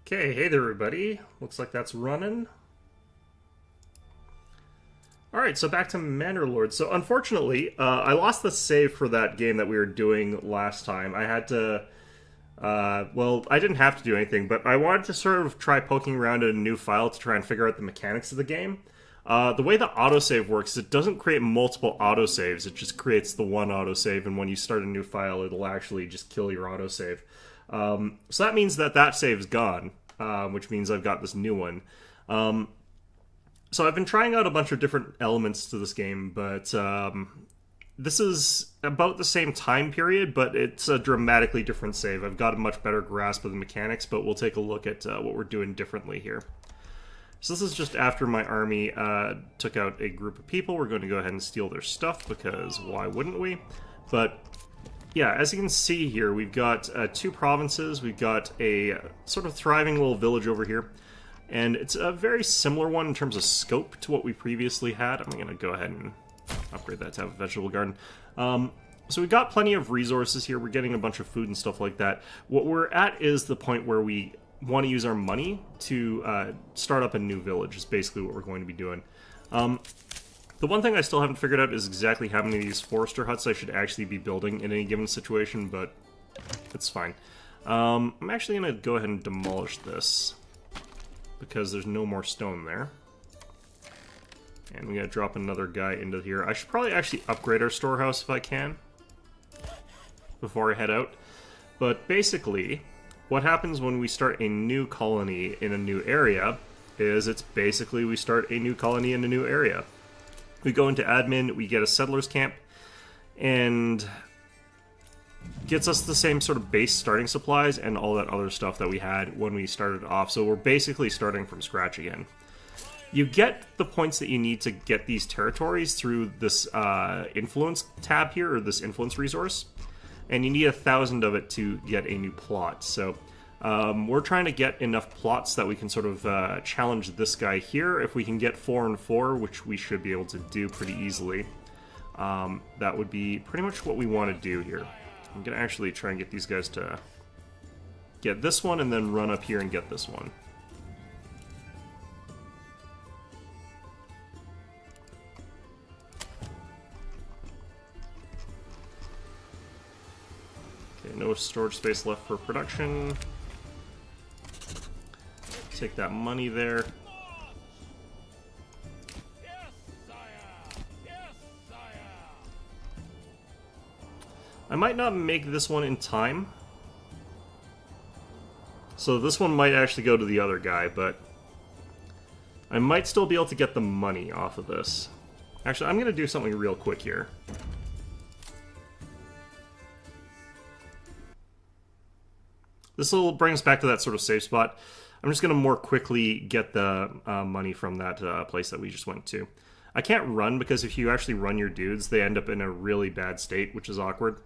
Okay, hey there everybody. Looks like that's running. Alright, so back to Manor Lord. So unfortunately, I lost the save for that game that we were doing last time. I had to... well, I didn't have to do anything, but I wanted to sort of try poking around in a new file to try and figure out the mechanics of the game. The way the autosave works is it doesn't create multiple autosaves, it just creates the one autosave, and when you start a new file, it'll actually just kill your autosave. So that means that save's gone, which means I've got this new one. So I've been trying out a bunch of different elements to this game, but this is about the same time period, but it's a dramatically different save. I've got a much better grasp of the mechanics, but we'll take a look at what we're doing differently here. So this is just after my army took out a group of people. We're going to go ahead and steal their stuff, because why wouldn't we? But yeah, as you can see here, we've got two provinces. We've got a sort of thriving little village over here. And it's a very similar one in terms of scope to what we previously had. I'm going to go ahead and upgrade that to have a vegetable garden. So we've got plenty of resources here. We're getting a bunch of food and stuff like that. What we're at is the point where we want to use our money to start up a new village, is basically what we're going to be doing. The one thing I still haven't figured out is exactly how many of these forester huts I should actually be building in any given situation, but it's fine. I'm actually going to go ahead and demolish this, because there's no more stone there. And we gotta drop another guy into here. I should probably actually upgrade our storehouse if I can, before I head out. But basically, what happens when we start a new colony in a new area is it's basically we start a new colony in a new area. We go into admin, we get a settlers camp, and gets us the same sort of base starting supplies and all that other stuff that we had when we started off. So we're basically starting from scratch again. You get the points that you need to get these territories through this influence tab here, or this influence resource. And you need 1,000 of it to get a new plot. So we're trying to get enough plots that we can sort of challenge this guy here. If we can get 4 and 4, which we should be able to do pretty easily, that would be pretty much what we want to do here. I'm going to actually try and get these guys to get this one and then run up here and get this one. Okay, no storage space left for production. Take that money there. I might not make this one in time. So this one might actually go to the other guy, but I might still be able to get the money off of this. Actually, I'm going to do something real quick here. This will bring us back to that sort of safe spot. I'm just going to more quickly get the money from that place that we just went to. I can't run, because if you actually run your dudes, they end up in a really bad state, which is awkward.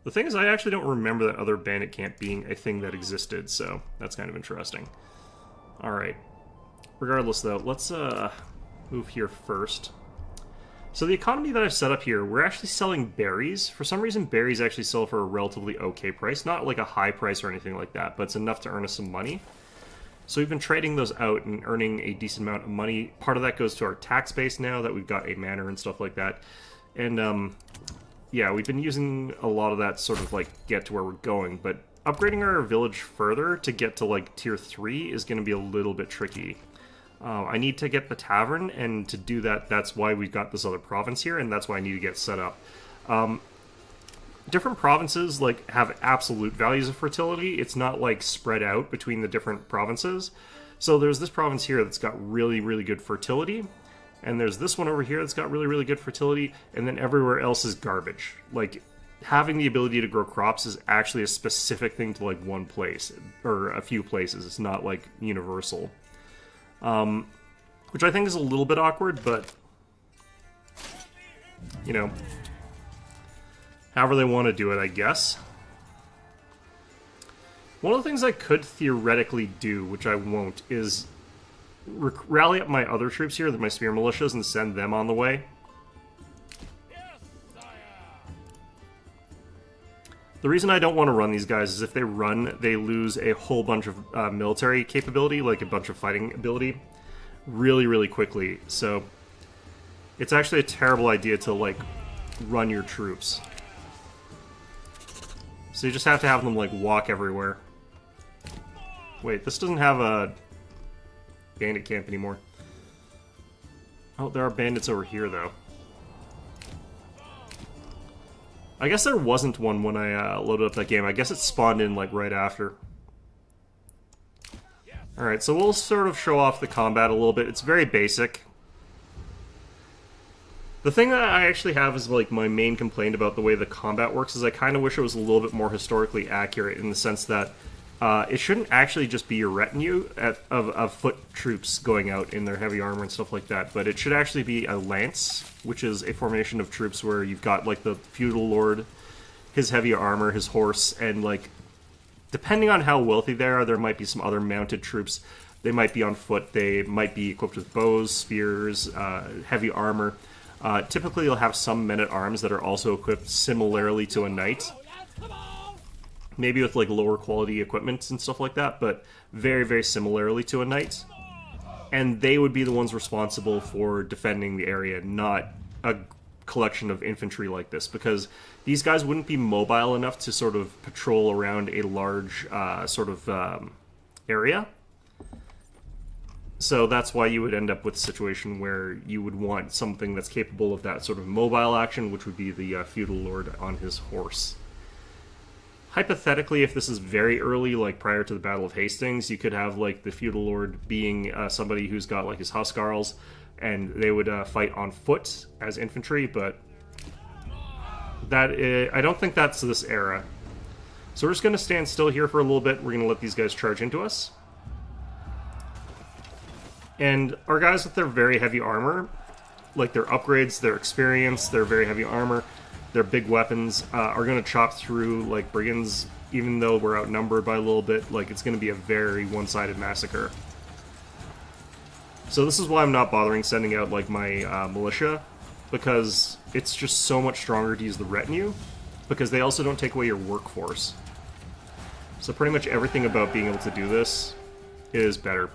The thing is, I actually don't remember that other bandit camp being a thing that existed, so that's kind of interesting. Alright. Regardless, though, let's move here first. So the economy that I've set up here, we're actually selling berries. For some reason, berries actually sell for a relatively okay price. Not like a high price or anything like that, but it's enough to earn us some money. So we've been trading those out and earning a decent amount of money. Part of that goes to our tax base now that we've got a manor and stuff like that. And, yeah, we've been using a lot of that sort of, like, get to where we're going, but upgrading our village further to get to, like, tier 3 is going to be a little bit tricky. I need to get the tavern, and to do that, that's why we've got this other province here, and that's why I need to get set up. Different provinces, like, have absolute values of fertility. It's not, like, spread out between the different provinces. So there's this province here that's got really, really good fertility. And there's this one over here that's got really, really good fertility, and then everywhere else is garbage. Like, having the ability to grow crops is actually a specific thing to, like, one place, or a few places. It's not, like, universal. Which I think is a little bit awkward, but, you know, however they want to do it, I guess. One of the things I could theoretically do, which I won't, is rally up my other troops here, my spear militias, and send them on the way. The reason I don't want to run these guys is if they run, they lose a whole bunch of military capability, like a bunch of fighting ability, really, really quickly. So it's actually a terrible idea to, like, run your troops. So you just have to have them, like, walk everywhere. Wait, this doesn't have a bandit camp anymore. Oh, there are bandits over here, though. I guess there wasn't one when I loaded up that game. I guess it spawned in, like, right after. Alright, so we'll sort of show off the combat a little bit. It's very basic. The thing that I actually have is, like, my main complaint about the way the combat works is I kind of wish it was a little bit more historically accurate in the sense that it shouldn't actually just be your retinue of foot troops going out in their heavy armor and stuff like that, but it should actually be a lance, which is a formation of troops where you've got, like, the feudal lord, his heavy armor, his horse, and, like, depending on how wealthy they are, there might be some other mounted troops. They might be on foot, they might be equipped with bows, spears, heavy armor. Typically, you'll have some men-at-arms that are also equipped similarly to a knight. Maybe with, like, lower quality equipment and stuff like that, but very, very similarly to a knight. And they would be the ones responsible for defending the area, not a collection of infantry like this, because these guys wouldn't be mobile enough to sort of patrol around a large area. So that's why you would end up with a situation where you would want something that's capable of that sort of mobile action, which would be the feudal lord on his horse. Hypothetically, if this is very early, like prior to the Battle of Hastings, you could have, like, the feudal lord being somebody who's got, like, his huscarls, and they would fight on foot as infantry, but I don't think that's this era. So we're just going to stand still here for a little bit. We're going to let these guys charge into us. And our guys with their very heavy armor, like their upgrades, their experience, their very heavy armor, their big weapons, are going to chop through, like, brigands, even though we're outnumbered by a little bit. Like, it's going to be a very one-sided massacre. So this is why I'm not bothering sending out, like, my militia, because it's just so much stronger to use the retinue, because they also don't take away your workforce. So pretty much everything about being able to do this is better.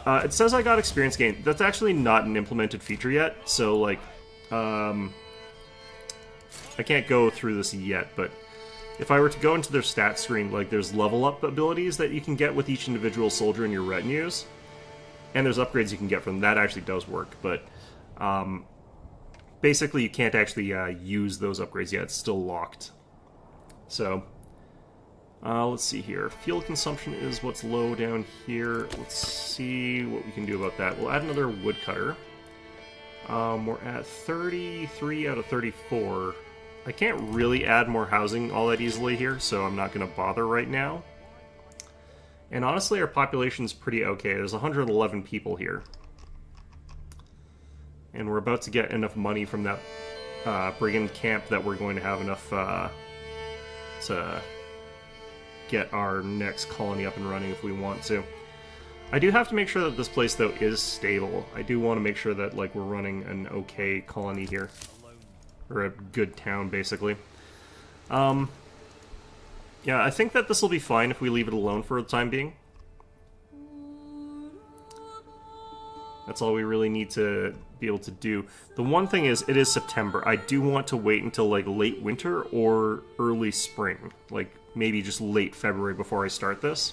It says I got experience gain. That's actually not an implemented feature yet, so, like, I can't go through this yet, but if I were to go into their stat screen, like, there's level up abilities that you can get with each individual soldier in your retinues, and there's upgrades you can get from them. That actually does work, but basically you can't actually use those upgrades yet. It's still locked. So let's see here. Fuel consumption is what's low down here. Let's see what we can do about that. We'll add another woodcutter. We're at 33 out of 34. I can't really add more housing all that easily here, so I'm not going to bother right now. And honestly, our population's pretty okay. There's 111 people here. And we're about to get enough money from that brigand camp that we're going to have enough to get our next colony up and running if we want to. I do have to make sure that this place, though, is stable. I do want to make sure that, like, we're running an okay colony here. Or a good town, basically. Yeah, I think that this will be fine if we leave it alone for the time being. That's all we really need to be able to do. The one thing is, it is September. I do want to wait until, like, late winter or early spring. Like, maybe just late February before I start this.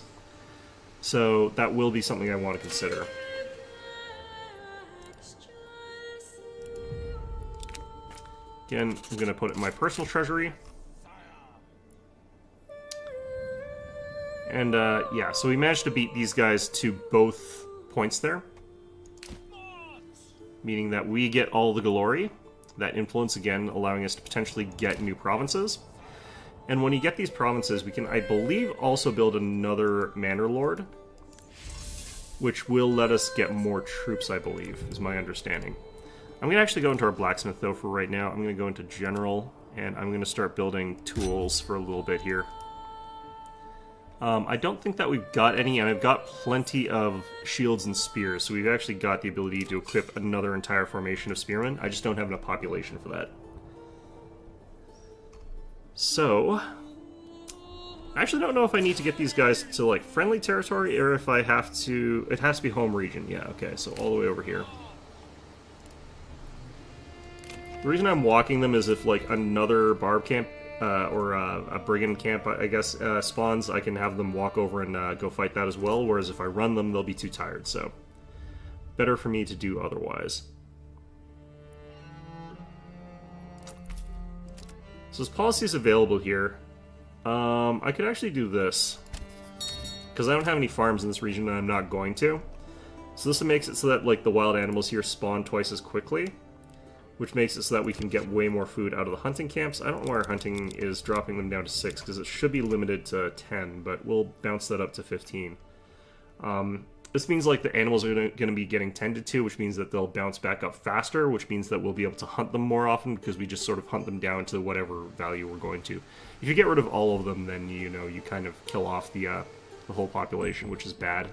So that will be something I want to consider. Again, I'm going to put it in my personal treasury. And, yeah, so we managed to beat these guys to both points there. Meaning that we get all the glory. That influence, again, allowing us to potentially get new provinces. And when you get these provinces, we can, I believe, also build another Manor Lord. Which will let us get more troops, I believe, is my understanding. I'm going to actually go into our blacksmith, though, for right now. I'm going to go into general, and I'm going to start building tools for a little bit here. I don't think that we've got any, and I've got plenty of shields and spears, so we've actually got the ability to equip another entire formation of spearmen. I just don't have enough population for that. So, I actually don't know if I need to get these guys to, like, friendly territory, or if I have to... It has to be home region. Yeah, okay, so all the way over here. The reason I'm walking them is if, like, another barb camp, or a brigand camp, I guess, spawns, I can have them walk over and go fight that as well, whereas if I run them, they'll be too tired, so... Better for me to do otherwise. So this policy is available here. I could actually do this. Because I don't have any farms in this region and I'm not going to. So this makes it so that, like, the wild animals here spawn twice as quickly. Which makes it so that we can get way more food out of the hunting camps. I don't know why our hunting is dropping them down to 6, because it should be limited to 10, but we'll bounce that up to 15. This means, like, the animals are going to be getting tended to, which means that they'll bounce back up faster, which means that we'll be able to hunt them more often, because we just sort of hunt them down to whatever value we're going to. If you get rid of all of them, then, you know, you kind of kill off the whole population, which is bad.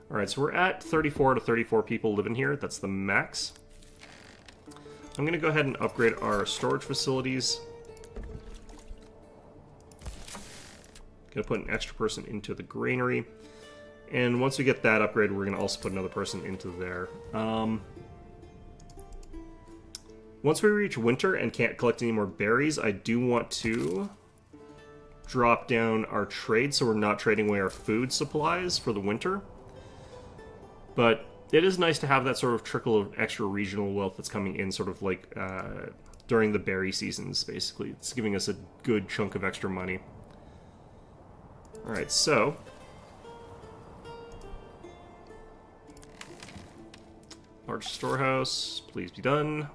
Alright, so we're at 34 to 34 people living here. That's the max. I'm going to go ahead and upgrade our storage facilities. Going to put an extra person into the granary. And once we get that upgrade, we're going to also put another person into there. Once we reach winter and can't collect any more berries, I do want to drop down our trade so we're not trading away our food supplies for the winter. But it is nice to have that sort of trickle of extra regional wealth that's coming in sort of like during the berry seasons, basically. It's giving us a good chunk of extra money. Alright, so... Large storehouse, please be done.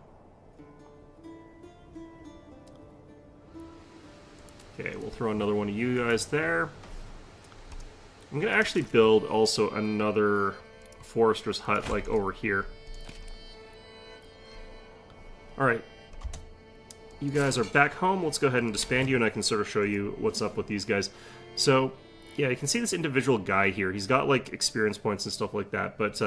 Okay, we'll throw another one of you guys there. I'm gonna actually build also another forester's hut, like, over here. Alright. You guys are back home. Let's go ahead and disband you, and I can sort of show you what's up with these guys. So, yeah, you can see this individual guy here. He's got, like, experience points and stuff like that, but,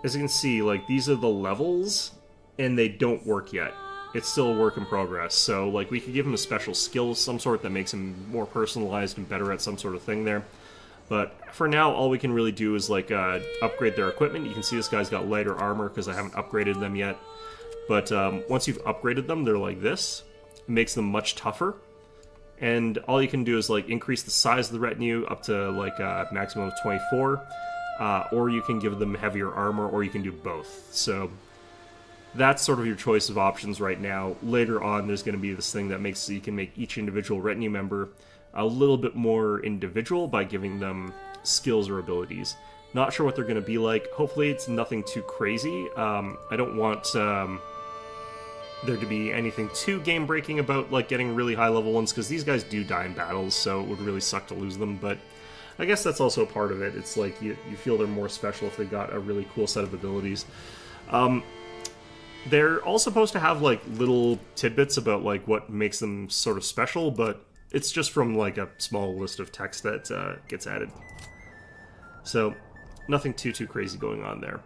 as you can see, like, these are the levels, and they don't work yet. It's still a work in progress, so, like, we could give him a special skill of some sort that makes him more personalized and better at some sort of thing there. But for now, all we can really do is, like, upgrade their equipment. You can see this guy's got lighter armor because I haven't upgraded them yet. But once you've upgraded them, they're like this. It makes them much tougher. And all you can do is, like, increase the size of the retinue up to, like, a maximum of 24. Or you can give them heavier armor, or you can do both. So that's sort of your choice of options right now. Later on, there's going to be this thing that makes so you can make each individual retinue member a little bit more individual by giving them skills or abilities. Not sure what they're going to be like. Hopefully it's nothing too crazy. I don't want there to be anything too game-breaking about, like, getting really high-level ones, because these guys do die in battles, so it would really suck to lose them, but I guess that's also a part of it. It's like you feel they're more special if they got a really cool set of abilities. They're all supposed to have, like, little tidbits about, like, what makes them sort of special, but it's just from, like, a small list of text that gets added. So, nothing too crazy going on there.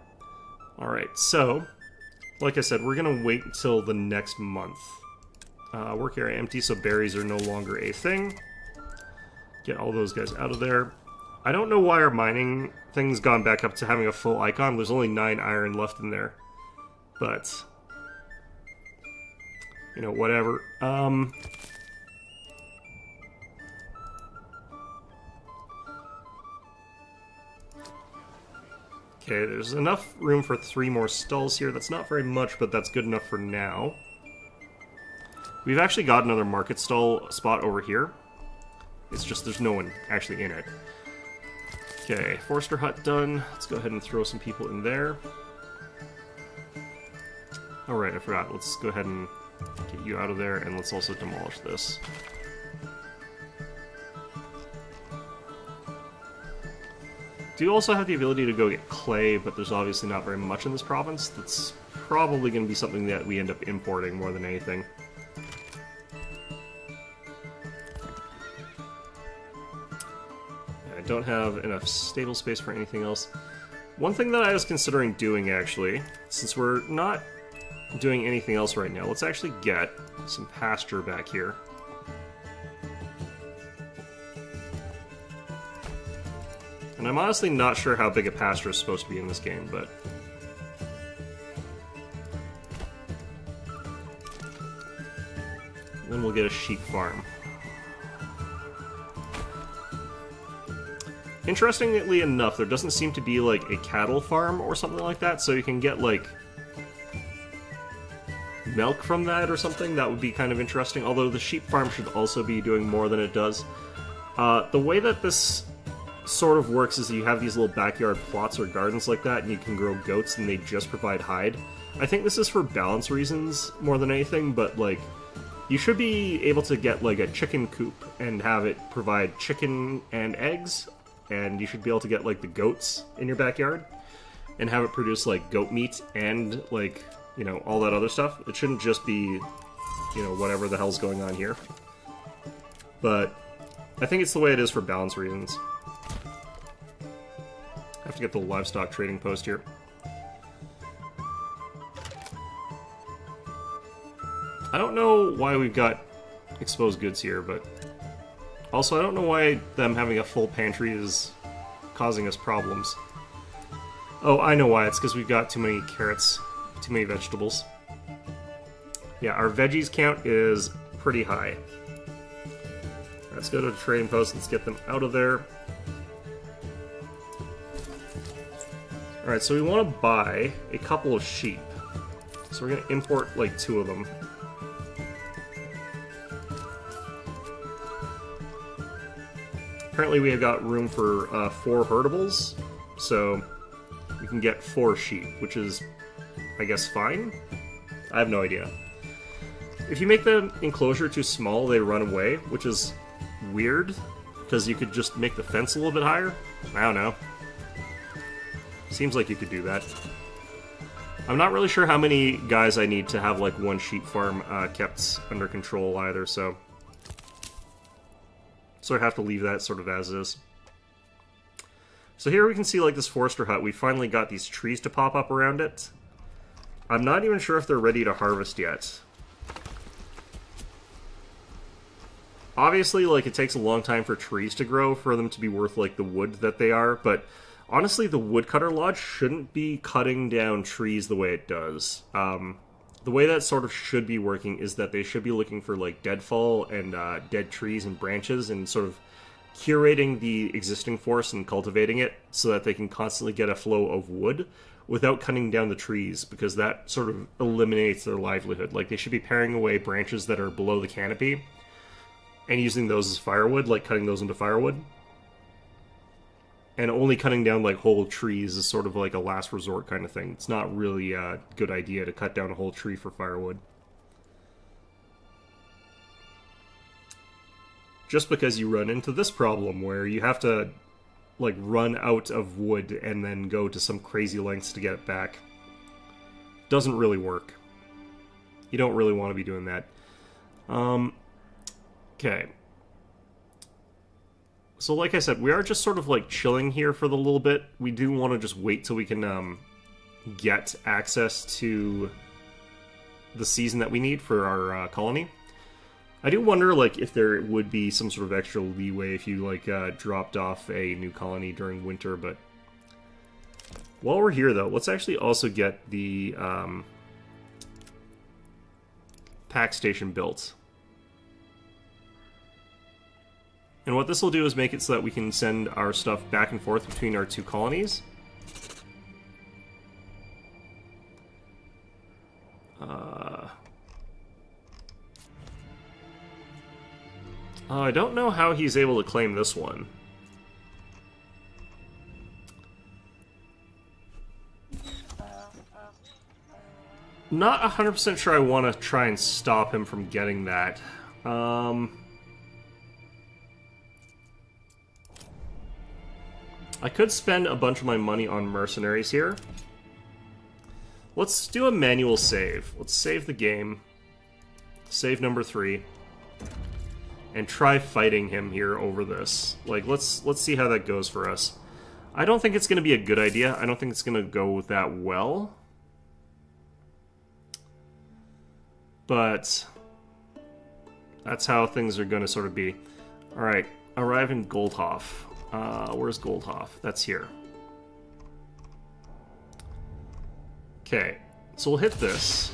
Alright, so, like I said, we're gonna wait until the next month. Work area empty, so berries are no longer a thing. Get all those guys out of there. I don't know why our mining thing's gone back up to having a full icon. There's only 9 iron left in there. But, you know, whatever. Okay, there's enough room for 3 more stalls here. That's not very much, but that's good enough for now. We've actually got another market stall spot over here. It's just there's no one actually in it. Okay, Forester Hut done. Let's go ahead and throw some people in there. Alright, I forgot. Let's go ahead and get you out of there, and let's also demolish this. Do also have the ability to go get clay, but there's obviously not very much in this province. That's probably going to be something that we end up importing more than anything. I don't have enough stable space for anything else. One thing that I was considering doing, actually, since we're not doing anything else right now, let's actually get some pasture back here. And I'm honestly not sure how big a pasture is supposed to be in this game, but... Then we'll get a sheep farm. Interestingly enough, there doesn't seem to be, like, a cattle farm or something like that, so you can get, like, milk from that or something. That would be kind of interesting, although the sheep farm should also be doing more than it does. The way that this sort of works is that you have these little backyard plots or gardens like that, and you can grow goats, and they just provide hide. I think this is for balance reasons more than anything, but, like, you should be able to get, like, a chicken coop and have it provide chicken and eggs, and you should be able to get, like, the goats in your backyard and have it produce, like, goat meat and, like, you know, all that other stuff. It shouldn't just be, you know, whatever the hell's going on here. But I think it's the way it is for balance reasons. I have to get the livestock trading post here. I don't know why we've got exposed goods here, but also I don't know why them having a full pantry is causing us problems. Oh, I know why. It's because we've got too many carrots, too many vegetables. Yeah, our veggies count is pretty high. Let's go to the trading post. Let's get them out of there. Alright, so we want to buy a couple of sheep. So we're going to import, like, 2 of them. Apparently we have got room for 4 herdables, so we can get 4 sheep, which is, I guess, fine? I have no idea. If you make the enclosure too small, they run away, which is weird, because you could just make the fence a little bit higher. I don't know. Seems like you could do that. I'm not really sure how many guys I need to have, like, 1 sheep farm kept under control either, so I have to leave that sort of as is. So here we can see, like, this forester hut. We finally got these trees to pop up around it. I'm not even sure if they're ready to harvest yet. Obviously, like, it takes a long time for trees to grow for them to be worth, like, the wood that they are, but honestly, the woodcutter lodge shouldn't be cutting down trees the way it does. The way that sort of should be working is that they should be looking for, like, deadfall and dead trees and branches and sort of curating the existing forest and cultivating it so that they can constantly get a flow of wood without cutting down the trees, because that sort of eliminates their livelihood. Like, they should be paring away branches that are below the canopy and using those as firewood, like cutting those into firewood. And only cutting down, like, whole trees is sort of like a last resort kind of thing. It's not really a good idea to cut down a whole tree for firewood. Just because you run into this problem where you have to, like, run out of wood and then go to some crazy lengths to get it back. Doesn't really work. You don't really want to be doing that. Okay. So like I said, we are just sort of, like, chilling here for the little bit. We do want to just wait till we can get access to the season that we need for our colony. I do wonder, like, if there would be some sort of extra leeway if you, like, dropped off a new colony during winter, but while we're here, though, let's actually also get the pack station built. And what this will do is make it so that we can send our stuff back and forth between our 2 colonies. I don't know how he's able to claim this one. Not 100% sure I want to try and stop him from getting that. I could spend a bunch of my money on mercenaries here. Let's do a manual save. Let's save the game. Save number 3. And try fighting him here over this. Like, let's see how that goes for us. I don't think it's going to be a good idea. I don't think it's going to go that well. But that's how things are going to sort of be. Alright, arrive in Goldhof. Where's Goldhoff? That's here. Okay, so we'll hit this.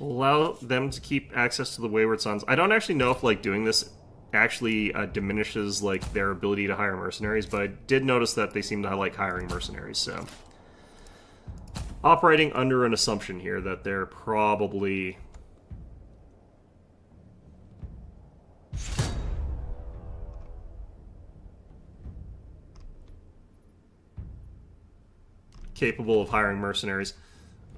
Allow them to keep access to the Wayward Sons. I don't actually know if like doing this actually diminishes like their ability to hire mercenaries, but I did notice that they seem to like hiring mercenaries, so operating under an assumption here that they're probably capable of hiring mercenaries.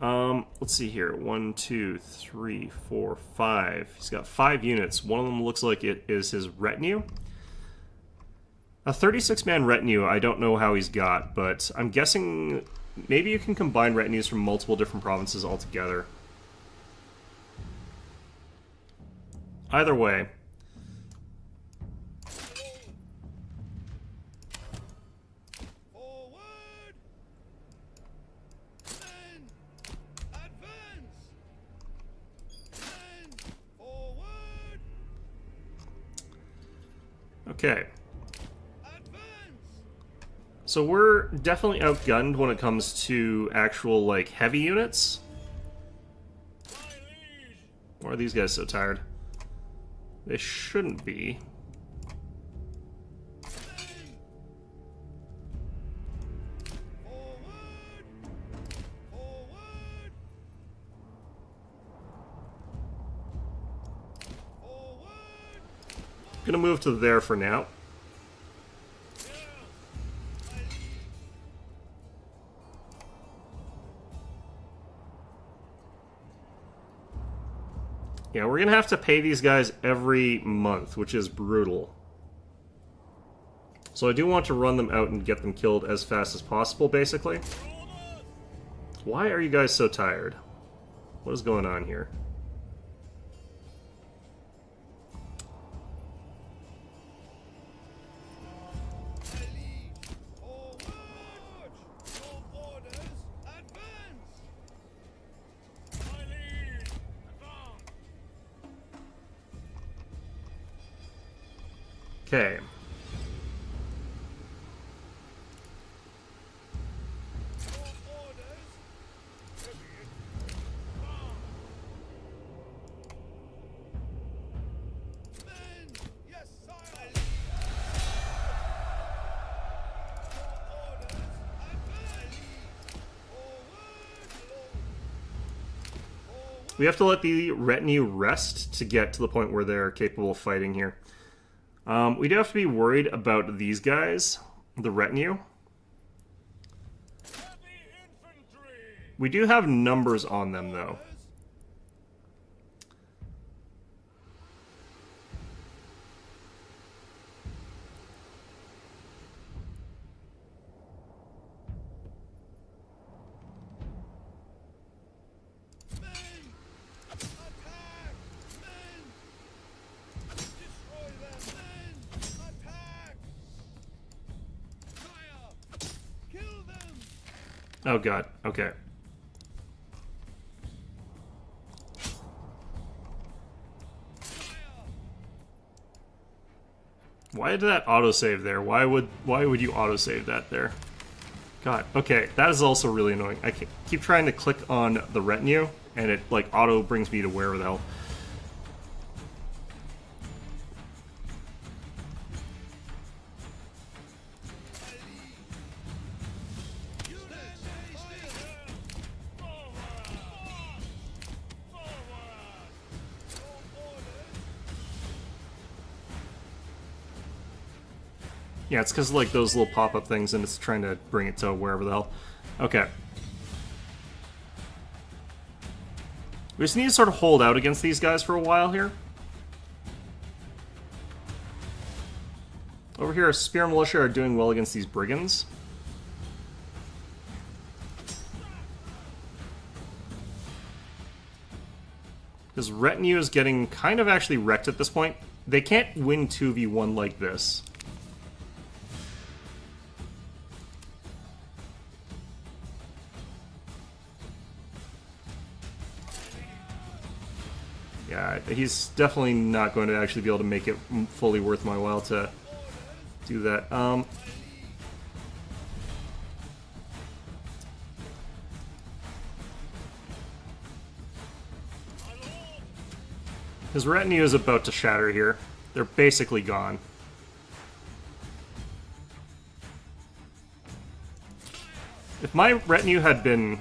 Let's see here. 1, 2, 3, 4, 5. He's got 5 units. One of them looks like it is his retinue. A 36-man retinue, I don't know how he's got, but I'm guessing maybe you can combine retinues from multiple different provinces altogether. Either way. Okay. So we're definitely outgunned when it comes to actual, like, heavy units. Why are these guys so tired? They shouldn't be. Gonna move to there for now. Yeah, we're gonna have to pay these guys every month, which is brutal. So I do want to run them out and get them killed as fast as possible, basically. Why are you guys so tired? What is going on here? Okay. We have to let the retinue rest to get to the point where they're capable of fighting here. We do have to be worried about these guys, the retinue. We do have numbers on them, though. Oh god, okay. Why did that autosave there? Why would you autosave that there? God, okay, that is also really annoying. I keep trying to click on the retinue, and it, like, auto brings me to wherever the hell. Yeah, it's because, like, those little pop-up things, and it's trying to bring it to wherever the hell. Okay. We just need to sort of hold out against these guys for a while here. Over here, our Spear Militia are doing well against these brigands. Because retinue is getting kind of actually wrecked at this point. They can't win 2v1 like this. Yeah, he's definitely not going to actually be able to make it fully worth my while to do that. His retinue is about to shatter here. They're basically gone. If my retinue had been...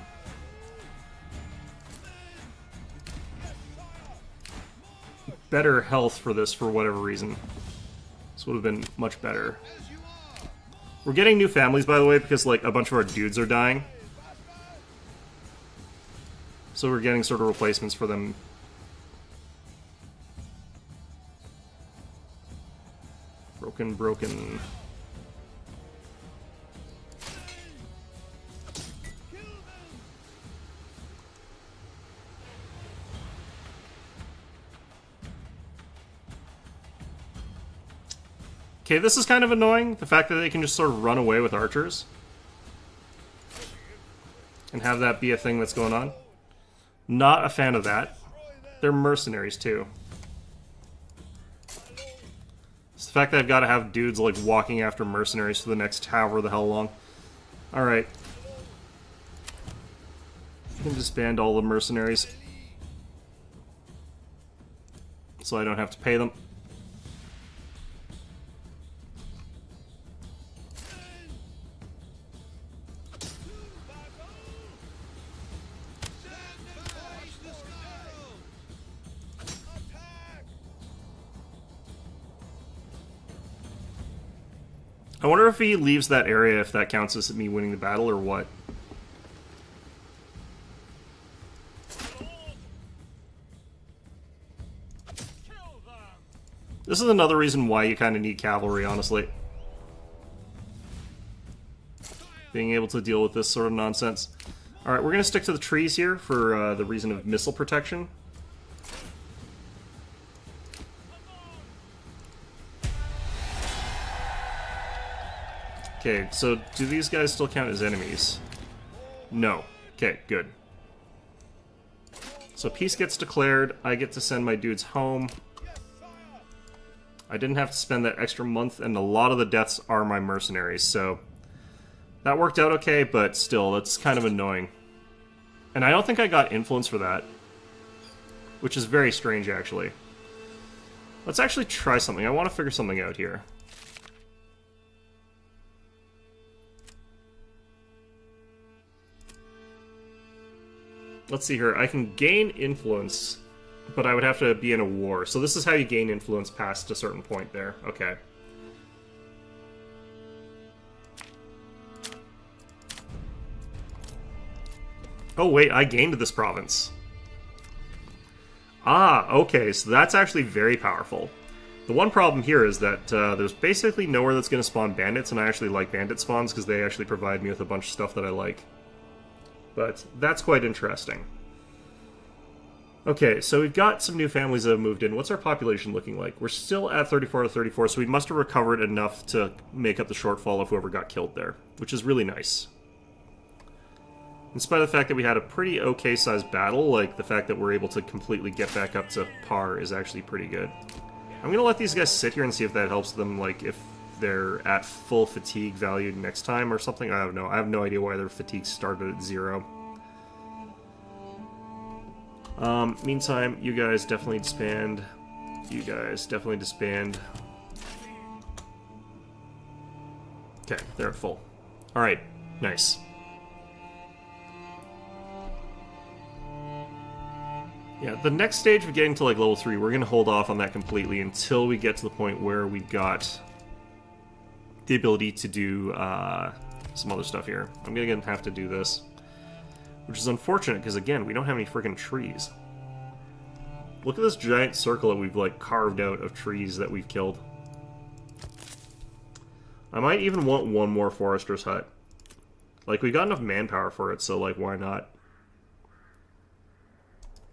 better health for this for whatever reason, this would have been much better. We're getting new families, by the way, because like a bunch of our dudes are dying. So we're getting sort of replacements for them. Broken. Okay, this is kind of annoying, the fact that they can just sort of run away with archers. And have that be a thing that's going on. Not a fan of that. They're mercenaries, too. It's the fact that I've got to have dudes, like, walking after mercenaries for the next however the hell long. Alright. I can disband all the mercenaries. So I don't have to pay them. I wonder if he leaves that area, if that counts as me winning the battle or what. This is another reason why you kind of need cavalry, honestly. Being able to deal with this sort of nonsense. Alright, we're going to stick to the trees here for the reason of missile protection. Okay, so do these guys still count as enemies? No. Okay, good. So peace gets declared. I get to send my dudes home. I didn't have to spend that extra month, and a lot of the deaths are my mercenaries, so that worked out okay, but still, that's kind of annoying. And I don't think I got influence for that, which is very strange, actually. Let's actually try something. I want to figure something out here. Let's see here. I can gain influence, but I would have to be in a war. So this is how you gain influence past a certain point there. Okay. Oh, wait. I gained this province. Ah, okay. So that's actually very powerful. The one problem here is that there's basically nowhere that's going to spawn bandits, and I actually like bandit spawns because they actually provide me with a bunch of stuff that I like. But that's quite interesting. Okay, so we've got some new families that have moved in. What's our population looking like? We're still at 34 to 34, so we must have recovered enough to make up the shortfall of whoever got killed there, which is really nice. In spite of the fact that we had a pretty okay-sized battle, like the fact that we're able to completely get back up to par is actually pretty good. I'm going to let these guys sit here and see if that helps them, like, if they're at full fatigue value next time or something. I don't know. I have no idea why their fatigue started at 0. Meantime, you guys definitely disband. You guys definitely disband. Okay, they're at full. Alright, nice. Yeah, the next stage of getting to like level 3, we're going to hold off on that completely until we get to the point where we got the ability to do some other stuff here. I'm going to have to do this, which is unfortunate because, again, we don't have any freaking trees. Look at this giant circle that we've like carved out of trees that we've killed. I might even want one more forester's hut. Like, we got enough manpower for it, so like, why not?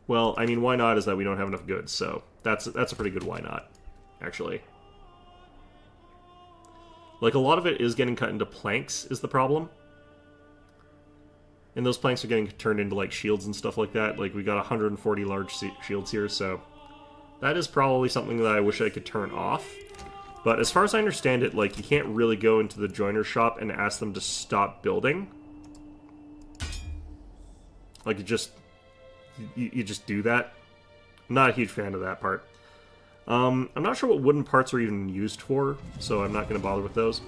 Well, I mean, why not is that we don't have enough goods, so that's a pretty good why not, actually. Like, a lot of it is getting cut into planks is the problem. And those planks are getting turned into, like, shields and stuff like that. Like, we got 140 large shields here, so That is probably something that I wish I could turn off. But as far as I understand it, like, you can't really go into the joiner shop and ask them to stop building. Like, you just do that. I'm not a huge fan of that part. I'm not sure what wooden parts are even used for, so I'm not going to bother with those.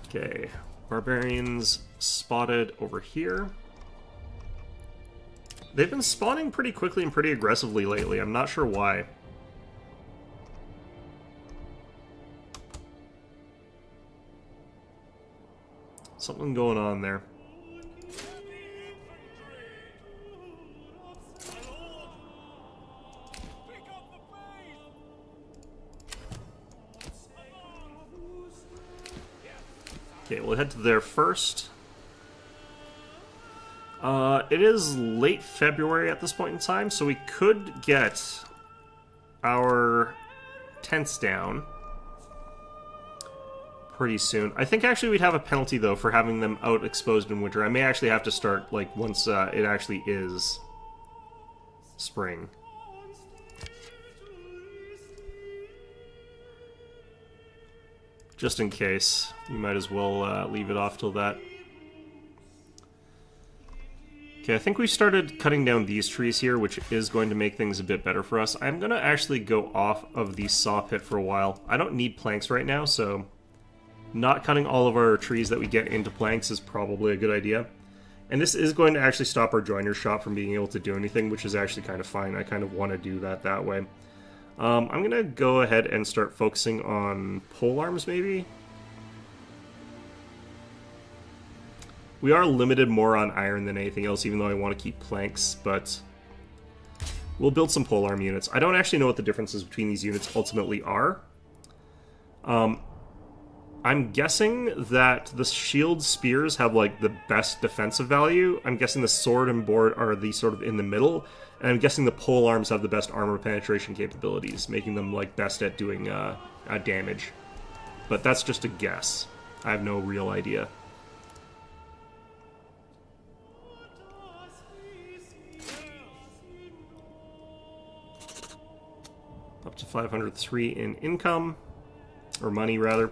Okay, barbarians spotted over here. They've been spawning pretty quickly and pretty aggressively lately. I'm not sure why. Something going on there. Okay, we'll head to there first. It is late February at this point in time, so we could get our tents down pretty soon. I think actually we'd have a penalty, though, for having them out exposed in winter. I may actually have to start, like, once it actually is spring. Just in case. We might as well leave it off till that. Okay, I think we started cutting down these trees here, which is going to make things a bit better for us. I'm going to actually go off of the saw pit for a while. I don't need planks right now, so not cutting all of our trees that we get into planks is probably a good idea. And this is going to actually stop our joiner shop from being able to do anything, which is actually kind of fine. I kind of want to do that way. I'm going to go ahead and start focusing on pole arms, maybe. We are limited more on iron than anything else, even though I want to keep planks, but we'll build some polearm units. I don't actually know what the differences between these units ultimately are. I'm guessing that the shield spears have, like, the best defensive value. I'm guessing the sword and board are the sort of in the middle, and I'm guessing the pole arms have the best armor penetration capabilities, making them, like, best at doing damage. But that's just a guess. I have no real idea. Up to 503 in income, or money rather.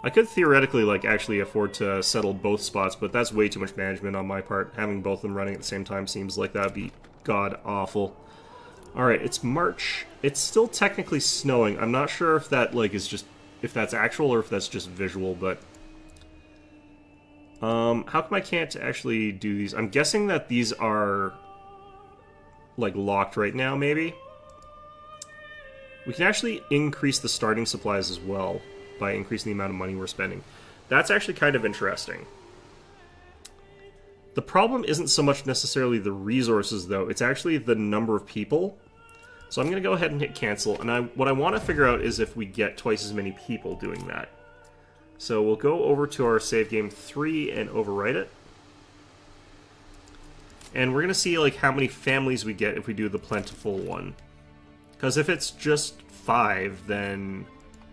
I could theoretically, like, actually afford to settle both spots, but that's way too much management on my part. Having both of them running at the same time seems like that'd be god-awful. Alright, it's March. It's still technically snowing. I'm not sure if that, like, is just... if that's actual or if that's just visual, but... how come I can't actually do these? I'm guessing that these are, like, locked right now, maybe? We can actually increase the starting supplies as well by increasing the amount of money we're spending. That's actually kind of interesting. The problem isn't so much necessarily the resources, though. It's actually the number of people. So I'm going to go ahead and hit cancel. And what I want to figure out is if we get twice as many people doing that. So we'll go over to our save game 3 and overwrite it. And we're going to see, like, how many families we get if we do the plentiful one. Because if it's just 5, then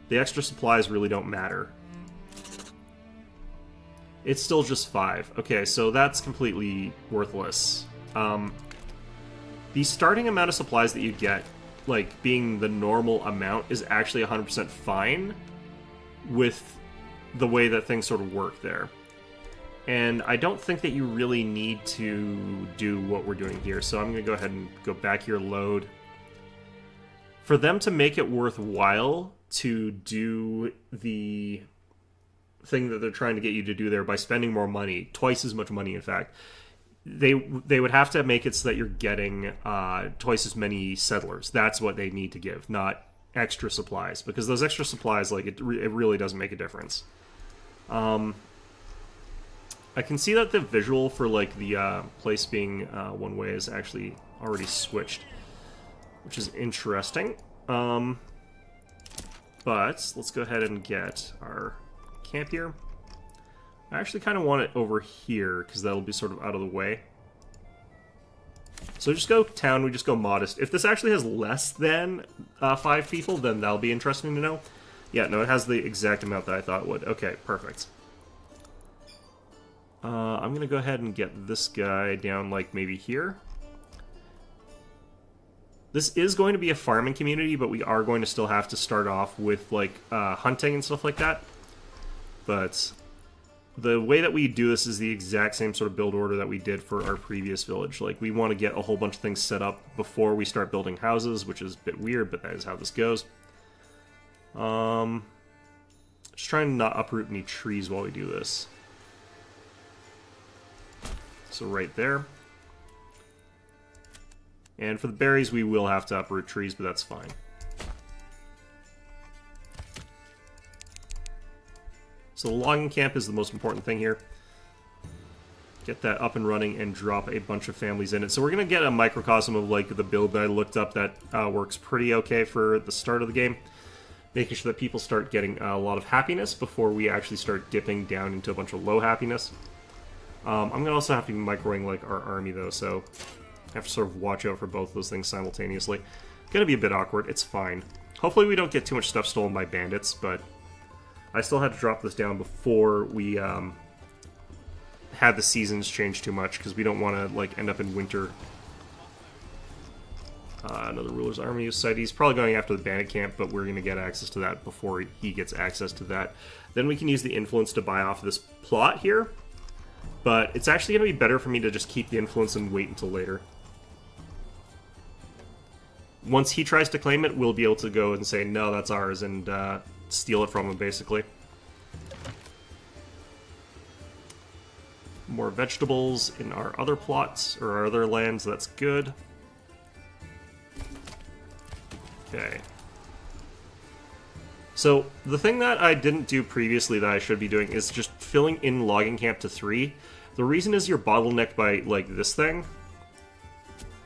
the extra supplies really don't matter. It's still just 5. Okay, so that's completely worthless. The starting amount of supplies that you get, like, being the normal amount, is actually 100% fine with the way that things sort of work there. And I don't think that you really need to do what we're doing here, so I'm going to go ahead and go back here, load. For them to make it worthwhile to do the thing that they're trying to get you to do there by spending more money, twice as much money in fact, they would have to make it so that you're getting twice as many settlers. That's what they need to give, not extra supplies, because those extra supplies, like, it really doesn't make a difference. I can see that the visual for, like, the place being one way is actually already switched, which is interesting. But let's go ahead and get our camp here. I actually kind of want it over here, because that'll be sort of out of the way. So just go town, we just go modest. If this actually has less than 5 people, then that'll be interesting to know. Yeah, no, it has the exact amount that I thought it would. Okay, perfect. I'm going to go ahead and get this guy down, like, maybe here. This is going to be a farming community, but we are going to still have to start off with, like, hunting and stuff like that. But the way that we do this is the exact same sort of build order that we did for our previous village. Like, we want to get a whole bunch of things set up before we start building houses, which is a bit weird, but that is how this goes. Just trying to not uproot any trees while we do this. So right there. And for the berries, we will have to uproot trees, but that's fine. So the logging camp is the most important thing here. Get that up and running and drop a bunch of families in it. So we're going to get a microcosm of like the build that I looked up that works pretty okay for the start of the game. Making sure that people start getting a lot of happiness before we actually start dipping down into a bunch of low happiness. I'm going to also have to be microing like our army though, so I have to sort of watch out for both of those things simultaneously. Gonna be a bit awkward, it's fine. Hopefully we don't get too much stuff stolen by bandits, but I still had to drop this down before we had the seasons change too much, because we don't want to like end up in winter. Another ruler's army site. He's probably going after the bandit camp, but we're going to get access to that before he gets access to that. Then we can use the influence to buy off this plot here, but it's actually going to be better for me to just keep the influence and wait until later. Once he tries to claim it, we'll be able to go and say, no, that's ours, and steal it from him, basically. More vegetables in our other plots, or our other lands, that's good. Okay. So, the thing that I didn't do previously that I should be doing is just filling in logging camp to 3. The reason is you're bottlenecked by, like, this thing.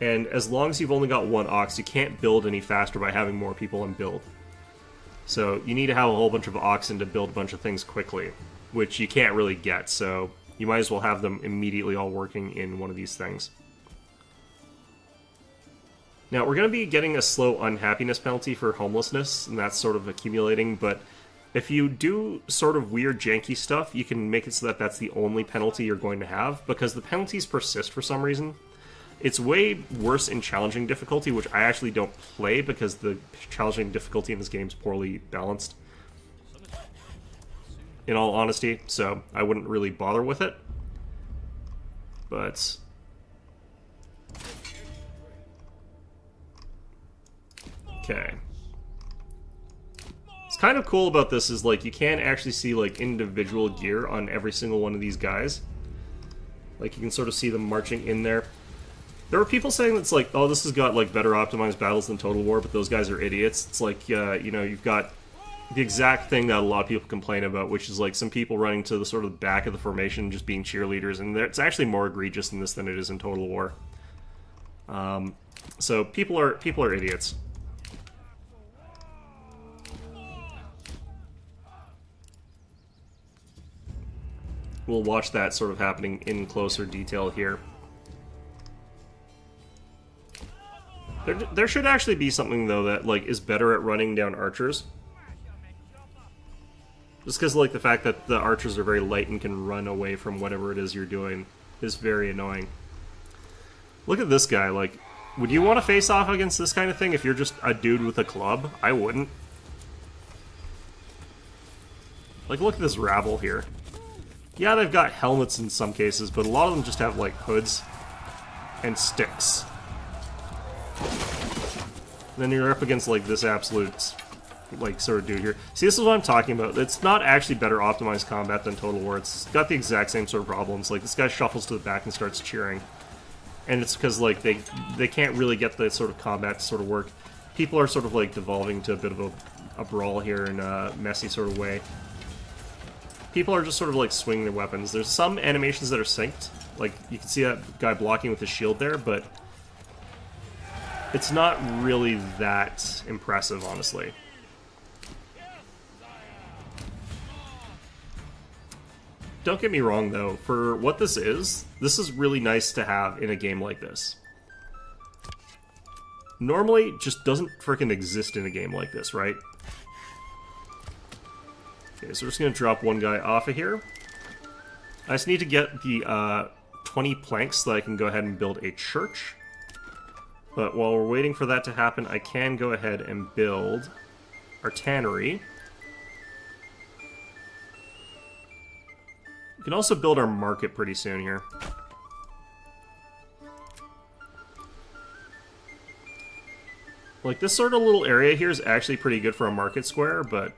And as long as you've only got 1 ox, you can't build any faster by having more people in build. So you need to have a whole bunch of oxen to build a bunch of things quickly, which you can't really get, so you might as well have them immediately all working in one of these things. Now, we're going to be getting a slow unhappiness penalty for homelessness, and that's sort of accumulating, but if you do sort of weird janky stuff, you can make it so that that's the only penalty you're going to have, because the penalties persist for some reason. It's way worse in challenging difficulty, which I actually don't play because the challenging difficulty in this game is poorly balanced, in all honesty, so I wouldn't really bother with it. But okay. What's kind of cool about this is, like, you can actually see, like, individual gear on every single one of these guys. Like, you can sort of see them marching in there. There were people saying that's like, oh, this has got, like, better optimized battles than Total War, but those guys are idiots. It's like, you know, you've got the exact thing that a lot of people complain about, which is, like, some people running to the sort of back of the formation just being cheerleaders, and it's actually more egregious in this than it is in Total War. So people are idiots. We'll watch that sort of happening in closer detail here. There should actually be something, though, that, like, is better at running down archers. Just because, like, the fact that the archers are very light and can run away from whatever it is you're doing is very annoying. Look at this guy, like, would you want to face off against this kind of thing if you're just a dude with a club? I wouldn't. Like, look at this rabble here. Yeah, they've got helmets in some cases, but a lot of them just have, like, hoods and sticks. Then you're up against, like, this absolute, like, sort of dude here. See, this is what I'm talking about. It's not actually better optimized combat than Total War. It's got the exact same sort of problems. Like, this guy shuffles to the back and starts cheering. And it's because, like, they can't really get the sort of combat to sort of work. People are sort of, like, devolving to a bit of a brawl here in a messy sort of way. People are just sort of, like, swinging their weapons. There's some animations that are synced. Like, you can see that guy blocking with his shield there, but it's not really that impressive, honestly. Don't get me wrong, though. For what this is really nice to have in a game like this. Normally, it just doesn't frickin' exist in a game like this, right? Okay, so we're just going to drop one guy off of here. I just need to get the 20 planks so that I can go ahead and build a church. But while we're waiting for that to happen, I can go ahead and build our tannery. We can also build our market pretty soon here. Like, this sort of little area here is actually pretty good for a market square, but...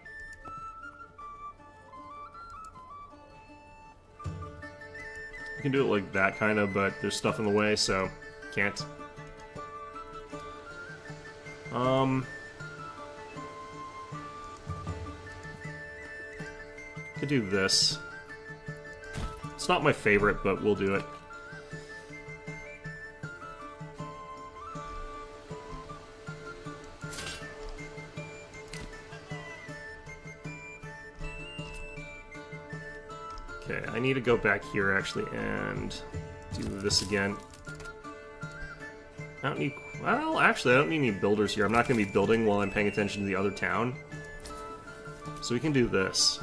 you can do it like that, kind of, but there's stuff in the way, so can't. Could do this. It's not my favorite, but we'll do it. Okay, I need to go back here, actually, and do this again. I don't need... well, actually, I don't need any builders here. I'm not going to be building while I'm paying attention to the other town. So we can do this.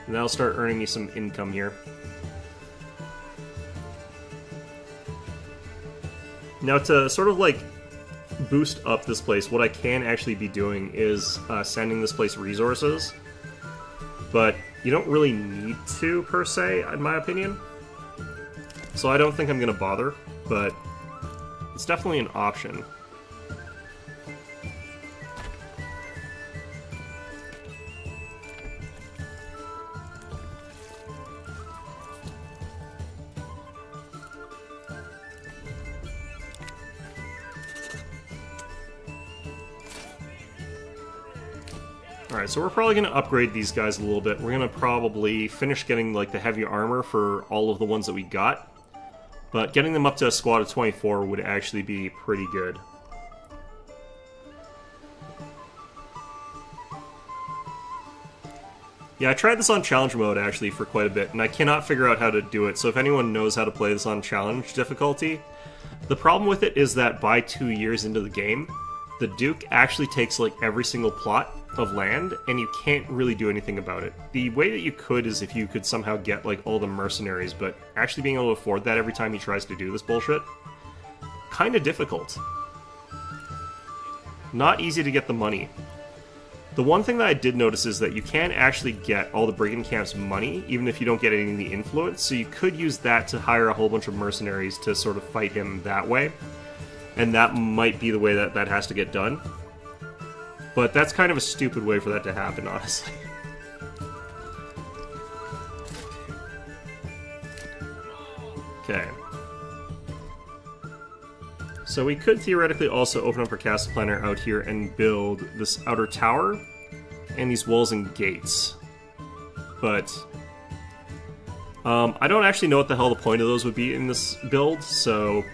And that'll start earning me some income here. Now, to sort of, like, boost up this place, what I can actually be doing is sending this place resources. But you don't really need to, per se, in my opinion. So I don't think I'm going to bother, but it's definitely an option. Alright, so we're probably going to upgrade these guys a little bit. We're going to probably finish getting like the heavy armor for all of the ones that we got. But getting them up to a squad of 24 would actually be pretty good. Yeah, I tried this on challenge mode actually for quite a bit, and I cannot figure out how to do it. So if anyone knows how to play this on challenge difficulty, the problem with it is that by 2 years into the game, the Duke actually takes like every single plot of land, and you can't really do anything about it. The way that you could is if you could somehow get like all the mercenaries, but actually being able to afford that every time he tries to do this bullshit, kind of difficult. Not easy to get the money. The one thing that I did notice is that you can actually get all the Brigand Camp's money, even if you don't get any of the influence, so you could use that to hire a whole bunch of mercenaries to sort of fight him that way. And that might be the way that that has to get done. But that's kind of a stupid way for that to happen, honestly. Okay. So we could theoretically also open up our castle planner out here and build this outer tower and these walls and gates. But I don't actually know what the hell the point of those would be in this build, so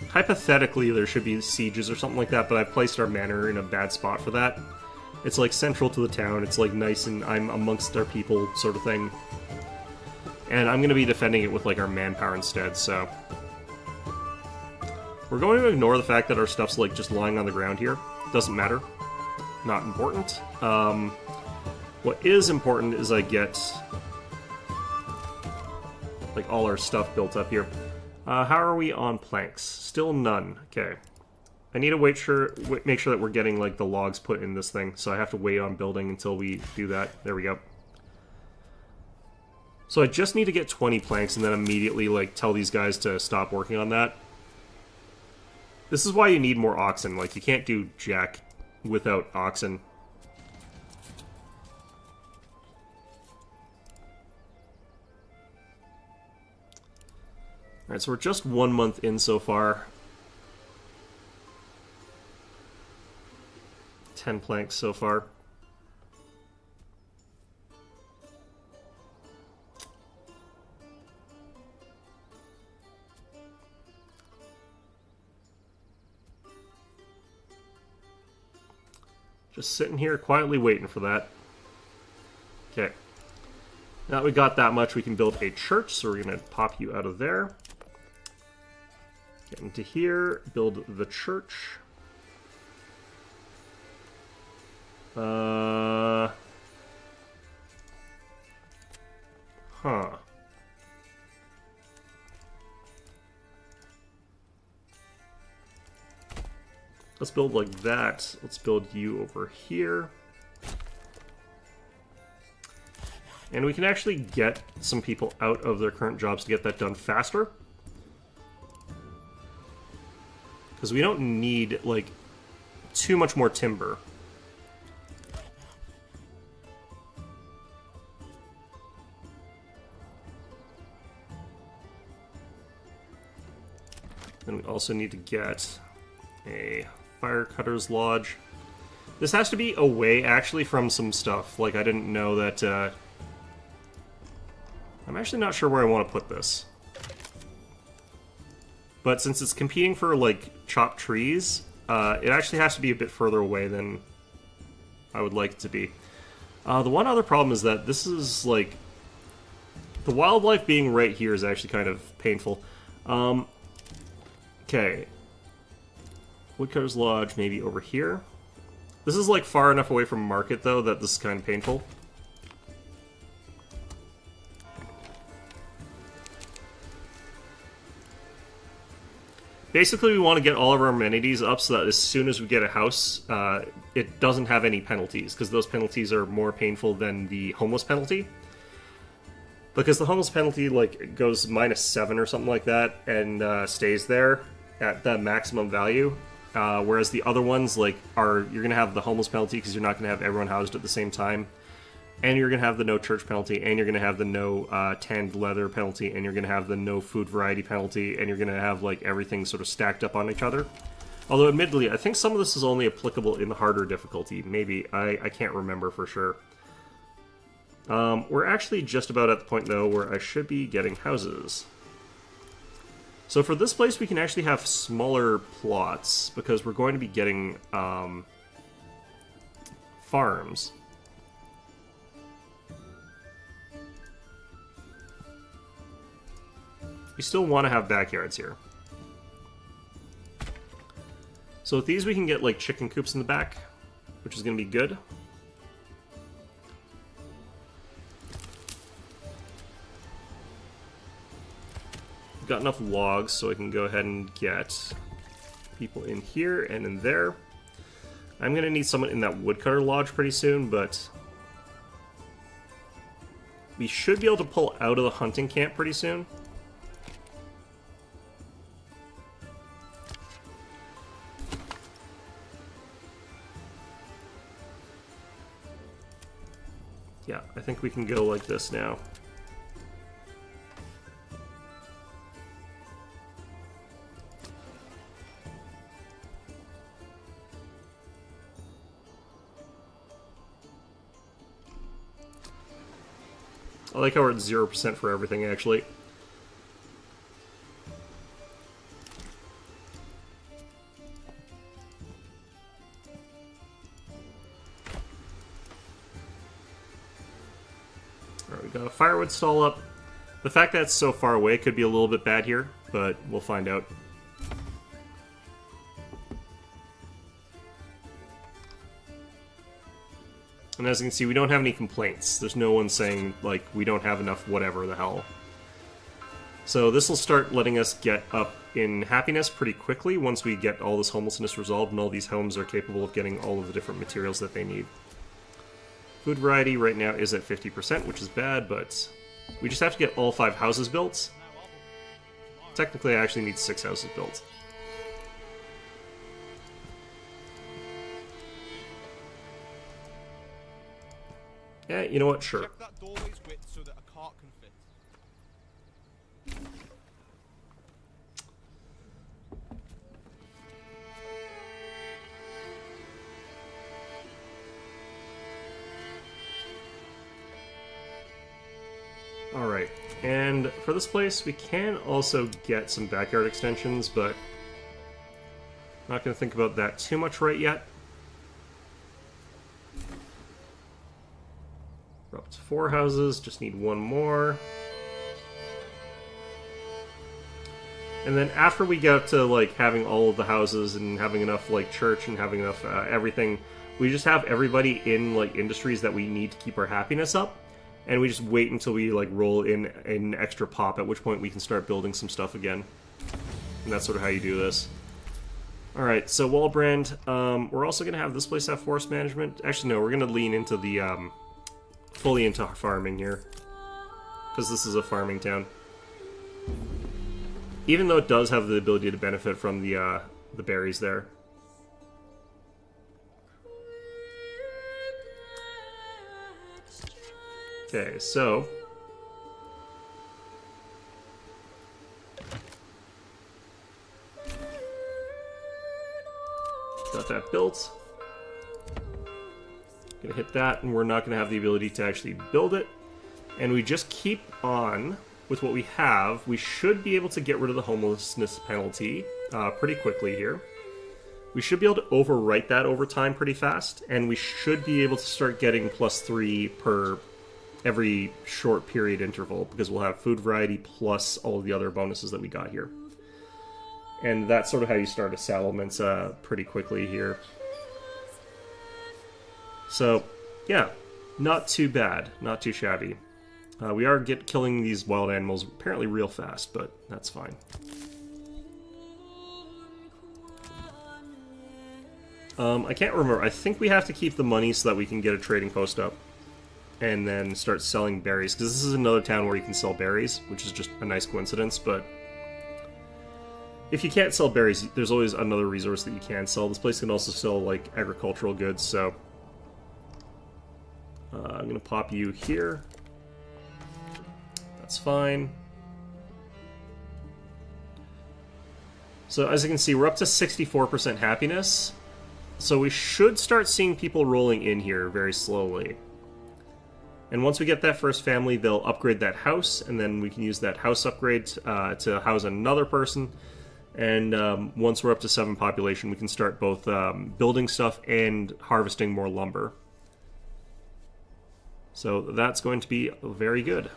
hypothetically there should be sieges or something like that, but I've placed our manor in a bad spot for that. It's like central to the town, it's like nice and I'm amongst our people sort of thing. And I'm going to be defending it with like our manpower instead, so we're going to ignore the fact that our stuff's like just lying on the ground here. Doesn't matter. Not important. What is important is I get like all our stuff built up here. How are we on planks? Still none. Okay. I need to make sure that we're getting like the logs put in this thing, so I have to wait on building until we do that. There we go. So I just need to get 20 planks and then immediately like tell these guys to stop working on that. This is why you need more oxen. Like, you can't do jack without oxen. Alright, so we're just 1 month in so far. 10 planks so far. Just sitting here quietly waiting for that. Okay. Now that we got that much, we can build a church, so we're going to pop you out of there. Get into here, build the church. Huh. Let's build like that. Let's build you over here. And we can actually get some people out of their current jobs to get that done faster. Because we don't need, like, too much more timber. And we also need to get a fire cutter's lodge. This has to be away, actually, from some stuff. Like, I didn't know that, I'm actually not sure where I want to put this. But since it's competing for, like, chopped trees, it actually has to be a bit further away than I would like it to be. The one other problem is that this is, like... The wildlife being right here is actually kind of painful. Okay. Woodcutter's Lodge, maybe over here. This is, like, far enough away from market, though, that this is kind of painful. Basically, we want to get all of our amenities up so that as soon as we get a house, it doesn't have any penalties, because those penalties are more painful than the homeless penalty. Because the homeless penalty, like, goes -7 or something like that, and stays there at the maximum value. Whereas the other ones, like, you're going to have the homeless penalty because you're not going to have everyone housed at the same time. And you're going to have the no church penalty, and you're going to have the no tanned leather penalty, and you're going to have the no food variety penalty, and you're going to have, like, everything sort of stacked up on each other. Although, admittedly, I think some of this is only applicable in the harder difficulty. Maybe. I can't remember for sure. We're actually just about at the point, though, where I should be getting houses. So for this place, we can actually have smaller plots, because we're going to be getting farms. We still want to have backyards here. So with these, we can get, like, chicken coops in the back, which is going to be good. We've got enough logs, so I can go ahead and get people in here and in there. I'm going to need someone in that woodcutter lodge pretty soon, but we should be able to pull out of the hunting camp pretty soon. Yeah, I think we can go like this now. I like how we're at 0% for everything, actually. Alright, we got a firewood stall up. The fact that it's so far away could be a little bit bad here, but we'll find out. And as you can see, we don't have any complaints. There's no one saying, like, we don't have enough whatever the hell. So this will start letting us get up in happiness pretty quickly once we get all this homelessness resolved and all these homes are capable of getting all of the different materials that they need. Food variety right now is at 50%, which is bad, but we just have to get all 5 houses built. Technically, I actually need 6 houses built. Yeah, you know what? Sure. Check that doorway's width so that a cart can fit. Alright, and for this place, we can also get some backyard extensions, but I'm not going to think about that too much right yet. We're up to 4 houses, just need 1 more. And then after we get to, like, having all of the houses and having enough, like, church and having enough everything, we just have everybody in, like, industries that we need to keep our happiness up. And we just wait until we, like, roll in an extra pop, at which point we can start building some stuff again. And that's sort of how you do this. Alright, so Wallbrand, we're also going to have this place have forest management. Actually, no, we're going to lean into the, fully into farming here. Because this is a farming town. Even though it does have the ability to benefit from the berries there. Okay, so... got that built. Gonna hit that, and we're not gonna have the ability to actually build it. And we just keep on with what we have. We should be able to get rid of the homelessness penalty pretty quickly here. We should be able to overwrite that over time pretty fast, and we should be able to start getting +3 per every short period interval, because we'll have food variety plus all of the other bonuses that we got here. And that's sort of how you start a settlement pretty quickly here. So, yeah, not too bad, not too shabby. We are killing these wild animals apparently real fast, but that's fine. I can't remember. I think we have to keep the money so that we can get a trading post up. And then start selling berries, because this is another town where you can sell berries, which is just a nice coincidence, but... if you can't sell berries, there's always another resource that you can sell. This place can also sell, like, agricultural goods, so... I'm gonna pop you here. That's fine. So, as you can see, we're up to 64% happiness. So we should start seeing people rolling in here very slowly. And once we get that first family, they'll upgrade that house, and then we can use that house upgrade to house another person. And once we're up to 7 population, we can start both building stuff and harvesting more lumber. So that's going to be very good.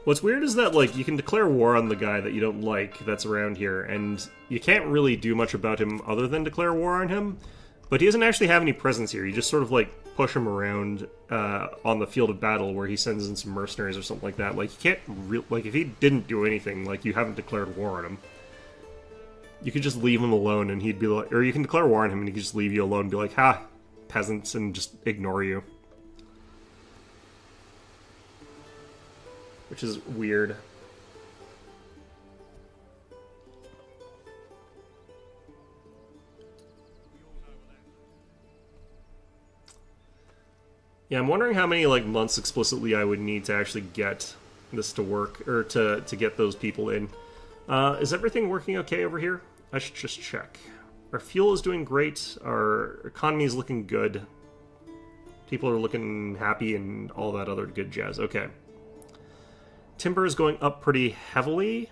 What's weird is that, like, you can declare war on the guy that you don't like that's around here, and you can't really do much about him other than declare war on him. But he doesn't actually have any presence here. You just sort of, like, push him around on the field of battle where he sends in some mercenaries or something like that. Like, you can't like, if he didn't do anything, like, you haven't declared war on him. You could just leave him alone and he'd be like... or you can declare war on him and he could just leave you alone and be like, ha, peasants, and just ignore you. Which is weird. Yeah, I'm wondering how many, like, months explicitly I would need to actually get this to work, or to get those people in. Is everything working okay over here? I should just check. Our fuel is doing great, our economy is looking good. People are looking happy and all that other good jazz. Okay. Timber is going up pretty heavily.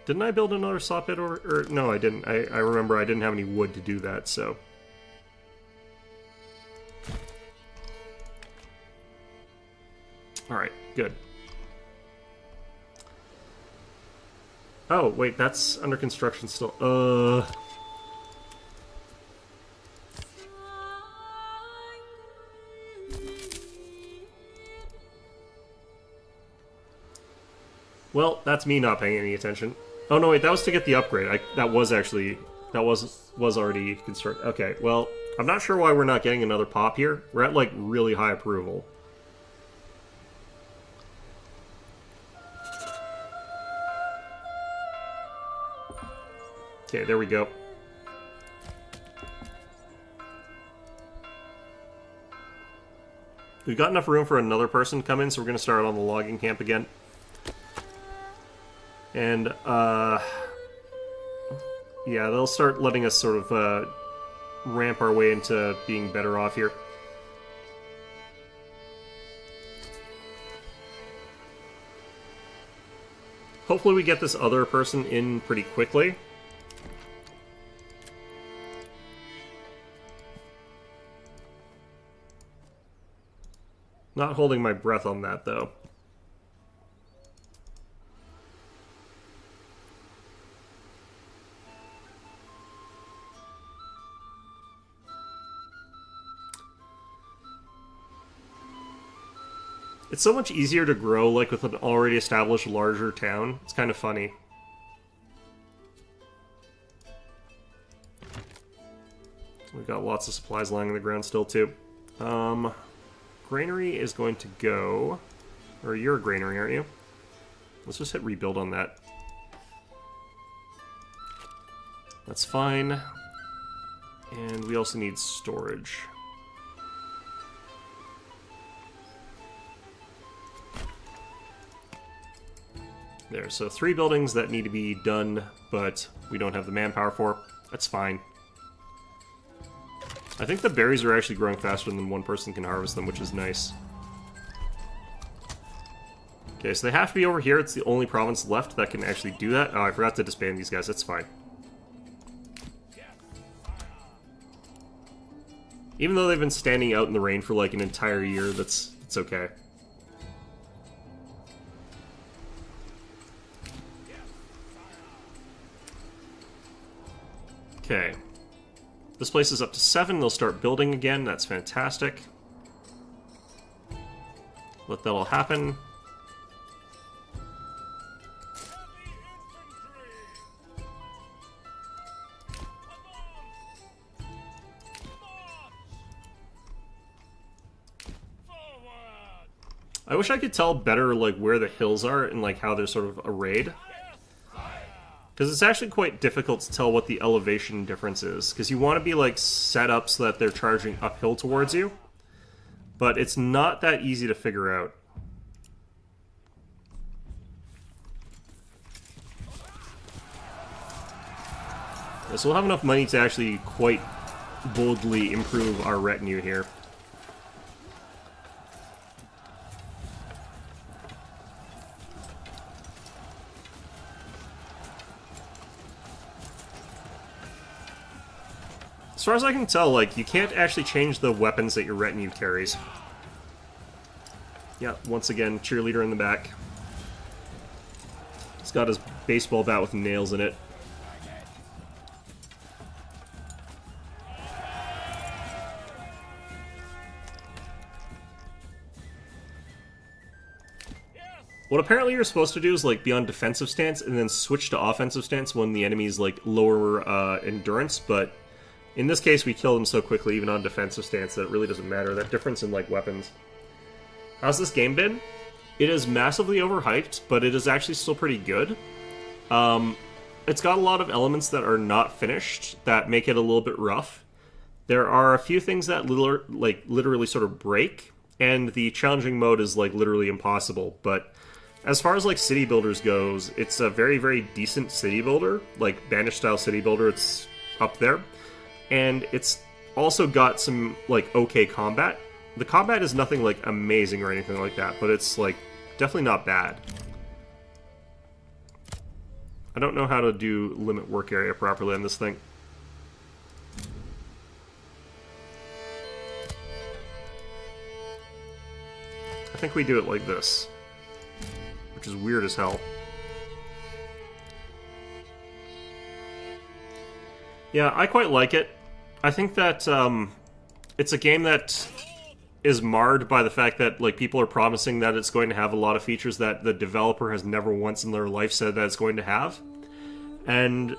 Didn't I build another saw pit, or no, I didn't. I remember I didn't have any wood to do that, so... Alright, good. Oh, wait, that's under construction still. Well, that's me not paying any attention. Oh no, wait, that was to get the upgrade. That was already constructed. Okay, well, I'm not sure why we're not getting another pop here. We're at, like, really high approval. Okay, there we go. We've got enough room for another person to come in, so we're going to start on the logging camp again. And, yeah, they'll start letting us sort of, ramp our way into being better off here. Hopefully we get this other person in pretty quickly. Not holding my breath on that, though. It's so much easier to grow, like, with an already established larger town. It's kind of funny. We've got lots of supplies lying on the ground still, too. Granary is going to go... Or you're a granary, aren't you? Let's just hit rebuild on that. That's fine. And we also need storage. There, so 3 buildings that need to be done, but we don't have the manpower for. That's fine. I think the berries are actually growing faster than one person can harvest them, which is nice. Okay, so they have to be over here. It's the only province left that can actually do that. Oh, I forgot to disband these guys. That's fine. Even though they've been standing out in the rain for like an entire year, it's okay. Okay. This place is up to 7. They'll start building again. That's fantastic. Let that all happen. I wish I could tell better, like, where the hills are and, like, how they're sort of arrayed. Because it's actually quite difficult to tell what the elevation difference is. Because you want to be, like, set up so that they're charging uphill towards you. But it's not that easy to figure out. Yeah, so we'll have enough money to actually quite boldly improve our retinue here. As far as I can tell, like, you can't actually change the weapons that your retinue carries. Yeah, once again, cheerleader in the back. He's got his baseball bat with nails in it. What apparently you're supposed to do is, like, be on defensive stance and then switch to offensive stance when the enemy's, like, lower endurance, but in this case we kill them so quickly, even on defensive stance, that it really doesn't matter. That difference in, like, weapons. How's this game been? It is massively overhyped, but it is actually still pretty good. It's got a lot of elements that are not finished that make it a little bit rough. There are a few things that literally sort of break, and the challenging mode is, like, literally impossible, but as far as, like, city builders goes, it's a very, very decent city builder. Like, Banished-style city builder, it's up there. And it's also got some, like, okay combat. The combat is nothing, like, amazing or anything like that, but it's, like, definitely not bad. I don't know how to do limit work area properly on this thing. I think we do it like this, which is weird as hell. Yeah, I quite like it. I think that it's a game that is marred by the fact that, like, people are promising that it's going to have a lot of features that the developer has never once in their life said that it's going to have. And,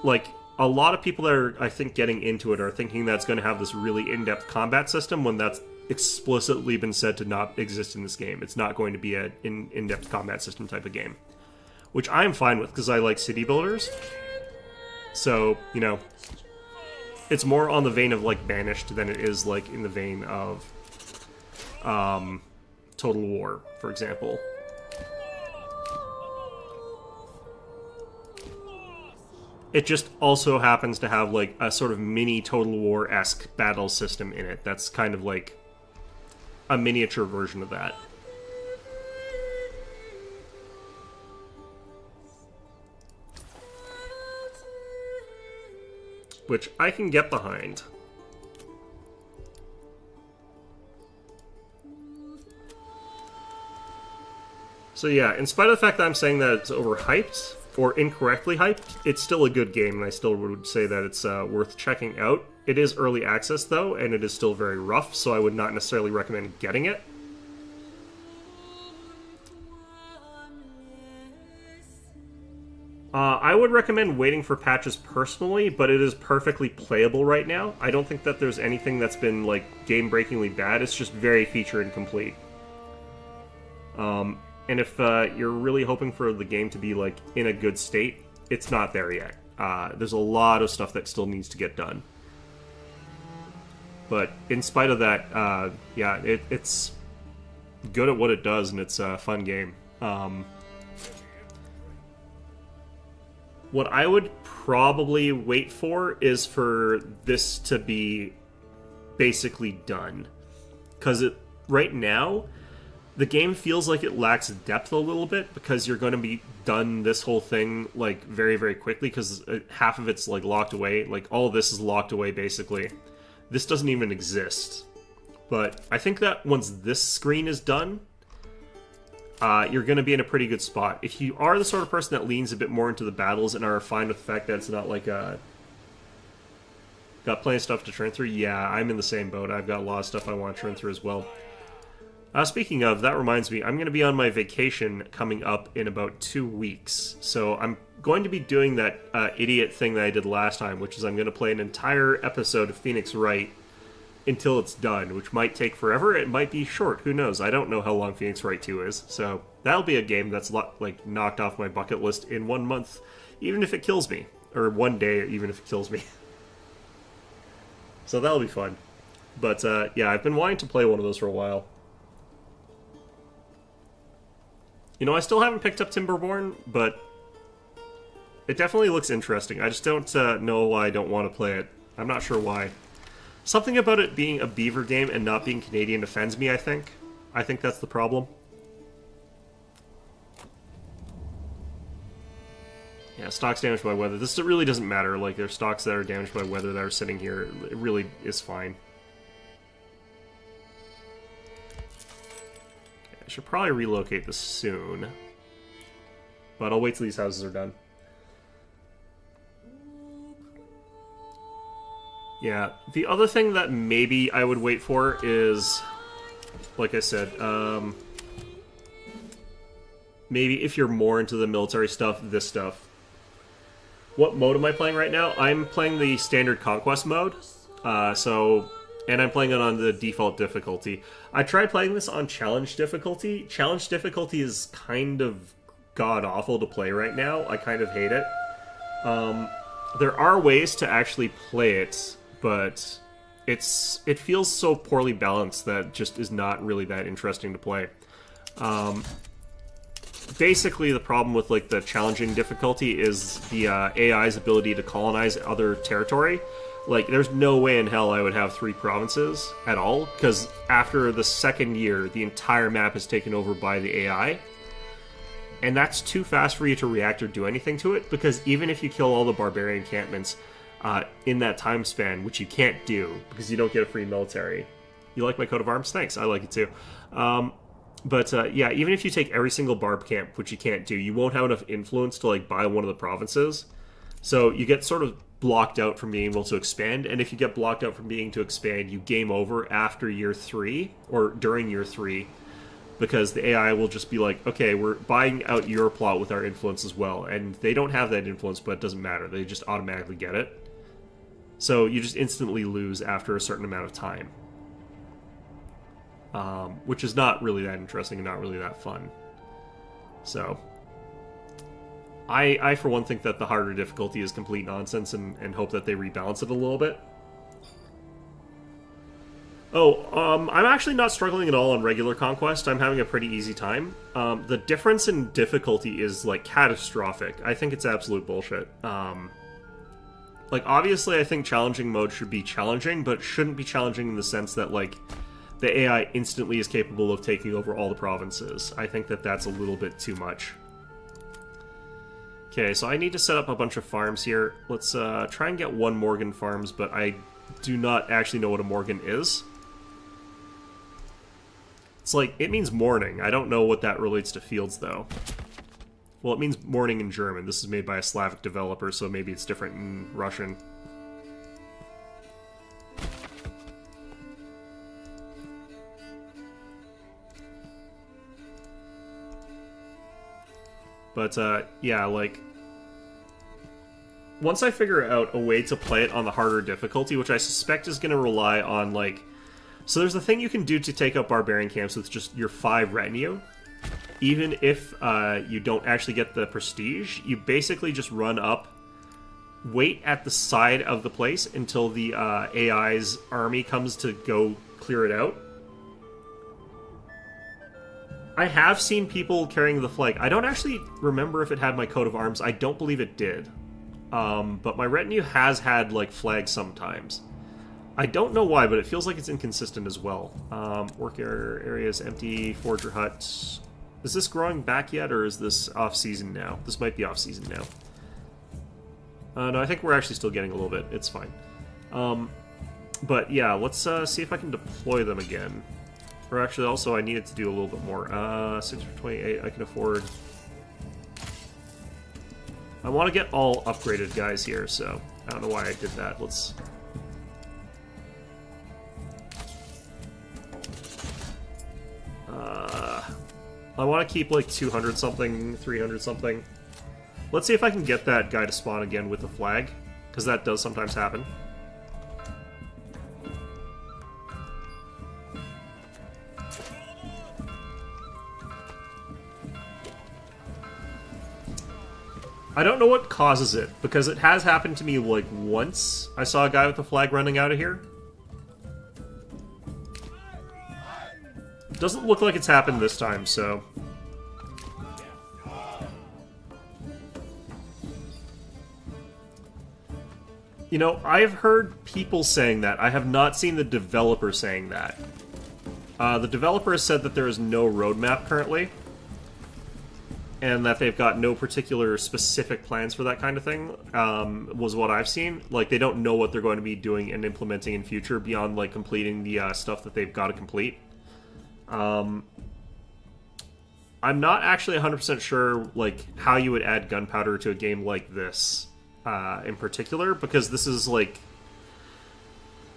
like, a lot of people that are, I think, getting into it are thinking that it's going to have this really in-depth combat system when that's explicitly been said to not exist in this game. It's not going to be an in-depth combat system type of game. Which I'm fine with, because I like city builders. So, you know, it's more on the vein of, like, Banished than it is, like, in the vein of Total War, for example. It just also happens to have, like, a sort of mini Total War-esque battle system in it. That's kind of like a miniature version of that. Which I can get behind. So yeah, in spite of the fact that I'm saying that it's overhyped, or incorrectly hyped, it's still a good game, and I still would say that it's worth checking out. It is early access, though, and it is still very rough, so I would not necessarily recommend getting it. I would recommend waiting for patches personally, but it is perfectly playable right now. I don't think that there's anything that's been, like, game-breakingly bad. It's just very feature incomplete. And if you're really hoping for the game to be, like, in a good state, it's not there yet. There's a lot of stuff that still needs to get done. But in spite of that, yeah, it's good at what it does, and it's a fun game. What I would probably wait for is for this to be basically done. Because right now, the game feels like it lacks depth a little bit, because you're going to be done this whole thing, like, very, very quickly, because half of it's, like, locked away. Like, all of this is locked away, basically. This doesn't even exist. But I think that once this screen is done, you're going to be in a pretty good spot. If you are the sort of person that leans a bit more into the battles and are fine with the fact that it's not like got plenty of stuff to turn through, yeah, I'm in the same boat. I've got a lot of stuff I want to turn through as well. Speaking of, that reminds me, I'm going to be on my vacation coming up in about 2 weeks. So I'm going to be doing that idiot thing that I did last time, which is I'm going to play an entire episode of Phoenix Wright until it's done, which might take forever. It might be short. Who knows? I don't know how long Phoenix Wright 2 is. So that'll be a game that's like knocked off my bucket list in 1 month, even if it kills me. Or 1 day, even if it kills me. So that'll be fun. But yeah, I've been wanting to play one of those for a while. You know, I still haven't picked up Timberborn, but it definitely looks interesting. I just don't know why I don't want to play it. I'm not sure why. Something about it being a Beaver game and not being Canadian offends me, I think. I think that's the problem. Yeah, stocks damaged by weather. This really doesn't matter. Like, there's stocks that are damaged by weather that are sitting here. It really is fine. I should probably relocate this soon. But I'll wait till these houses are done. Yeah, the other thing that maybe I would wait for is, like I said, maybe if you're more into the military stuff, this stuff. What mode am I playing right now? I'm playing the standard conquest mode, and I'm playing it on the default difficulty. I tried playing this on challenge difficulty. Challenge difficulty is kind of god-awful to play right now. I kind of hate it. There are ways to actually play it, but it feels so poorly balanced that just is not really that interesting to play. Basically, the problem with like the challenging difficulty is the AI's ability to colonize other territory. Like, there's no way in hell I would have 3 provinces at all, because after the second year, the entire map is taken over by the AI. And that's too fast for you to react or do anything to it, because even if you kill all the barbarian encampments in that time span, which you can't do, because you don't get a free military. You like my coat of arms? Thanks, I like it too. But yeah, even if you take every single barb camp, which you can't do, you won't have enough influence to like buy one of the provinces. So you get sort of blocked out from being able to expand, and if you get blocked out from being able to expand, you game over after year 3, or during year 3, because the AI will just be like, okay, we're buying out your plot with our influence as well, and they don't have that influence, but it doesn't matter, they just automatically get it. So you just instantly lose after a certain amount of time. Which is not really that interesting and not really that fun. So I for one, think that the harder difficulty is complete nonsense and hope that they rebalance it a little bit. Oh, I'm actually not struggling at all on regular Conquest. I'm having a pretty easy time. The difference in difficulty is, like, catastrophic. I think it's absolute bullshit. Like, obviously, I think challenging mode should be challenging, but it shouldn't be challenging in the sense that, like, the AI instantly is capable of taking over all the provinces. I think that that's a little bit too much. Okay, so I need to set up a bunch of farms here. Let's try and get 1 Morgan Farms, but I do not actually know what a Morgan is. It's like, it means morning. I don't know what that relates to fields, though. Well, it means morning in German. This is made by a Slavic developer, so maybe it's different in Russian. But, yeah, like, once I figure out a way to play it on the harder difficulty, which I suspect is going to rely on, like... So there's a thing you can do to take out barbarian camps with just your 5 retinue. Even if you don't actually get the prestige, you basically just run up, wait at the side of the place until the AI's army comes to go clear it out. I have seen people carrying the flag. I don't actually remember if it had my coat of arms. I don't believe it did. But my retinue has had, like, flags sometimes. I don't know why, but it feels like it's inconsistent as well. Work areas empty, forger huts. Is this growing back yet, or is this off-season now? This might be off-season now. No, I think we're actually still getting a little bit. It's fine. But yeah, let's see if I can deploy them again. Or actually, also, I needed to do a little bit more. 6 for 28, I can afford. I want to get all upgraded guys here, so I don't know why I did that. Let's... I want to keep like 200 something, 300 something. Let's see if I can get that guy to spawn again with the flag, because that does sometimes happen. I don't know what causes it, because it has happened to me like once. I saw a guy with a flag running out of here. Doesn't look like it's happened this time, so... You know, I've heard people saying that. I have not seen the developer saying that. The developer has said that there is no roadmap currently, and that they've got no particular specific plans for that kind of thing, was what I've seen. Like, they don't know what they're going to be doing and implementing in future beyond, like, completing the stuff that they've got to complete. I'm not actually 100% sure, like, how you would add gunpowder to a game like this, in particular, because this is, like,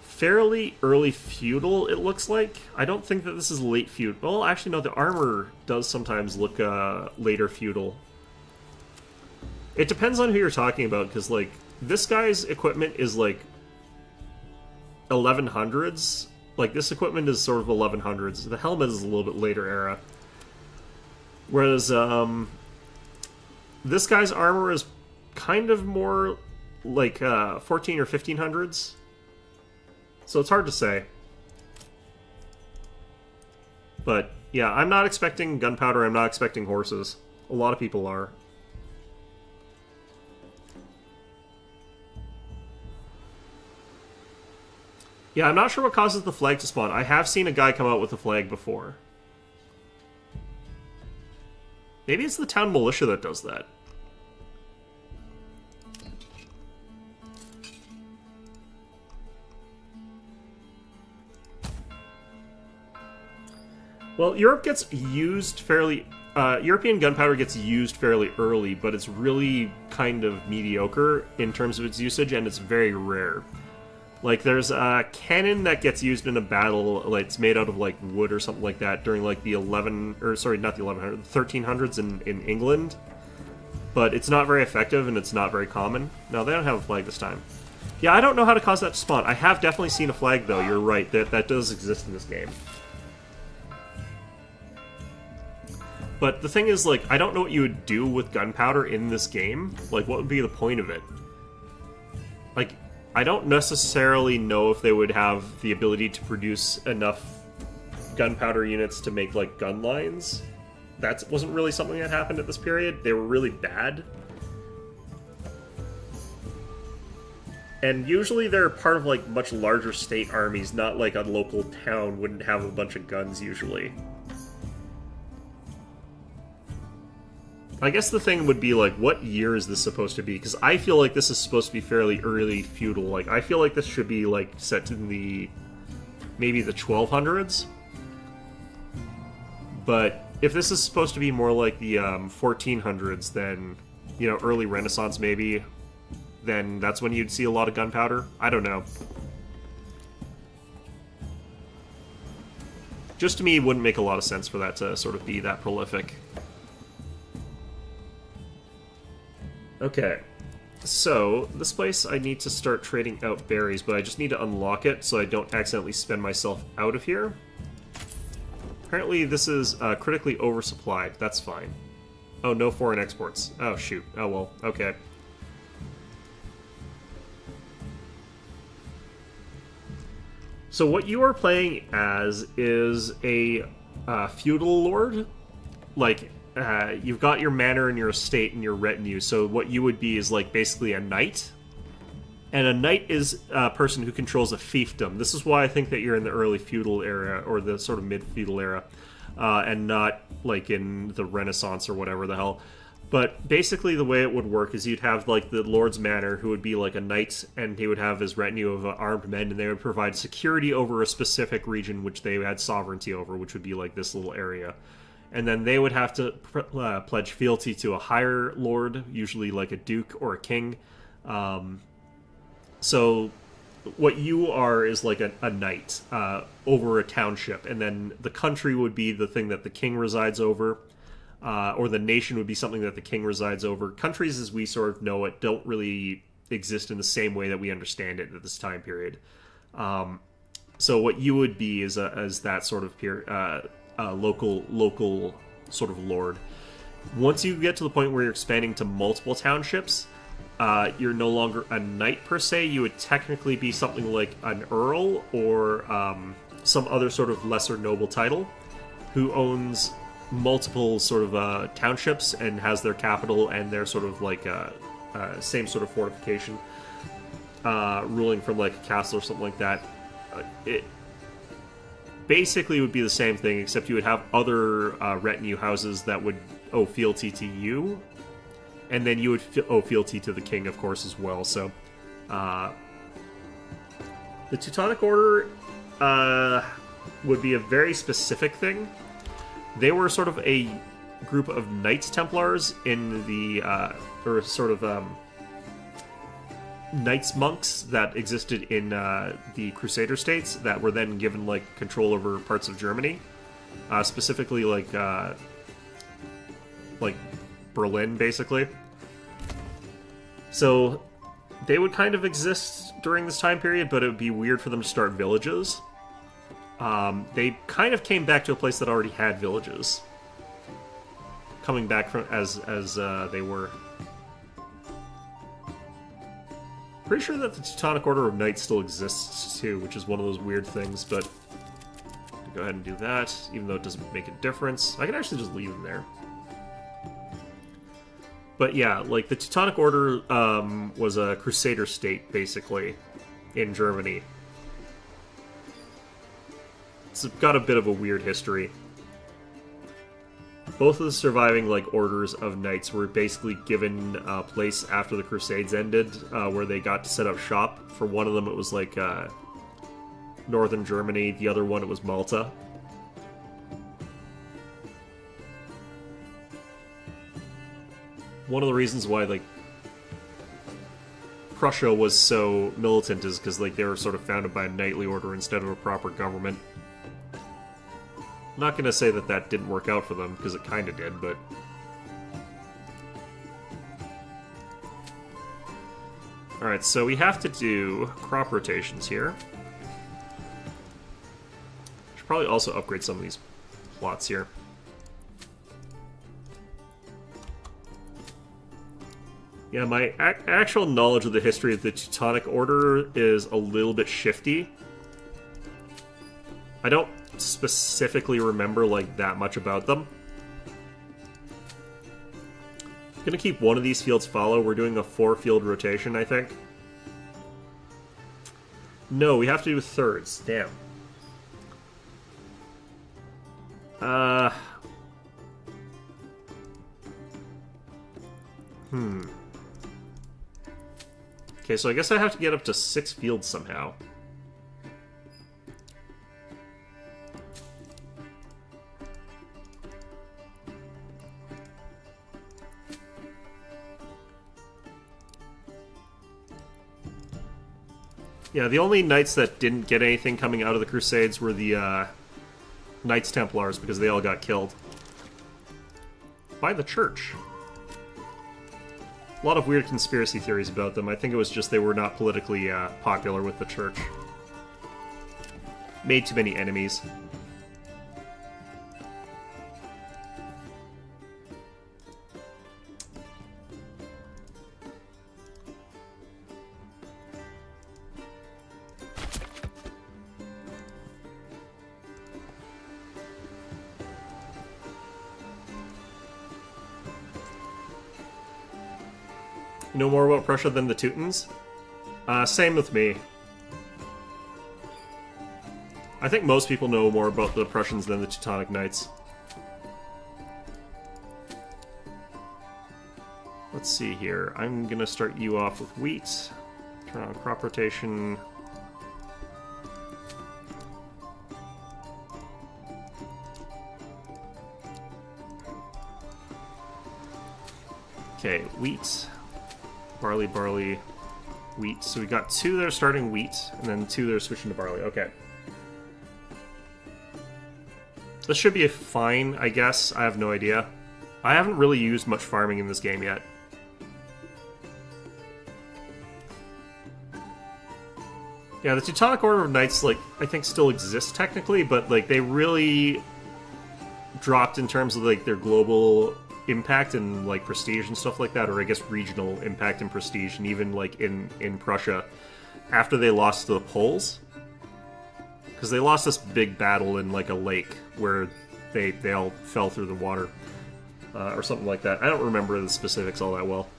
fairly early feudal, it looks like. I don't think that this is late feudal. Well, actually, no, the armor does sometimes look, later feudal. It depends on who you're talking about, because, like, this guy's equipment is, like, 1100s. Like, this equipment is sort of 1100s. The helmet is a little bit later era. Whereas, this guy's armor is kind of more, like, 14 or 1500s. So it's hard to say. But, yeah, I'm not expecting gunpowder, I'm not expecting horses. A lot of people are. Yeah, I'm not sure what causes the flag to spawn. I have seen a guy come out with a flag before. Maybe it's the town militia that does that. Well, Europe gets used fairly... European gunpowder gets used fairly early, but it's really kind of mediocre in terms of its usage, and it's very rare. Like, there's a cannon that gets used in a battle, like, it's made out of, like, wood or something like that during, like, the 1300s in England. But it's not very effective, and it's not very common. No, they don't have a flag this time. Yeah, I don't know how to cause that to spawn. I have definitely seen a flag, though. You're right, that does exist in this game. But the thing is, like, I don't know what you would do with gunpowder in this game. Like, what would be the point of it? Like, I don't necessarily know if they would have the ability to produce enough gunpowder units to make, like, gun lines. That wasn't really something that happened at this period. They were really bad. And usually they're part of, like, much larger state armies, not like a local town wouldn't have a bunch of guns usually. I guess the thing would be, like, what year is this supposed to be? Because I feel like this is supposed to be fairly early feudal. Like, I feel like this should be, like, set in the... maybe the 1200s? But if this is supposed to be more like the 1400s, then, you know, early Renaissance maybe, then that's when you'd see a lot of gunpowder? I don't know. Just to me, it wouldn't make a lot of sense for that to sort of be that prolific. Okay. So, this place I need to start trading out berries, but I just need to unlock it so I don't accidentally spend myself out of here. Apparently this is critically oversupplied. That's fine. Oh, no foreign exports. Oh, shoot. Oh, well. Okay. So what you are playing as is a feudal lord. Like, you've got your manor and your estate and your retinue, so what you would be is, like, basically a knight. And a knight is a person who controls a fiefdom. This is why I think that you're in the early feudal era, or the sort of mid-feudal era, and not, like, in the Renaissance or whatever the hell. But basically the way it would work is you'd have, like, the Lord's Manor, who would be, like, a knight, and he would have his retinue of armed men, and they would provide security over a specific region which they had sovereignty over, which would be, like, this little area. And then they would have to pledge fealty to a higher lord, usually like a duke or a king. So what you are is like a knight over a township, and then the country would be the thing that the king resides over, or the nation would be something that the king resides over. Countries, as we sort of know it, don't really exist in the same way that we understand it at this time period. So what you would be is that sort of local sort of lord. Once you get to the point where you're expanding to multiple townships, you're no longer a knight per se. You would technically be something like an earl or some other sort of lesser noble title who owns multiple sort of townships and has their capital and their sort of like same sort of fortification, ruling from like a castle or something like that. It basically would be the same thing, except you would have other retinue houses that would owe fealty to you, and then you would owe fealty to the king, of course, as well. So, the Teutonic Order would be a very specific thing. They were sort of a group of Knights Templars in the, or sort of Knights Monks that existed in the Crusader states that were then given like control over parts of Germany, specifically like Berlin, basically. So they would kind of exist during this time period, but it would be weird for them to start villages. They kind of came back to a place that already had villages, coming back from as they were. Pretty sure that the Teutonic Order of Knights still exists too, which is one of those weird things, but go ahead and do that, even though it doesn't make a difference. I can actually just leave them there. But yeah, like, the Teutonic Order was a Crusader state, basically, in Germany. It's got a bit of a weird history. Both of the surviving, like, orders of knights were basically given a place after the Crusades ended, where they got to set up shop. For one of them, it was, like, northern Germany. The other one, it was Malta. One of the reasons why, like, Prussia was so militant is because, like, they were sort of founded by a knightly order instead of a proper government. I'm not going to say that that didn't work out for them, because it kind of did, but... Alright, so we have to do crop rotations here. Should probably also upgrade some of these plots here. Yeah, my actual knowledge of the history of the Teutonic Order is a little bit shifty. I don't specifically remember, like, that much about them. I'm gonna keep one of these fields fallow. We're doing a 4-field rotation, I think. No, we have to do thirds. Damn. Okay, so I guess I have to get up to 6 fields somehow. Yeah, the only knights that didn't get anything coming out of the Crusades were the Knights Templars, because they all got killed by the church. A lot of weird conspiracy theories about them. I think it was just they were not politically popular with the church. Made too many enemies. You know more about Prussia than the Teutons? Same with me. I think most people know more about the Prussians than the Teutonic Knights. Let's see here. I'm gonna start you off with wheat. Turn on crop rotation. Okay, wheat. Barley, barley, wheat. So we got 2 that are starting wheat, and then 2 that are switching to barley. Okay. This should be fine, I guess. I have no idea. I haven't really used much farming in this game yet. Yeah, the Teutonic Order of Knights, like, I think still exists technically, but, like, they really dropped in terms of, like, their global impact and like prestige and stuff like that, or I guess regional impact and prestige, and even like in Prussia after they lost to the Poles, because they lost this big battle in like a lake where they all fell through the water or something like that. I don't remember the specifics all that well.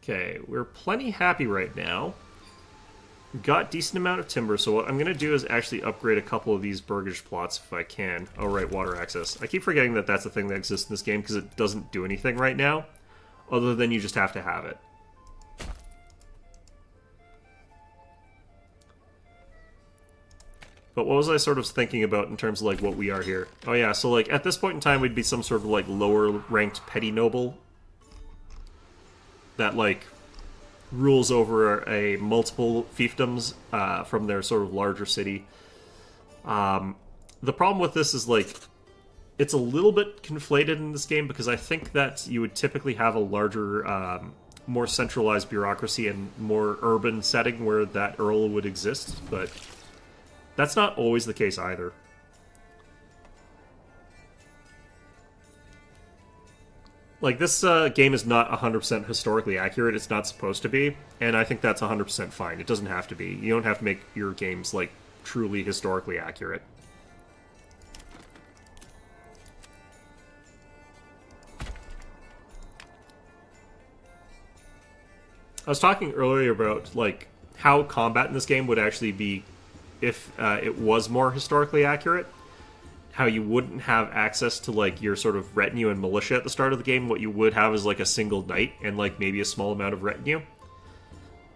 Okay, we're plenty happy right now. We've got decent amount of timber, so what I'm going to do is actually upgrade a couple of these burgage plots if I can. Oh, right, water access. I keep forgetting that that's a thing that exists in this game because it doesn't do anything right now, other than you just have to have it. But what was I sort of thinking about in terms of like what we are here? Oh yeah, so like at this point in time we'd be some sort of like lower ranked petty noble that like rules over a multiple fiefdoms from their sort of larger city. The problem with this is like it's a little bit conflated in this game because I think that you would typically have a larger, more centralized bureaucracy and more urban setting where that earl would exist, but that's not always the case either. Like, this game is not 100% historically accurate. It's not supposed to be, and I think that's 100% fine. It doesn't have to be. You don't have to make your games, like, truly historically accurate. I was talking earlier about, like, how combat in this game would actually be if it was more historically accurate. How you wouldn't have access to like your sort of retinue and militia at the start of the game. What you would have is like a single knight and like maybe a small amount of retinue,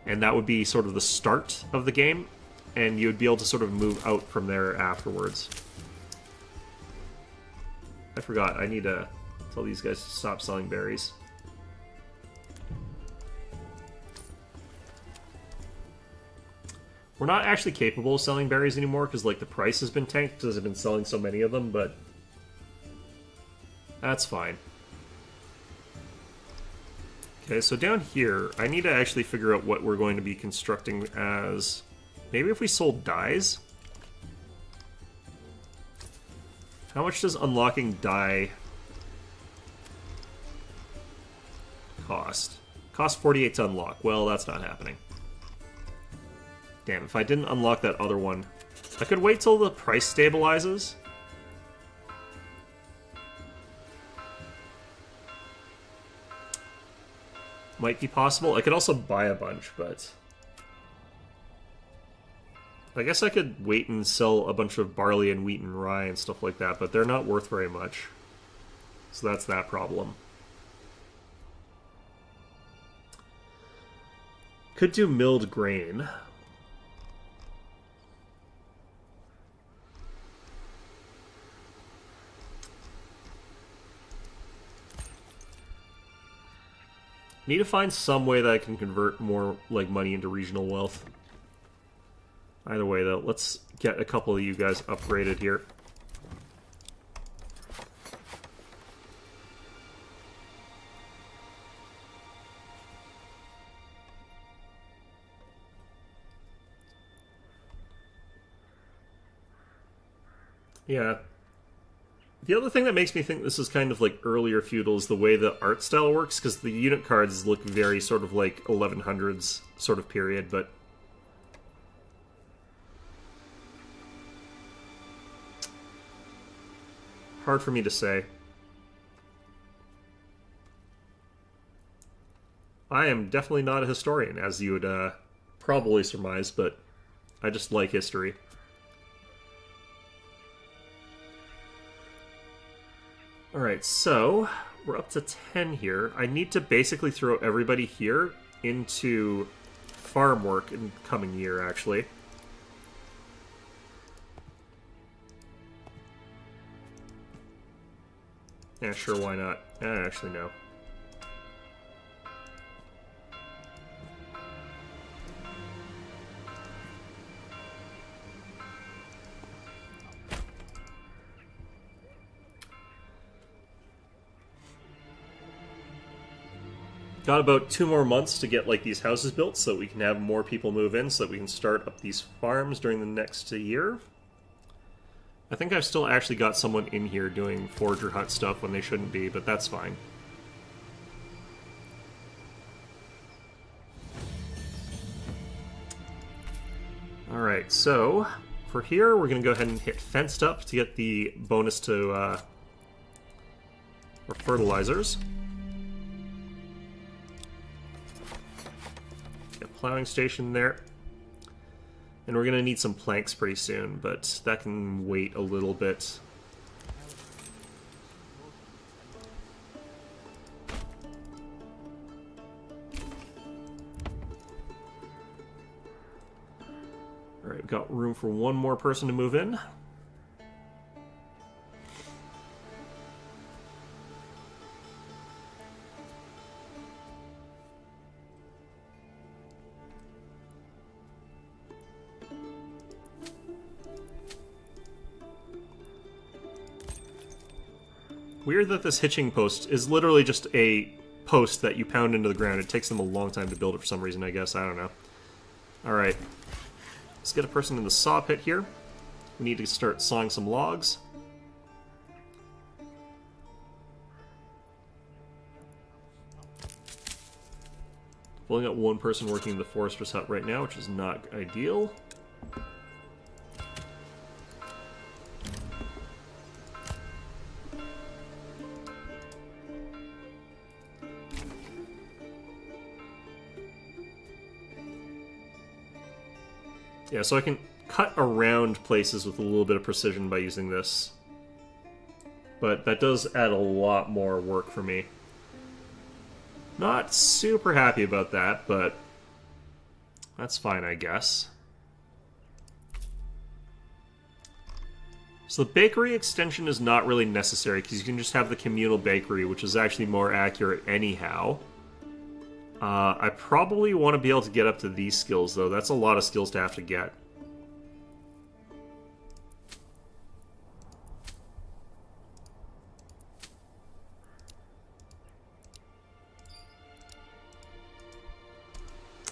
and that would be sort of the start of the game, and you would be able to sort of move out from there afterwards. I forgot, I need to tell these guys to stop selling berries. We're not actually capable of selling berries anymore because, like, the price has been tanked because I've been selling so many of them, but that's fine. Okay, so down here, I need to actually figure out what we're going to be constructing as... Maybe if we sold dyes? How much does unlocking dye cost? Cost 48 to unlock. Well, that's not happening. Damn, if I didn't unlock that other one... I could wait till the price stabilizes. Might be possible. I could also buy a bunch, but... I guess I could wait and sell a bunch of barley and wheat and rye and stuff like that, but they're not worth very much. So that's that problem. Could do milled grain. Need to find some way that I can convert more like money into regional wealth. Either way, though, let's get a couple of you guys upgraded here. Yeah. The other thing that makes me think this is kind of like earlier feudal is the way the art style works, because the unit cards look very sort of like 1100s sort of period, but... hard for me to say. I am definitely not a historian, as you would probably surmise, but I just like history. Alright, so we're up to 10 here. I need to basically throw everybody here into farm work in the coming year, actually. Yeah, sure, why not? Actually, no. Got about 2 more months to get like these houses built so that we can have more people move in so that we can start up these farms during the next year. I think I've still actually got someone in here doing Forger Hut stuff when they shouldn't be, but that's fine. Alright, so for here we're going to go ahead and hit Fenced Up to get the bonus to our fertilizers. Plowing station there. And we're going to need some planks pretty soon, but that can wait a little bit. Alright, we've got room for one more person to move in. Weird that this hitching post is literally just a post that you pound into the ground. It takes them a long time to build it for some reason, I guess. I don't know. Alright. Let's get a person in the saw pit here. We need to start sawing some logs. We've only got one person working in the forester's hut right now, which is not ideal. Yeah, so I can cut around places with a little bit of precision by using this. But that does add a lot more work for me. Not super happy about that, but that's fine, I guess. So the bakery extension is not really necessary, because you can just have the communal bakery, which is actually more accurate anyhow. I probably want to be able to get up to these skills, though. That's a lot of skills to have to get.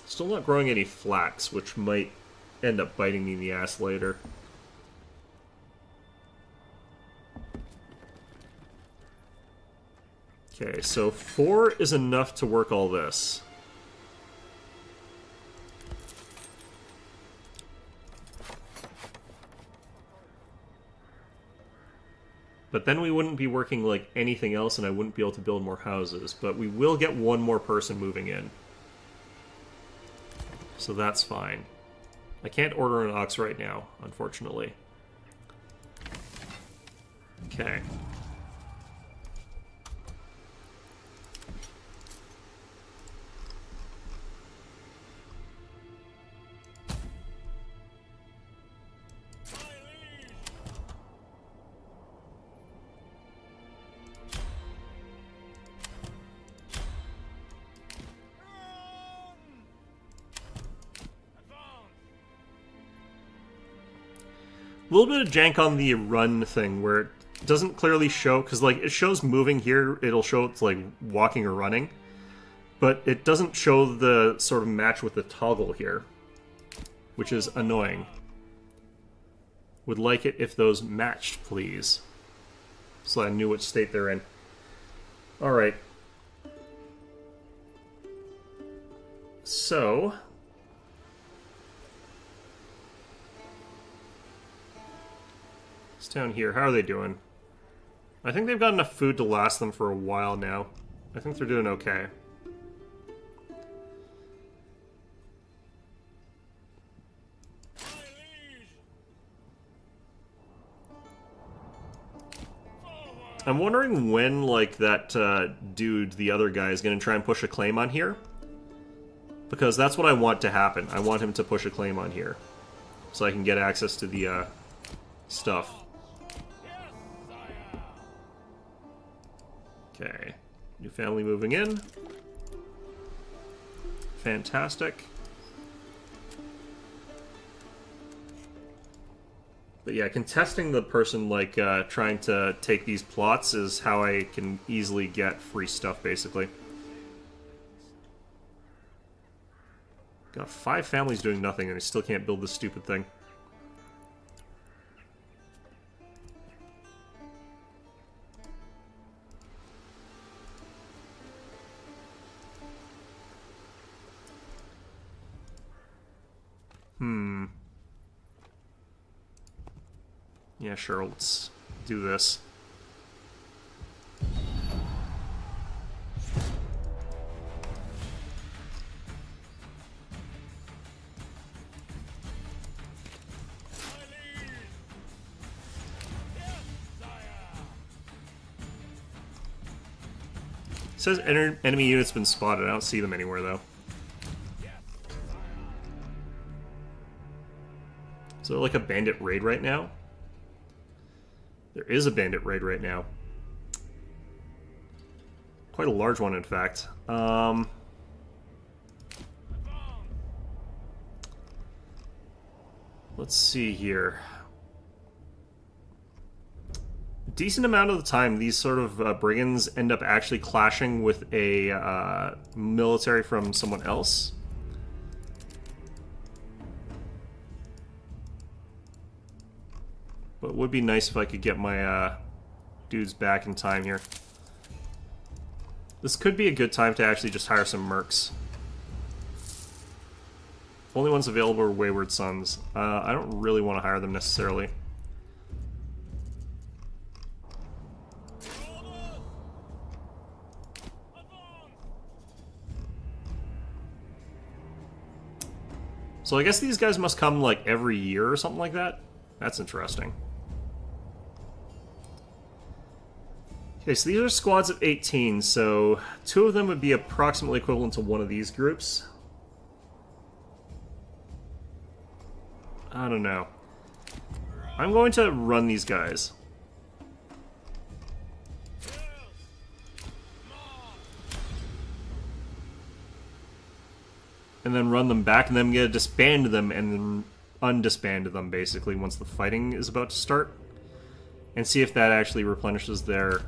Still not growing any flax, which might end up biting me in the ass later. Okay, so 4 is enough to work all this. But then we wouldn't be working like anything else and I wouldn't be able to build more houses. But we will get one more person moving in. So that's fine. I can't order an ox right now, unfortunately. Okay. A little bit of jank on the run thing, where it doesn't clearly show, because like it shows moving here, it'll show it's like walking or running, but it doesn't show the sort of match with the toggle here, which is annoying. Would like it if those matched, please. So I knew what state they're in. Alright. So... it's down here. How are they doing? I think they've got enough food to last them for a while now. I think they're doing okay. I'm wondering when, like, that dude, the other guy, is going to try and push a claim on here. Because that's what I want to happen. I want him to push a claim on here. So I can get access to the stuff. Okay. New family moving in. Fantastic. But yeah, contesting the person, like, trying to take these plots is how I can easily get free stuff, basically. Got 5 families doing nothing, and I still can't build this stupid thing. Yeah, sure, let's do this. It says enemy units been spotted. I don't see them anywhere, though. Is there like a bandit raid right now? There is a bandit raid right now. Quite a large one, in fact. Let's see here. Decent amount of the time, these sort of brigands end up actually clashing with a military from someone else. But it would be nice if I could get my dudes back in time here. This could be a good time to actually just hire some mercs. Only ones available are Wayward Sons. I don't really want to hire them necessarily. So I guess these guys must come like every year or something like that? That's interesting. Okay, so these are squads of 18, so 2 of them would be approximately equivalent to one of these groups. I don't know. I'm going to run these guys. And then run them back, and then I'm going to disband them and then undisband them, basically, once the fighting is about to start. And see if that actually replenishes their...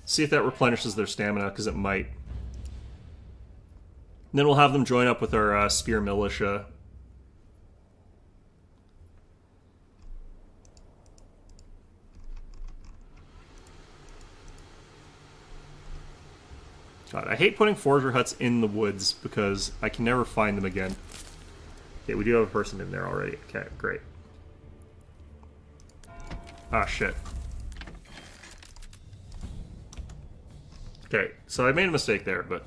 see if that replenishes their stamina, because it might. And then we'll have them join up with our spear militia. God, I hate putting forager huts in the woods because I can never find them again. Okay, we do have a person in there already. Okay, great. Ah, shit. Okay, so I made a mistake there, but...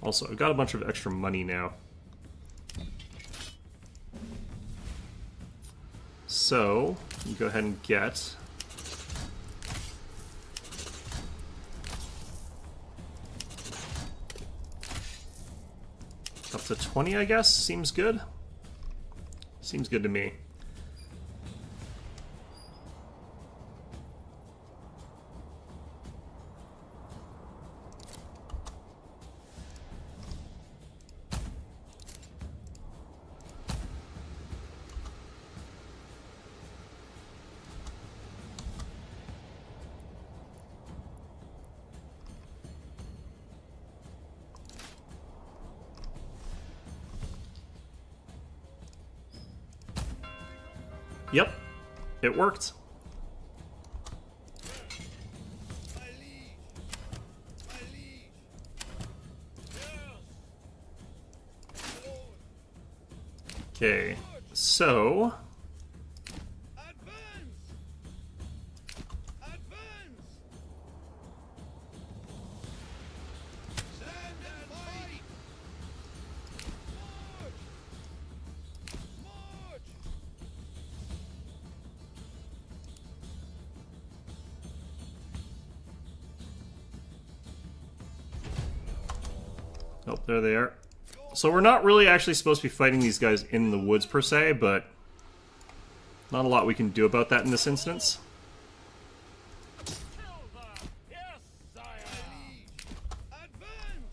also, I've got a bunch of extra money now. So, you go ahead and get... up to 20, I guess? Seems good. Seems good to me. Yep, it worked. My liege. My liege. Yes. My lord. Okay, so Advance. Advance. Stand and fight. March. March. oh, there they are. So we're not really actually supposed to be fighting these guys in the woods per se, but not a lot we can do about that in this instance. Yes, sire. Advance.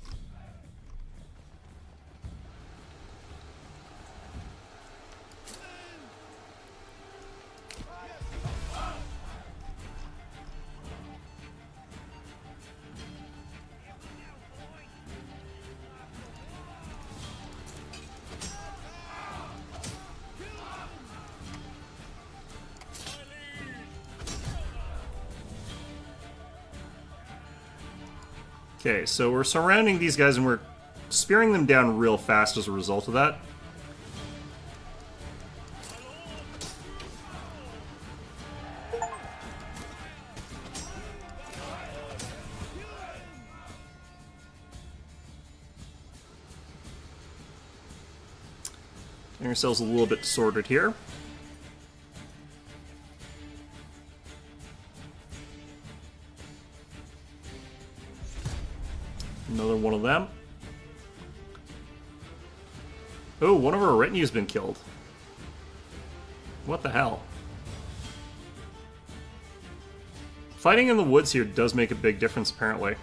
Okay, so we're surrounding these guys and we're spearing them down real fast as a result of that. Getting ourselves a little bit disordered here. Another one of them. Oh, one of our retinue's been killed. What the hell? Fighting in the woods here does make a big difference, apparently.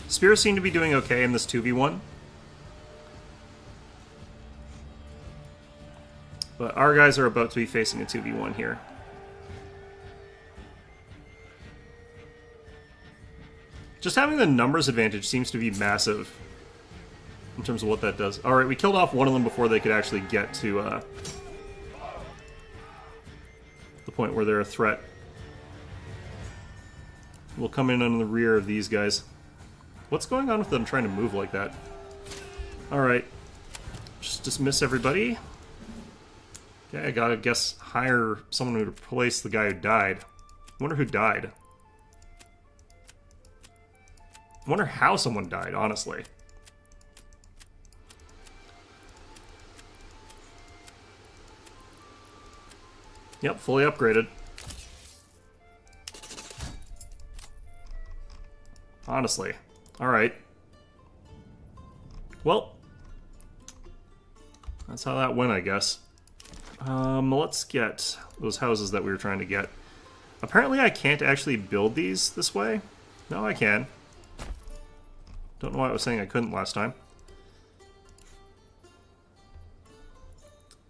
Spears seem to be doing okay in this 2v1. But our guys are about to be facing a 2v1 here. Just having the numbers advantage seems to be massive in terms of what that does. Alright, we killed off one of them before they could actually get to the point where they're a threat. We'll come in on the rear of these guys. What's going on with them trying to move like that? Alright. Just dismiss everybody. Okay, I gotta guess hire someone to replace the guy who died. I wonder who died. I wonder how someone died, honestly. Yep, fully upgraded. Honestly. Alright. Well. That's how that went, I guess. Let's get those houses that we were trying to get. Apparently I can't actually build these this way. No, I can. Don't know why I was saying I couldn't last time.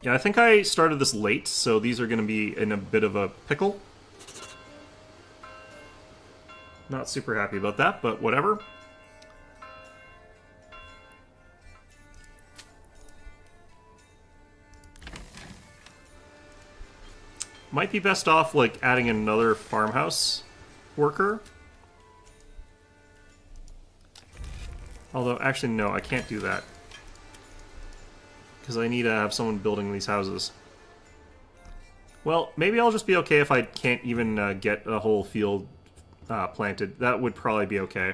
Yeah, I think I started this late, so these are going to be in a bit of a pickle. Not super happy about that, but whatever. Might be best off, like, adding another farmhouse worker. Although, actually, no, I can't do that. Because I need to have someone building these houses. Well, maybe I'll just be okay if I can't even get a whole field planted. That would probably be okay.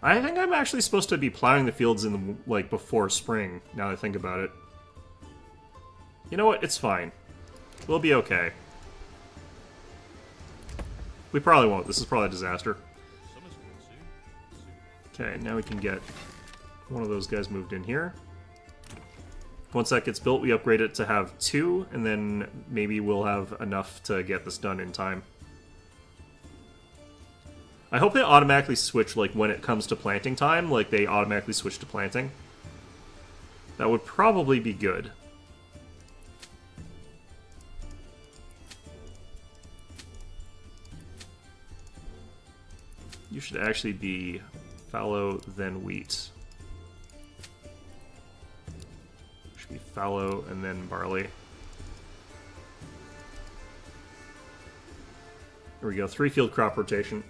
I think I'm actually supposed to be plowing the fields in the, like, before spring, now that I think about it. You know what? It's fine. We'll be okay. We probably won't. This is probably a disaster. Summer's coming soon. Okay, now we can get one of those guys moved in here. Once that gets built, we upgrade it to have 2, and then maybe we'll have enough to get this done in time. I hope they automatically switch, like, when it comes to planting time, like, they automatically switch to planting. That would probably be good. You should actually be fallow, then wheat. fallow, and then barley. There we go, 3 field crop rotation.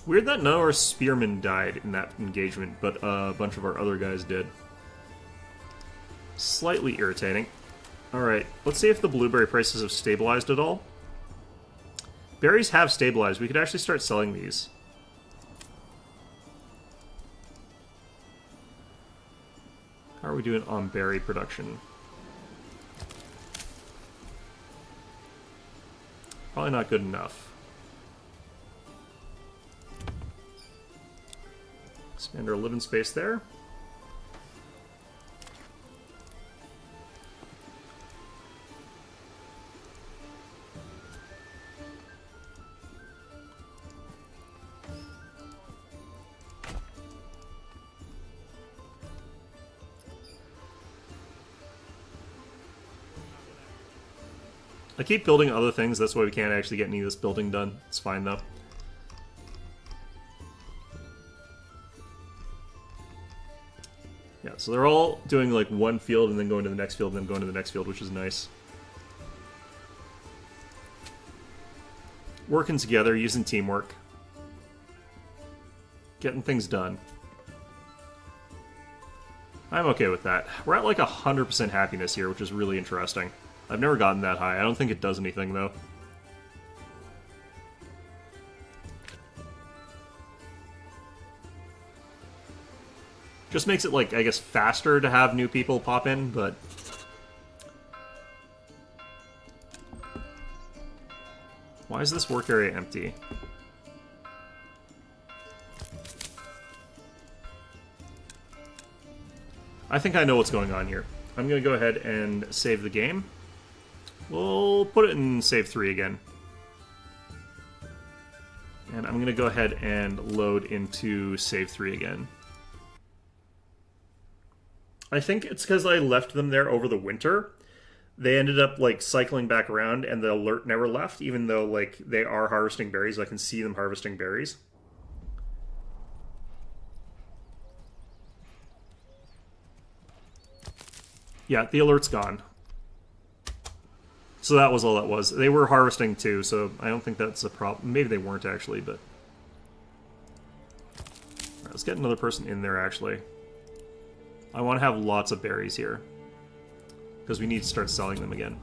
Weird that none of our spearmen died in that engagement, but a bunch of our other guys did. Slightly irritating. Alright, let's see if the blueberry prices have stabilized at all. Berries have stabilized. We could actually start selling these. How are we doing on berry production? Probably not good enough. Expand our living space there. I keep building other things, that's why we can't actually get any of this building done. It's fine though. Yeah, so they're all doing like one field and then going to the next field and then going to the next field, which is nice. Working together, using teamwork. Getting things done. I'm okay with that. We're at like 100% happiness here, which is really interesting. I've never gotten that high. I don't think it does anything, though. Just makes it, like, I guess, faster to have new people pop in, but... Why is this work area empty? I think I know what's going on here. I'm going to go ahead and save the game. We'll put it in save 3 again. And I'm going to go ahead and load into save 3 again. I think it's because I left them there over the winter. They ended up, like, cycling back around, and the alert never left, even though, like, they are harvesting berries. I can see them harvesting berries. Yeah, the alert's gone. So that was all that was. They were harvesting too, so I don't think that's a problem. Maybe they weren't actually, but... Alright, let's get another person in there, actually. I want to have lots of berries here. Because we need to start selling them again.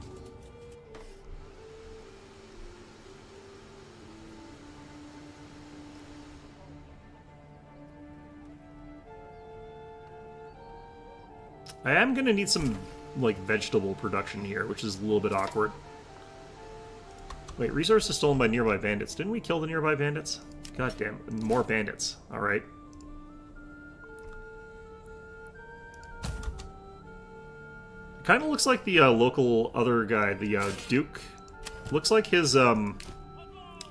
I am going to need some, like, vegetable production here, which is a little bit awkward. Wait, resources stolen by nearby bandits. Didn't we kill the nearby bandits? God damn, more bandits. Alright. Kind of looks like the local other guy, the Duke. Looks like his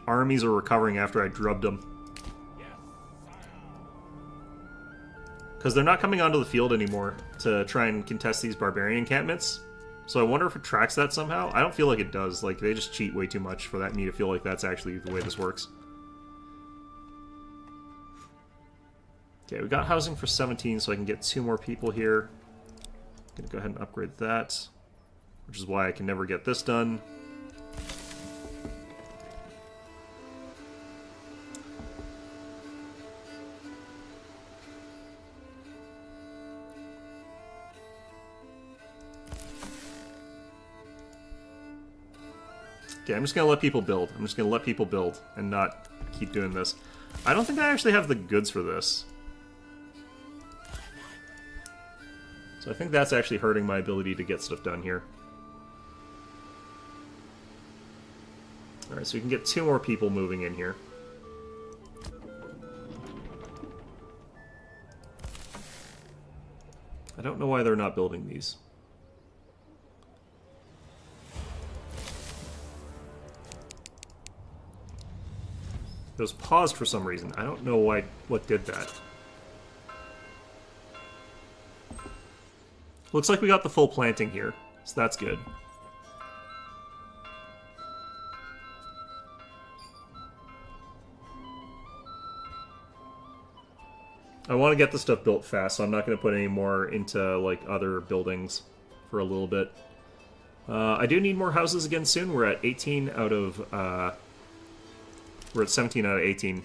armies are recovering after I drubbed them. Because they're not coming onto the field anymore to try and contest these barbarian encampments. So I wonder if it tracks that somehow. I don't feel like it does. Like, they just cheat way too much for that me to feel like that's actually the way this works. Okay, we got housing for 17, so I can get 2 more people here. Gonna go ahead and upgrade that, which is why I can never get this done. Okay, I'm just gonna let people build. I'm just gonna let people build and not keep doing this. I don't think I actually have the goods for this. So I think that's actually hurting my ability to get stuff done here. Alright, so we can get 2 more people moving in here. I don't know why they're not building these. It was paused for some reason. I don't know why. What did that. Looks like we got the full planting here, so that's good. I want to get the stuff built fast, so I'm not going to put any more into, like, other buildings for a little bit. I do need more houses again soon. We're at 18 out of... we're at 17 out of 18.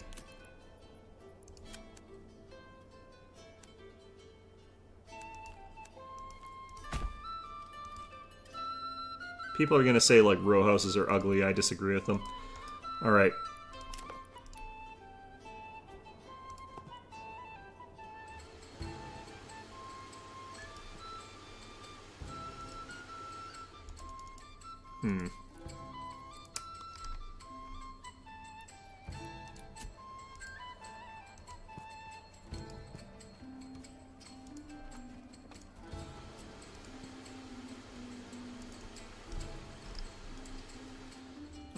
People are going to say, like, row houses are ugly. I disagree with them. Alright.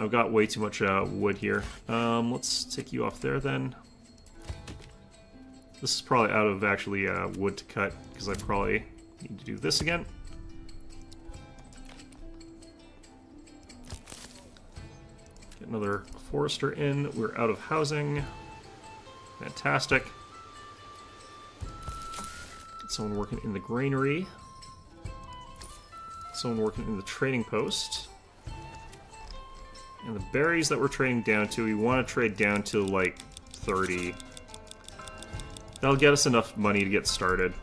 I've got way too much wood here. Let's take you off there then. This is probably out of actually wood to cut, because I probably need to do this again. Get another forester in. We're out of housing. Fantastic. Get someone working in the granary. Someone working in the trading post. And the berries that we're trading down to, we want to trade down to like 30. That'll get us enough money to get started.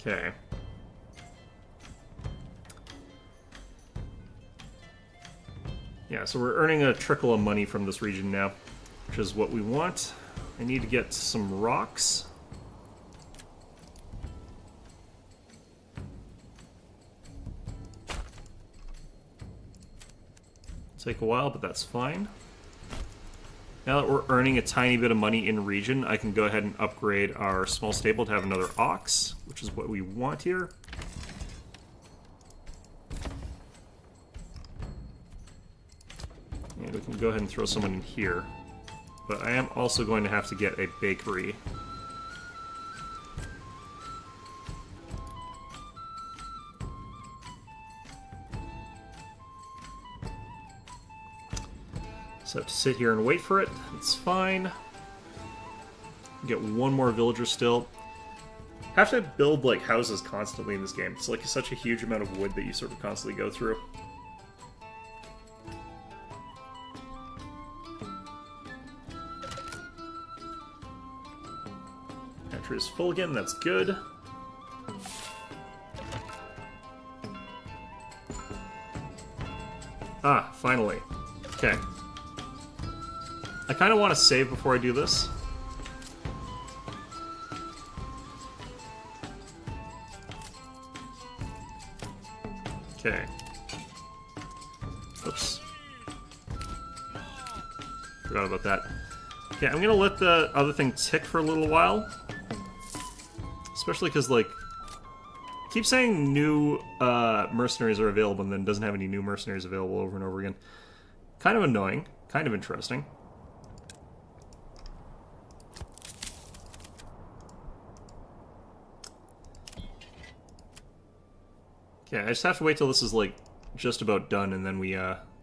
Okay. Yeah, so we're earning a trickle of money from this region now, which is what we want. I need to get some rocks. Take a while, but that's fine. Now that we're earning a tiny bit of money in region, I can go ahead and upgrade our small stable to have another ox, which is what we want here. And we can go ahead and throw someone in here. But I am also going to have to get a bakery. So I have to sit here and wait for it. It's fine. Get one more villager still. Have to build like houses constantly in this game. It's like such a huge amount of wood that you sort of constantly go through. Entry is full again. That's good. Ah, finally. Okay. I kind of want to save before I do this. Okay. Oops. Forgot about that. Okay, I'm going to let the other thing tick for a little while. Especially because, like, it keeps saying new mercenaries are available and then doesn't have any new mercenaries available over and over again. Kind of annoying. Kind of interesting. Okay, I just have to wait till this is, like, just about done, and then we,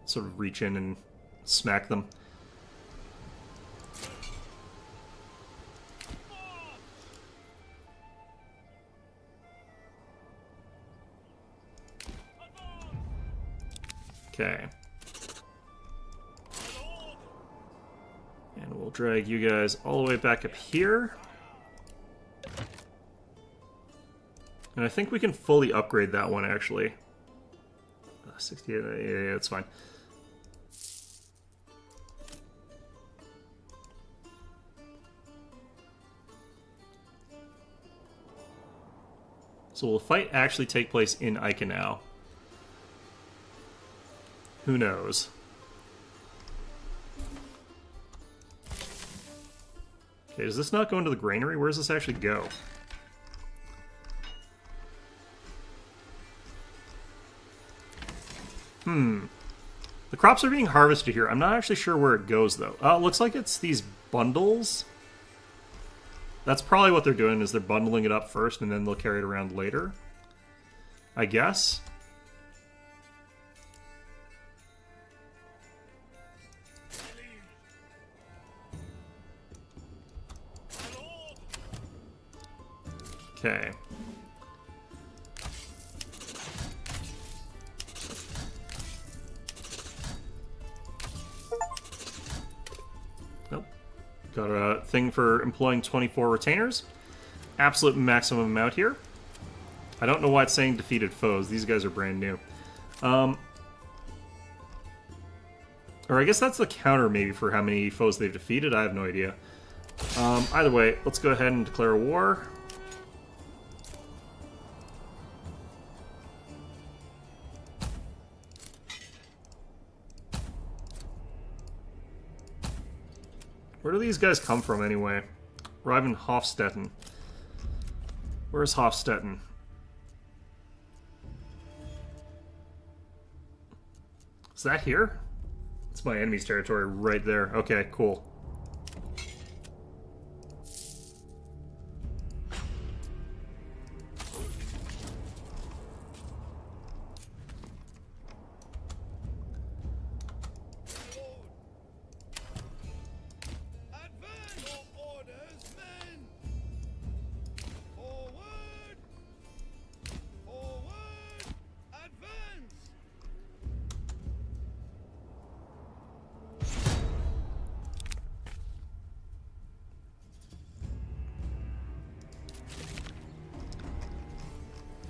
sort of reach in and smack them. Okay. And we'll drag you guys all the way back up here. And I think we can fully upgrade that one, actually. 68, yeah, that's fine. So will the fight actually take place in Eikenau? Who knows? Okay, does this not go into the granary? Where does this actually go? The crops are being harvested here. I'm not actually sure where it goes, though. It looks like it's these bundles. That's probably what they're doing, is they're bundling it up first, and then they'll carry it around later. I guess. Okay. Nope. Got a thing for employing 24 retainers. Absolute maximum amount here. I don't know why it's saying defeated foes. These guys are brand new. Or I guess that's the counter maybe for how many foes they've defeated. I have no idea. Either way, let's go ahead and declare a war. Where do these guys come from, anyway? Arrive in Hofstetten. Where's Hofstetten? Is that here? It's my enemy's territory right there. Okay, cool.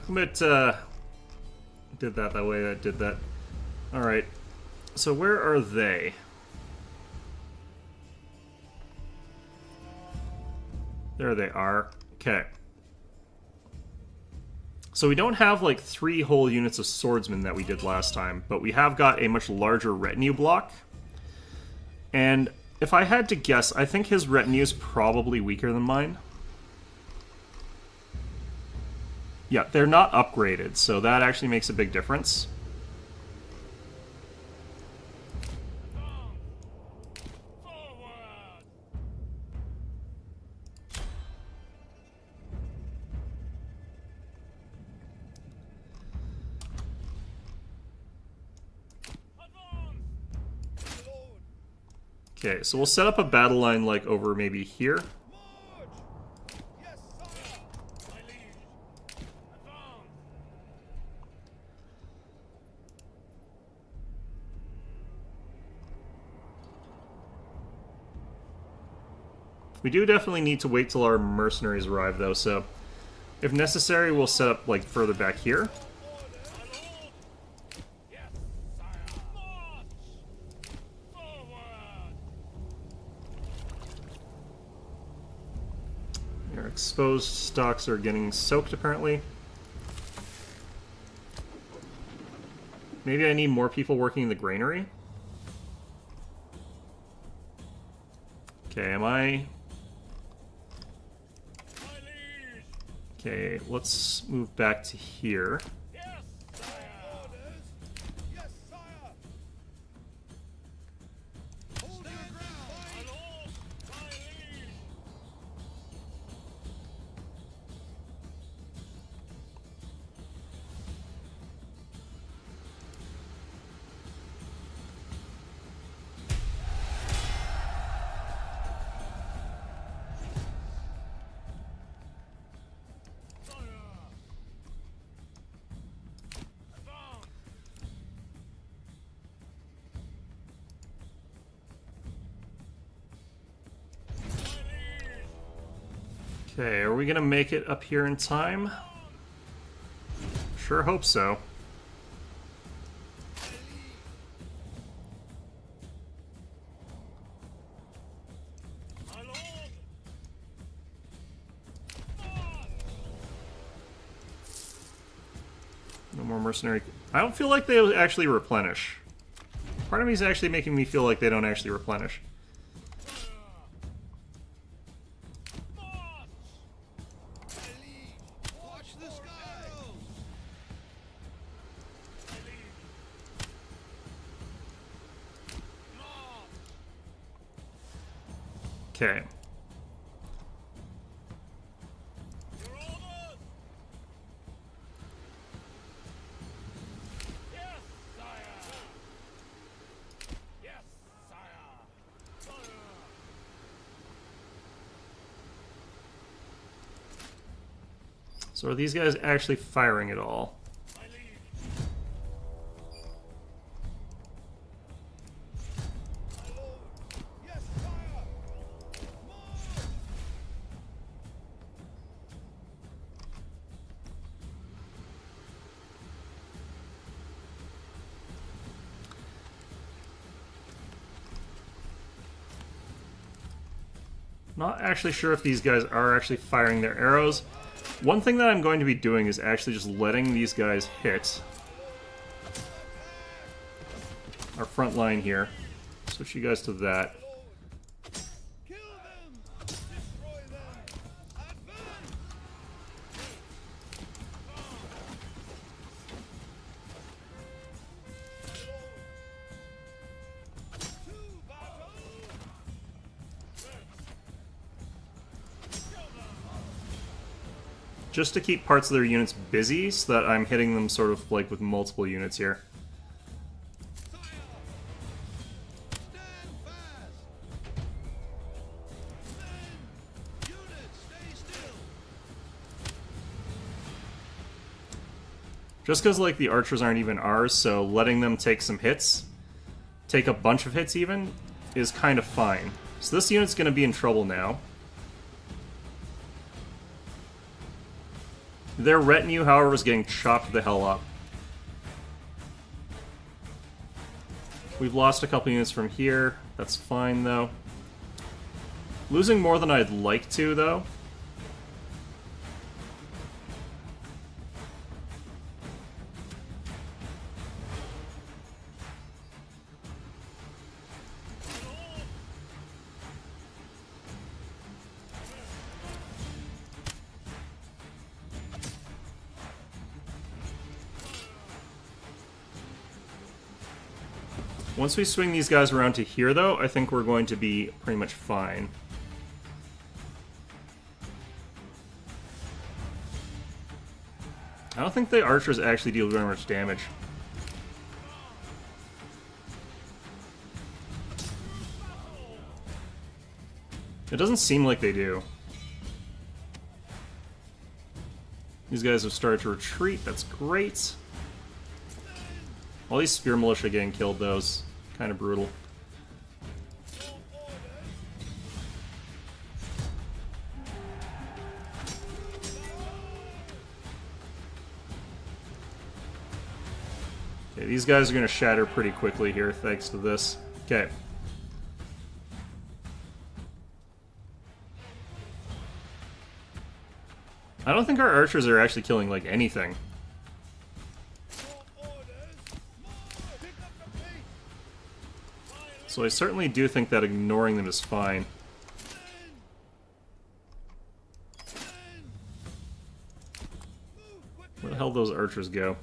But, did that way, that did that. Alright. So where are they? There they are. Okay. So we don't have, like, 3 whole units of swordsmen that we did last time, but we have got a much larger retinue block. And if I had to guess, I think his retinue is probably weaker than mine. Yeah, they're not upgraded, so that actually makes a big difference. Okay, so we'll set up a battle line like over maybe here. We do definitely need to wait till our mercenaries arrive, though, so if necessary, we'll set up, like, further back here. Our exposed stocks are getting soaked, apparently. Maybe I need more people working in the granary? Okay, am I... Okay, let's move back to here. Okay, are we gonna make it up here in time? Sure hope so. No more mercenary. I don't feel like they actually replenish. Part of me is actually making me feel like they don't actually replenish. Okay. Your orders! Yes, sire! Yes, sire! Fire! So are these guys actually firing at all? My liege! My lord! Yes, sire! More! Not actually sure if these guys are actually firing their arrows. One thing that I'm going to be doing is actually just letting these guys hit our front line here. Switch you guys to that. Kill them! Destroy them! Advance! To battle! Just to keep parts of their units busy so that I'm hitting them sort of like with multiple units here. Sire! Stand fast! Men! Units, stay still! Just because like the archers aren't even ours, so letting them take some hits, take a bunch of hits even, is kind of fine. So this unit's going to be in trouble now. Their retinue, however, is getting chopped the hell up. We've lost a couple units from here. That's fine, though. Losing more than I'd like to, though. Once we swing these guys around to here, though, I think we're going to be pretty much fine. I don't think the archers actually deal very much damage. It doesn't seem like they do. These guys have started to retreat, that's great. All these spear militia getting killed, though, is kind of brutal. Okay, these guys are going to shatter pretty quickly here, thanks to this. Okay. I don't think our archers are actually killing, like, anything. So I certainly do think that ignoring them is fine. Where the hell did those archers go?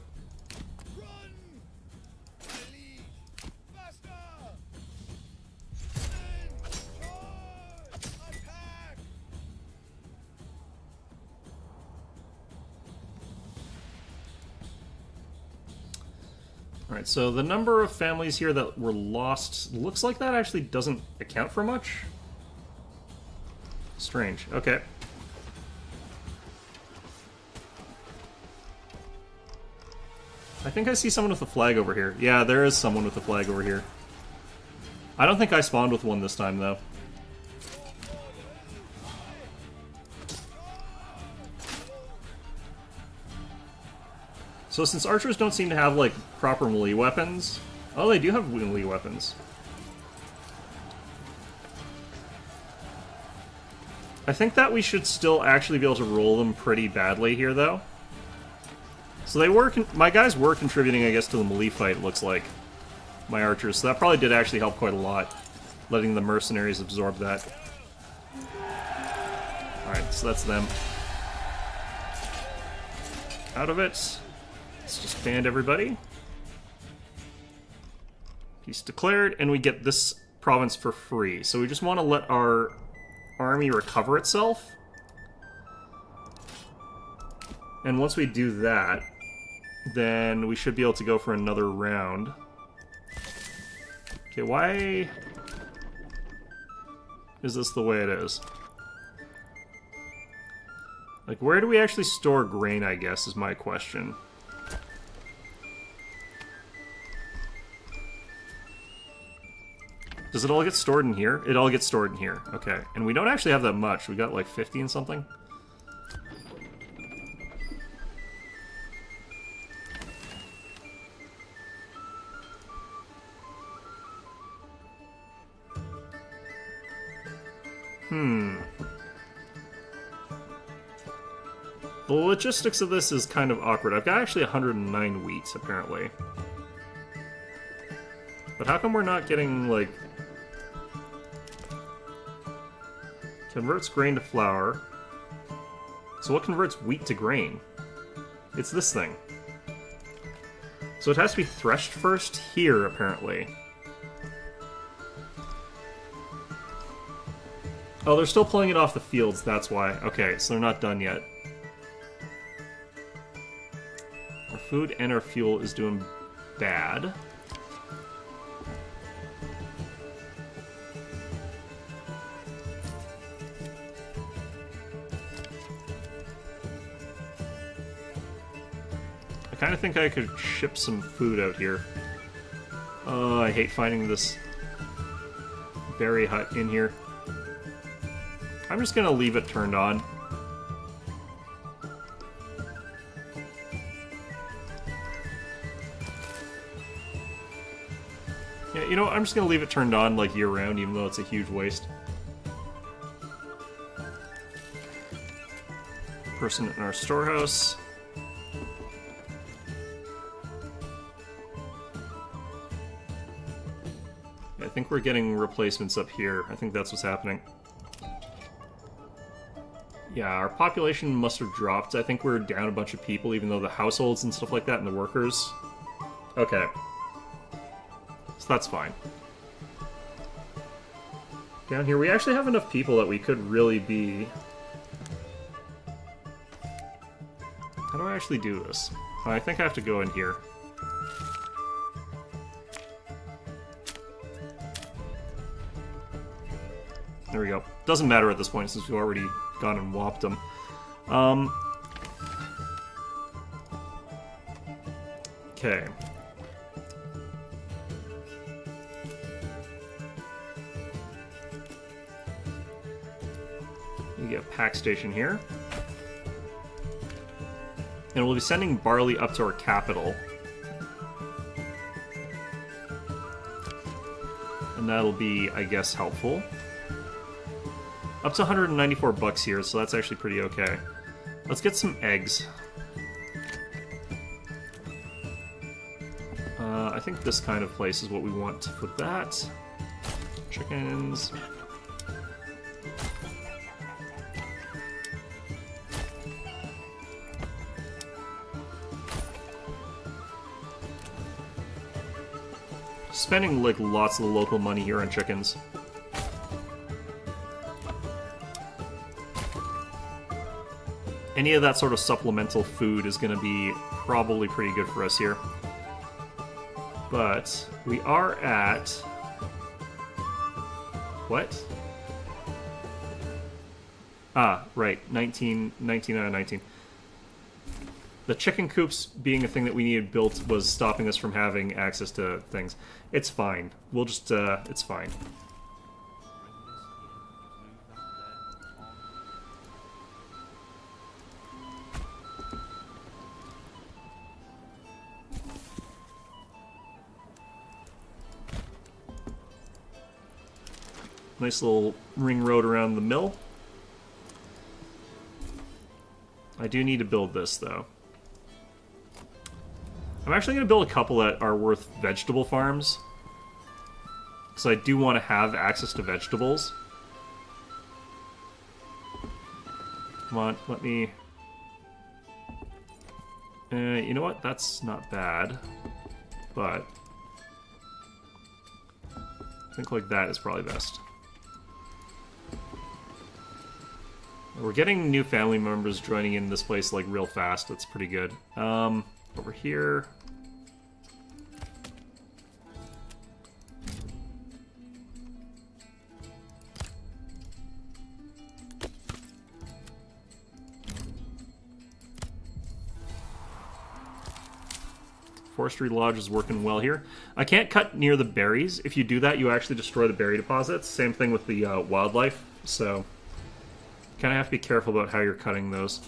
Alright, so the number of families here that were lost looks like that actually doesn't account for much. Strange. Okay. I think I see someone with a flag over here. Yeah, there is someone with a flag over here. I don't think I spawned with one this time, though. So since archers don't seem to have, like, proper melee weapons... Oh, they do have melee weapons. I think that we should still actually be able to roll them pretty badly here, though. So they were... my guys were contributing, I guess, to the melee fight, it looks like. My archers. So that probably did actually help quite a lot, letting the mercenaries absorb that. Alright, so that's them. Out of it. Let's just band everybody. Peace declared, and we get this province for free. So we just want to let our army recover itself. And once we do that, then we should be able to go for another round. Okay, why is this the way it is? Like, where do we actually store grain, I guess, is my question. Does it all get stored in here? It all gets stored in here. Okay. And we don't actually have that much. We got like 50 and something. The logistics of this is kind of awkward. I've got actually 109 wheat, apparently. But how come we're not getting, like... Converts grain to flour. So what converts wheat to grain? It's this thing. So it has to be threshed first here, apparently. Oh, they're still pulling it off the fields, that's why. Okay, so they're not done yet. Our food and our fuel is doing bad. I kind of think I could ship some food out here. Oh, I hate finding this berry hut in here. I'm just gonna leave it turned on. Yeah, you know what? I'm just gonna leave it turned on like year-round, even though it's a huge waste. Person in our storehouse. Yeah, I think we're getting replacements up here. I think that's what's happening. Yeah, our population must have dropped. I think we're down a bunch of people, even though the households and stuff like that and the workers... Okay. So that's fine. Down here, we actually have enough people that we could really be... How do I actually do this? I think I have to go in here. There we go. Doesn't matter at this point since we've already gone and whopped them. Okay. You get a pack station here. And we'll be sending barley up to our capital. And that'll be, I guess, helpful. Up to 194 bucks here, so that's actually pretty okay. Let's get some eggs. I think this kind of place is what we want for that. Chickens. Spending like lots of the local money here on chickens. Any of that sort of supplemental food is going to be probably pretty good for us here. But we are at... What? Ah, right. 19 out of 19. The chicken coops being a thing that we needed built was stopping us from having access to things. It's fine. We'll just, it's fine. Nice little ring road around the mill. I do need to build this, though. I'm actually going to build a couple that are worth vegetable farms. Because I do want to have access to vegetables. Come on, let me... you know what? That's not bad. But... I think like that is probably best. We're getting new family members joining in this place like real fast. That's pretty good. Over here. Forestry Lodge is working well here. I can't cut near the berries. If you do that, you actually destroy the berry deposits. Same thing with the wildlife. So, kind of have to be careful about how you're cutting those.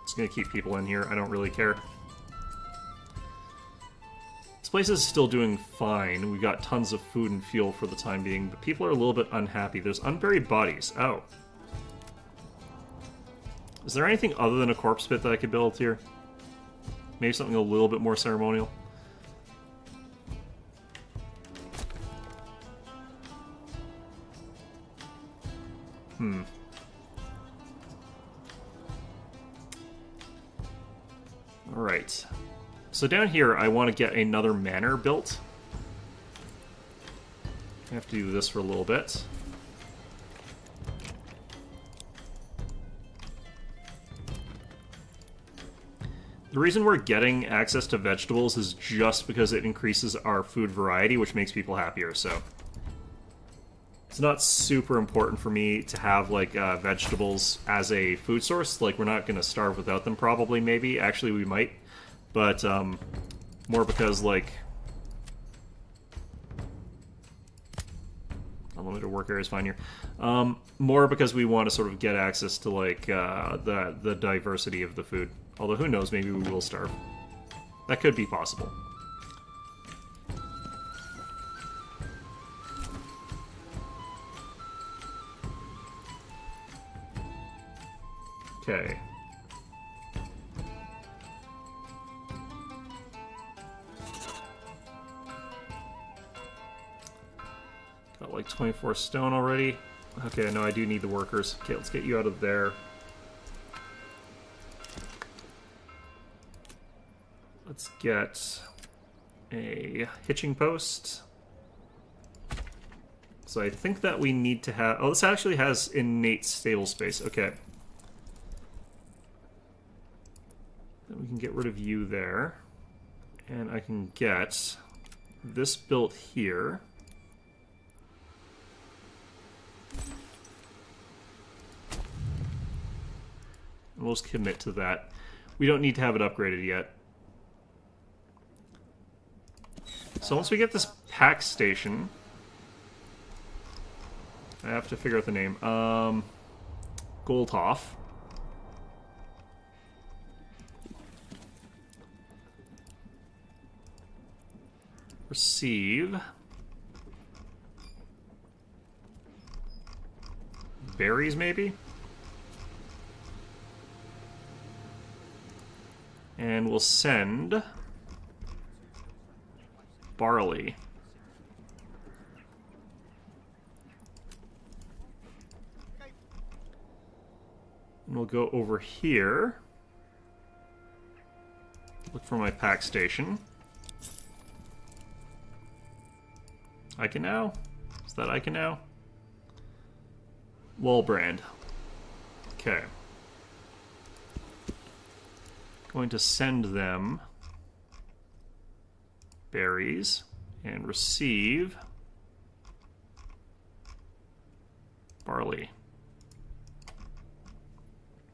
Just gonna keep people in here. I don't really care. This place is still doing fine. We got tons of food and fuel for the time being, but people are a little bit unhappy. There's unburied bodies. Oh. Is there anything other than a corpse pit that I could build here? Maybe something a little bit more ceremonial? Alright. So down here, I want to get another manor built. I have to do this for a little bit. The reason we're getting access to vegetables is just because it increases our food variety, which makes people happier, so... It's not super important for me to have, like, vegetables as a food source. Like, we're not going to starve without them, probably, maybe. Actually, we might. But, more because, like... Unlimited work area is fine here. More because we want to sort of get access to, like, the diversity of the food. Although, who knows, maybe we will starve. That could be possible. Okay. Got like 24 stone already. Okay, no, I do need the workers. Okay, let's get you out of there. Let's get a hitching post. So I think that we need to have... Oh, this actually has innate stable space. Okay. Then we can get rid of you there. And I can get this built here. And we'll just commit to that. We don't need to have it upgraded yet. So once we get this pack station... I have to figure out the name. Goldhoff. Receive. Berries, maybe? And we'll send... barley. And we'll go over here. Look for my pack station. I can now? Is that I can now? Wallbrand. Okay. Going to send them berries and receive barley.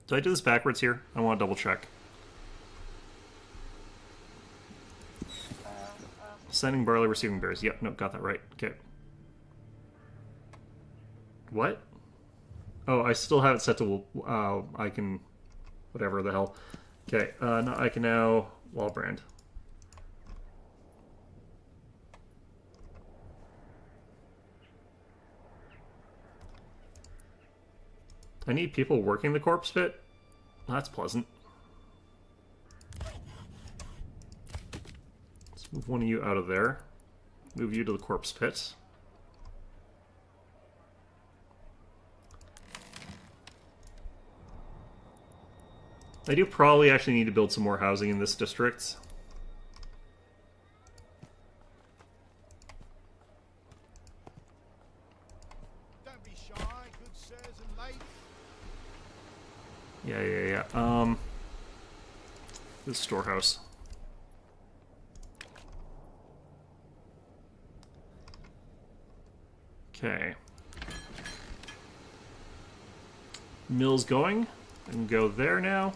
Did I do this backwards here? I want to double check. Sending barley, receiving berries. Yep, no, got that right. Okay. What? Oh, I still have it set to I can... whatever the hell. Okay, no, I can now Wallbrand. I need people working the corpse pit? That's pleasant. Let's move one of you out of there. Move you to the corpse pit. I do probably actually need to build some more housing in this district. Yeah. This storehouse. Okay. Mill's going. I can go there now.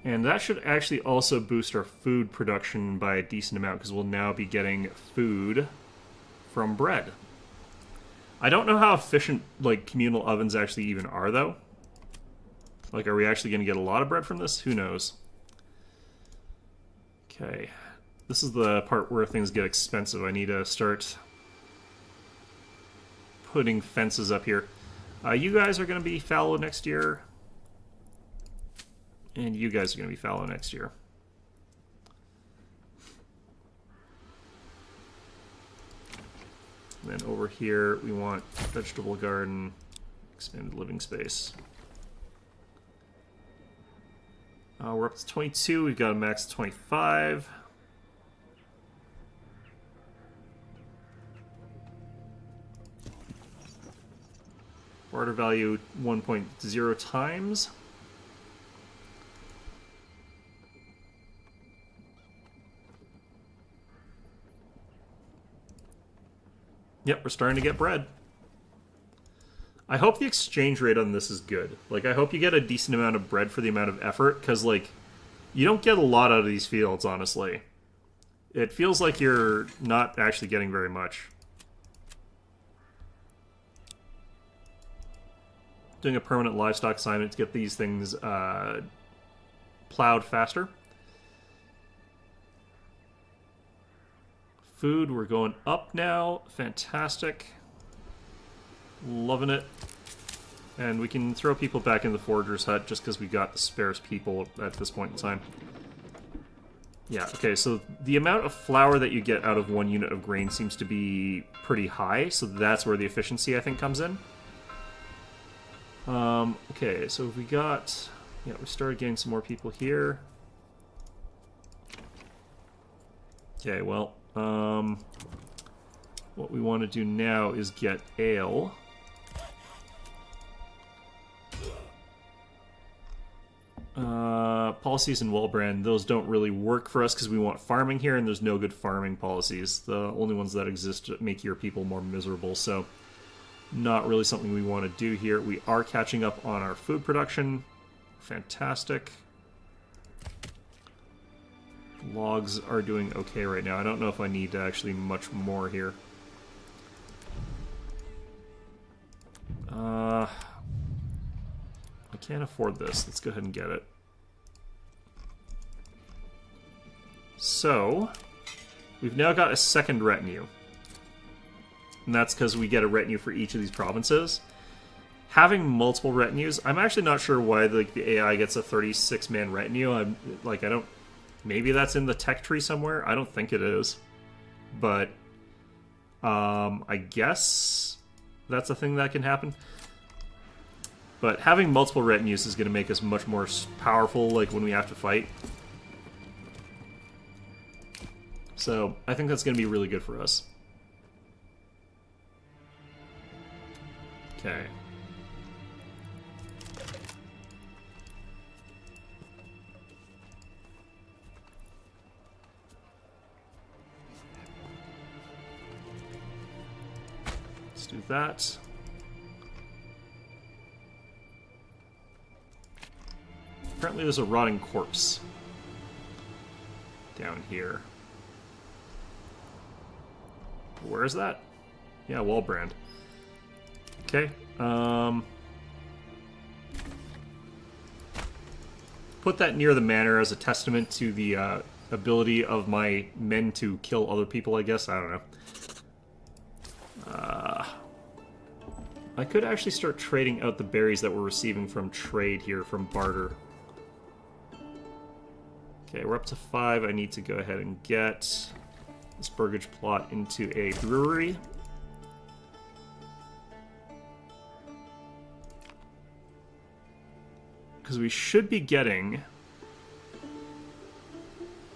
And that should actually also boost our food production by a decent amount, because we'll now be getting food from bread. I don't know how efficient, like, communal ovens actually even are, though. Like, are we actually going to get a lot of bread from this? Who knows? Okay. This is the part where things get expensive. I need to start putting fences up here. You guys are going to be fallow next year. And you guys are going to be fallow next year. And then over here, we want vegetable garden, expanded living space. We're up to 22. We've got a max of 25. Barter value 1.0 times. Yep, we're starting to get bread. I hope the exchange rate on this is good. Like, I hope you get a decent amount of bread for the amount of effort, because, like, you don't get a lot out of these fields, honestly. It feels like you're not actually getting very much. Doing a permanent livestock assignment to get these things plowed faster. Food, we're going up now. Fantastic. Loving it. And we can throw people back in the Forager's Hut just because we got the sparse people at this point in time. Yeah, okay, so the amount of flour that you get out of 1 unit of grain seems to be pretty high, so that's where the efficiency, I think, comes in. Okay, so we got... Yeah, we started getting some more people here. Okay, well, what we want to do now is get ale. Policies in Wellbrand, those don't really work for us because we want farming here, and there's no good farming policies. The only ones that exist make your people more miserable, so not really something we want to do here. We are catching up on our food production. Fantastic. Logs are doing okay right now. I don't know if I need actually much more here. I can't afford this. Let's go ahead and get it. So, we've now got a second retinue. And that's because we get a retinue for each of these provinces. Having multiple retinues, I'm actually not sure why the AI gets a 36-man retinue. I don't... Maybe that's in the tech tree somewhere. I don't think it is. But, I guess that's a thing that can happen. But having multiple retinues is going to make us much more powerful, like, when we have to fight. So, I think that's going to be really good for us. Okay. Let's do that. Apparently there's a rotting corpse down here. Where is that? Yeah, Wallbrand. Okay. Put that near the manor as a testament to the ability of my men to kill other people, I guess. I don't know. I could actually start trading out the berries that we're receiving from trade here, from barter. Okay, we're up to 5. I need to go ahead and get this burgage plot into a brewery. Because we should be getting...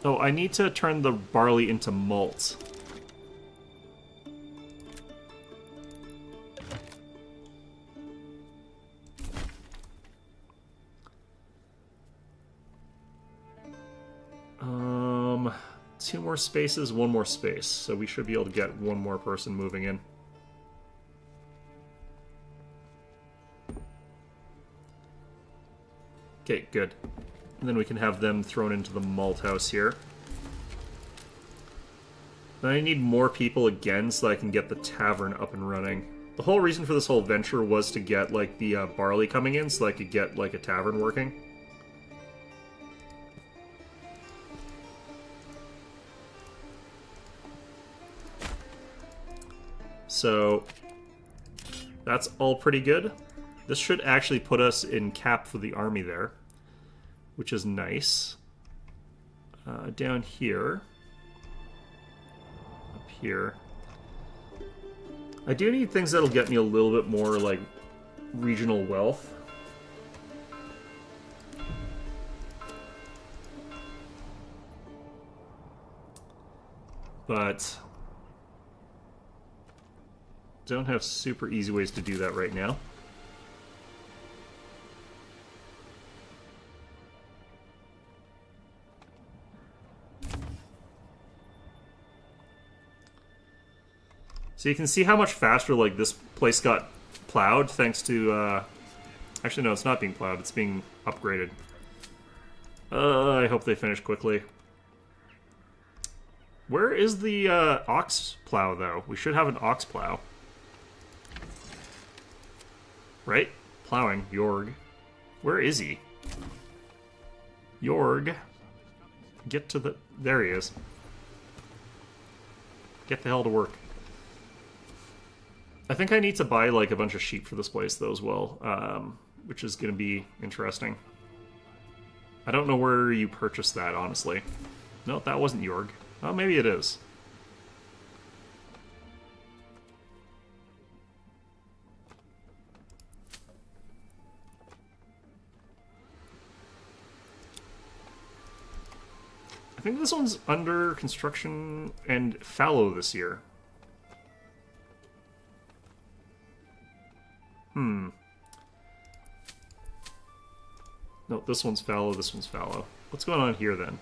Oh, I need to turn the barley into malt. 2 more spaces, 1 more space. So we should be able to get 1 more person moving in. Okay, good. And then we can have them thrown into the malt house here. Then I need more people again so that I can get the tavern up and running. The whole reason for this whole venture was to get, like, the barley coming in so I could get, like, a tavern working. So, that's all pretty good. This should actually put us in cap for the army there, which is nice. Down here. Up here. I do need things that'll get me a little bit more, like, regional wealth. But don't have super easy ways to do that right now. So you can see how much faster, like, this place got plowed thanks to, actually, no, it's not being plowed. It's being upgraded. I hope they finish quickly. Where is the, ox plow, though? We should have an ox plow. Right? Plowing. Jorg. Where is he? Jorg. Get to the... There he is. Get the hell to work. I think I need to buy, like, a bunch of sheep for this place, though, as well, which is going to be interesting. I don't know where you purchased that, honestly. No, that wasn't Jorg. Oh, maybe it is. I think this one's under construction and fallow this year. No, this one's fallow, this one's fallow. What's going on here, then?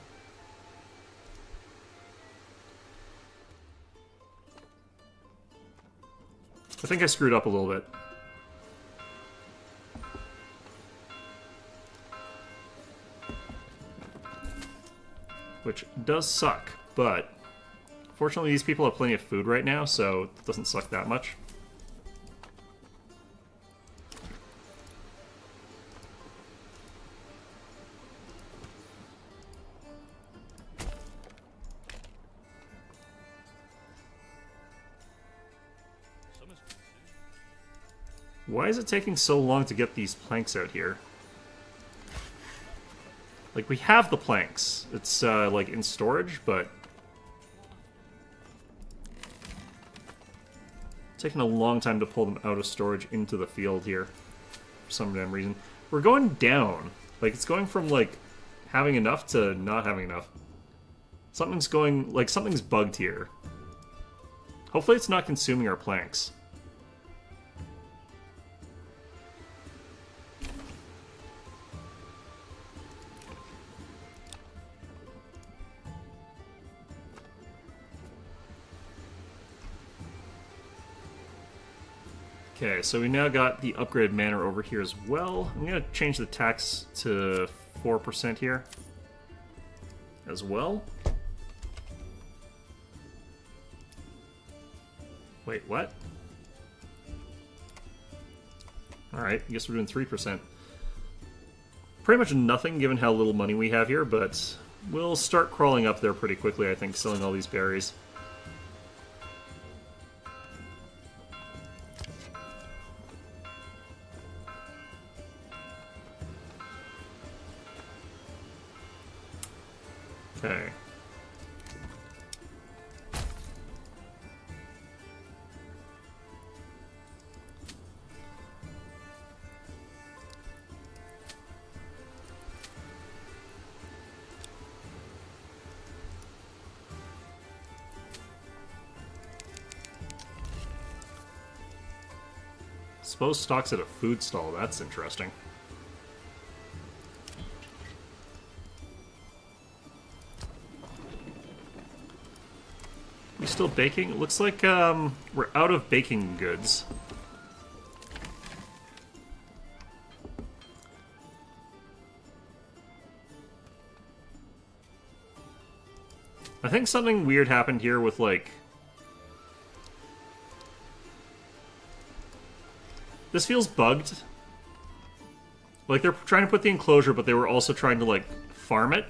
I think I screwed up a little bit. Which does suck, but fortunately these people have plenty of food right now, so it doesn't suck that much. Why is it taking so long to get these planks out here? Like, we have the planks. It's, like, in storage, but... it's taking a long time to pull them out of storage into the field here. For some damn reason. We're going down. Like, it's going from, like, having enough to not having enough. Something's going... like, something's bugged here. Hopefully it's not consuming our planks. Okay, so we now got the upgraded manor over here as well. I'm going to change the tax to 4% here as well. Wait, what? Alright, I guess we're doing 3%. Pretty much nothing given how little money we have here, but we'll start crawling up there pretty quickly, I think, selling all these berries. Okay. Suppose stocks at a food stall, that's interesting. We still baking? It looks like we're out of baking goods. I think something weird happened here with, like... This feels bugged. Like, they're trying to put the enclosure, but they were also trying to, like, farm it.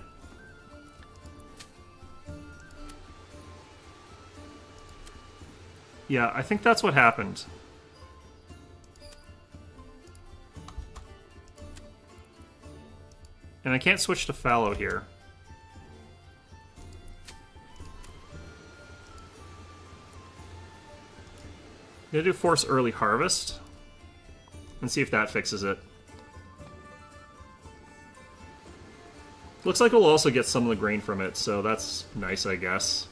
Yeah, I think that's what happened. And I can't switch to fallow here. I'm gonna do force early harvest and see if that fixes it. Looks like we'll also get some of the grain from it, so that's nice, I guess.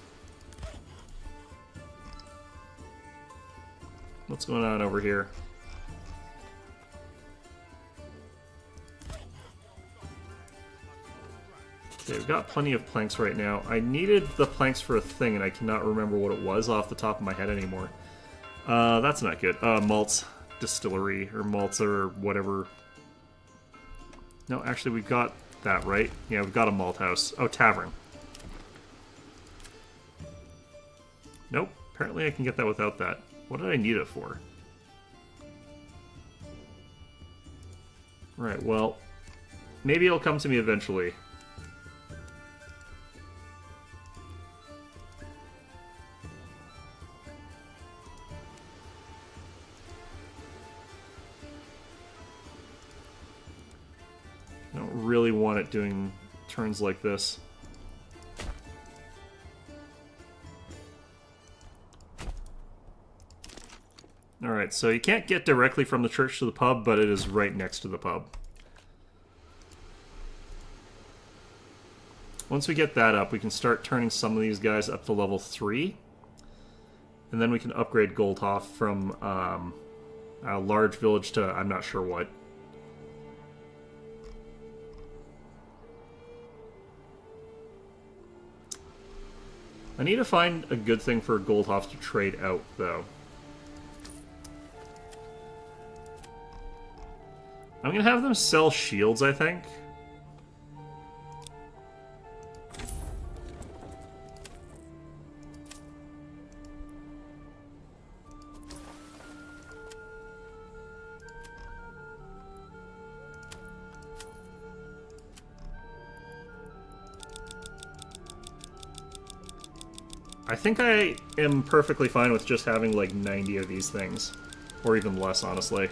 What's going on over here? Okay, we've got plenty of planks right now. I needed the planks for a thing, and I cannot remember what it was off the top of my head anymore. That's not good. Malts distillery, or malts, or whatever. No, actually, we got that, right? Yeah, we've got a malt house. Oh, tavern. Nope. Apparently I can get that without that. What did I need it for? Right, well, maybe it'll come to me eventually. I don't really want it doing turns like this. Alright, so you can't get directly from the church to the pub, but it is right next to the pub. Once we get that up, we can start turning some of these guys up to level 3. And then we can upgrade Goldhoff from a large village to I'm not sure what. I need to find a good thing for Goldhoff to trade out, though. I'm gonna have them sell shields, I think. I think I am perfectly fine with just having like 90 of these things. Or even less, honestly.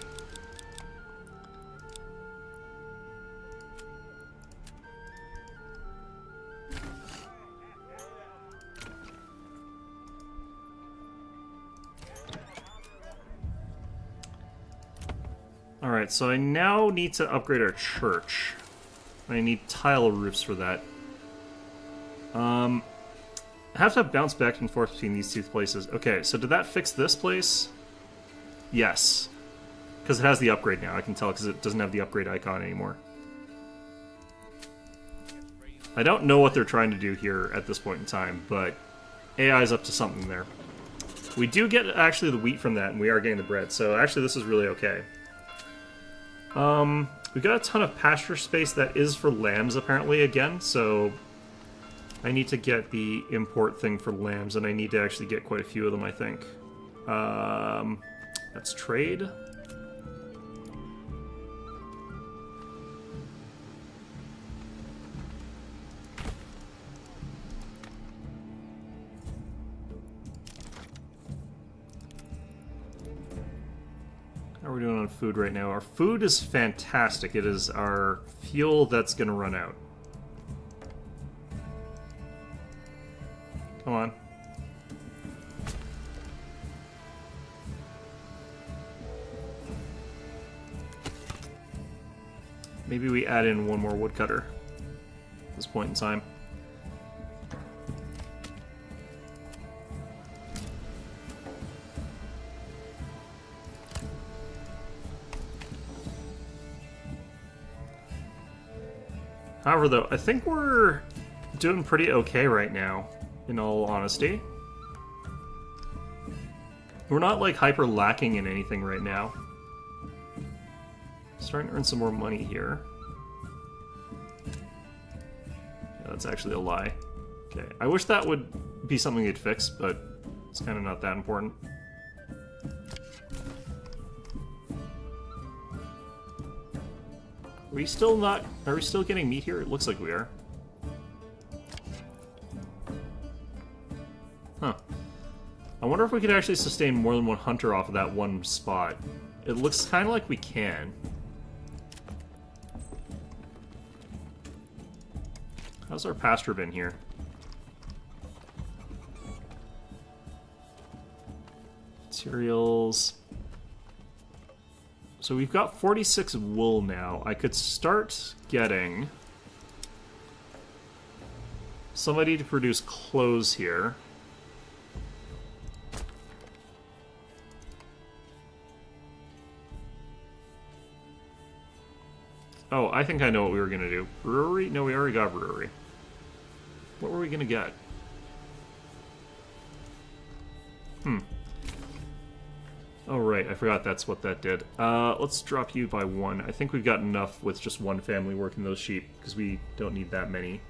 Alright, so I now need to upgrade our church. I need tile roofs for that. I have to bounce back and forth between these two places. Okay, so did that fix this place? Yes. Because it has the upgrade now, I can tell, because it doesn't have the upgrade icon anymore. I don't know what they're trying to do here at this point in time, but AI is up to something there. We do get, actually, the wheat from that, and we are getting the bread, so actually this is really okay. We've got a ton of pasture space that is for lambs, apparently, again, so I need to get the import thing for lambs, and I need to actually get quite a few of them, I think. That's trade. How are we doing on food right now? Our food is fantastic. It is our fuel that's going to run out. Come on. Maybe we add in one more woodcutter at this point in time. However, though, I think we're doing pretty okay right now, in all honesty. We're not, like, hyper lacking in anything right now. Starting to earn some more money here. Yeah, that's actually a lie. Okay, I wish that would be something they'd fix, but it's kind of not that important. Are we still not... Are we still getting meat here? It looks like we are. Huh. I wonder if we could actually sustain more than one hunter off of that one spot. It looks kind of like we can. How's our pasture been here? Materials. So we've got 46 wool now. I could start getting somebody to produce clothes here. Oh, I think I know what we were going to do. Brewery? No, we already got brewery. What were we going to get? Oh, right. I forgot that's what that did. Let's drop you by one. I think we've got enough with just one family working those sheep, because we don't need that many.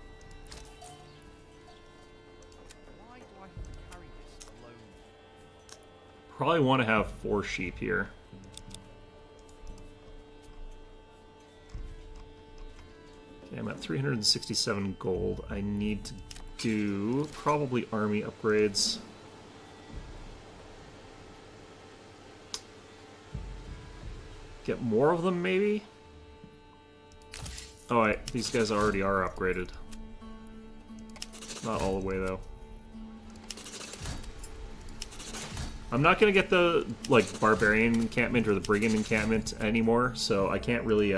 Why do I have to carry this alone? Probably want to have 4 sheep here. Okay, I'm at 367 gold. I need to do probably army upgrades. Get more of them, maybe? Oh, wait, these guys already are upgraded. Not all the way, though. I'm not gonna get the, like, barbarian encampment or the brigand encampment anymore, so I can't really,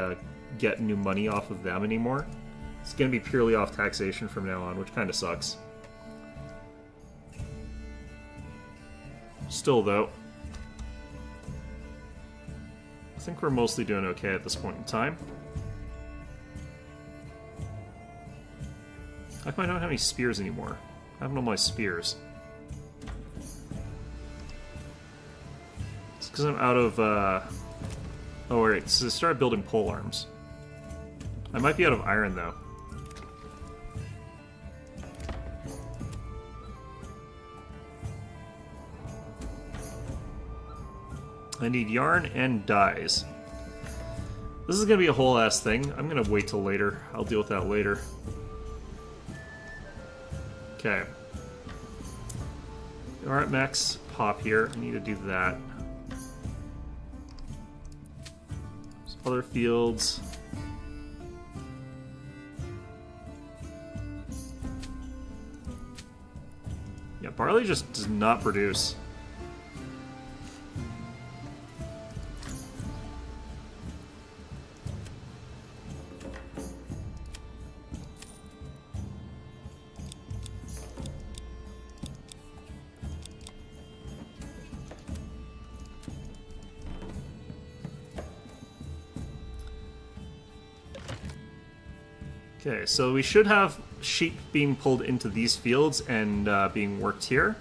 get new money off of them anymore. It's gonna be purely off taxation from now on, which kinda sucks. Still, though, I think we're mostly doing okay at this point in time. How come I don't have any spears anymore? I have all my spears. It's because I'm out of, Oh, wait, so I started building pole arms. I might be out of iron, though. I need yarn and dyes. This is gonna be a whole ass thing. I'm gonna wait till later. I'll deal with that later. Okay. Alright, Max, pop here. I need to do that. Some other fields. Yeah, barley just does not produce. Okay, so we should have sheep being pulled into these fields and being worked here.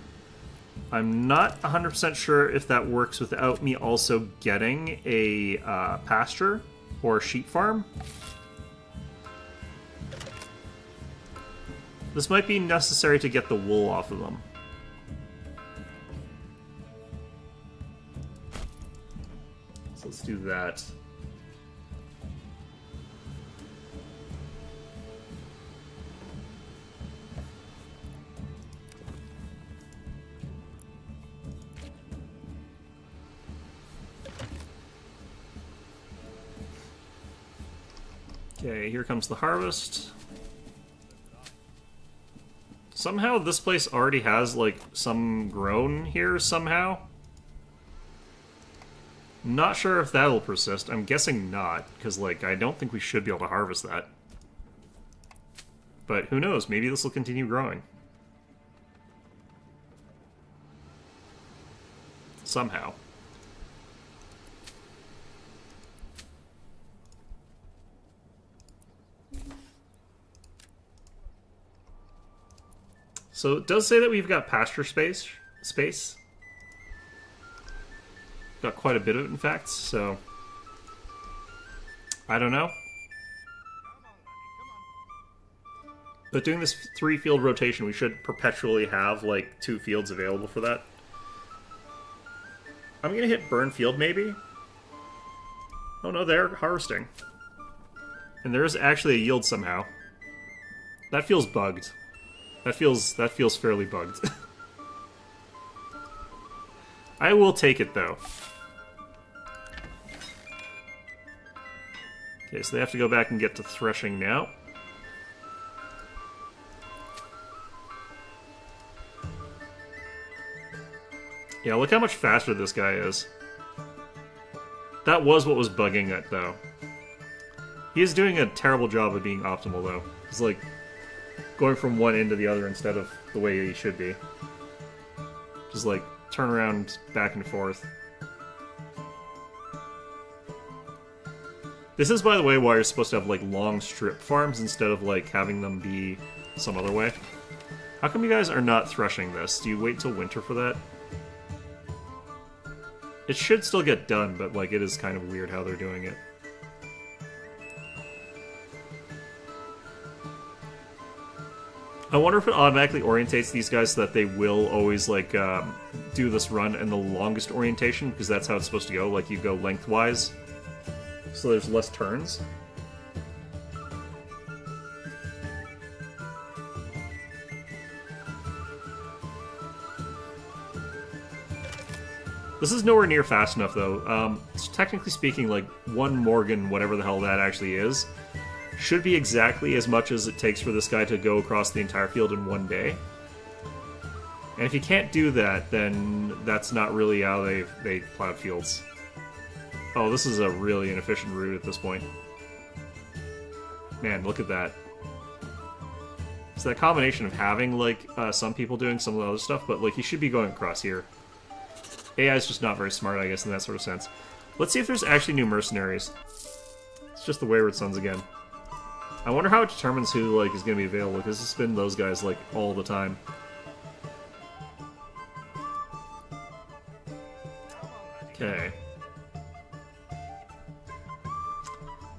I'm not 100% sure if that works without me also getting a pasture or sheep farm. This might be necessary to get the wool off of them. So let's do that. Okay, here comes the harvest. Somehow this place already has, like, some grown here somehow. Not sure if that'll persist. I'm guessing not, because, like, I don't think we should be able to harvest that. But who knows? Maybe this will continue growing. Somehow. So it does say that we've got pasture space. quite a bit of it, in fact, so... I don't know. But doing this 3-field rotation, we should perpetually have, like, 2 fields available for that. I'm gonna hit burn field, maybe? Oh no, they're harvesting. And there is actually a yield somehow. That feels bugged. That feels fairly bugged. I will take it, though. Okay, so they have to go back and get to threshing now. Yeah, look how much faster this guy is. That was what was bugging it, though. He is doing a terrible job of being optimal, though. He's, like, going from one end to the other instead of the way he should be. Just, like, turn around back and forth. This is, by the way, why you're supposed to have, like, long strip farms instead of, like, having them be some other way. How come you guys are not threshing this? Do you wait till winter for that? It should still get done, but, like, it is kind of weird how they're doing it. I wonder if it automatically orientates these guys so that they will always, like, do this run in the longest orientation, because that's how it's supposed to go. Like, you go lengthwise, so there's less turns. This is nowhere near fast enough, though. Technically speaking, like, 1 Morgan, whatever the hell that actually is, should be exactly as much as it takes for this guy to go across the entire field in 1 day. And if you can't do that, then that's not really how they plowed fields. Oh, this is a really inefficient route at this point. Man, look at that. It's that combination of having, like, some people doing some of the other stuff, but, like, you should be going across here. AI is just not very smart, I guess, in that sort of sense. Let's see if there's actually new mercenaries. It's just the Wayward Sons again. I wonder how it determines who, like, is going to be available, because it's been those guys, like, all the time. Okay.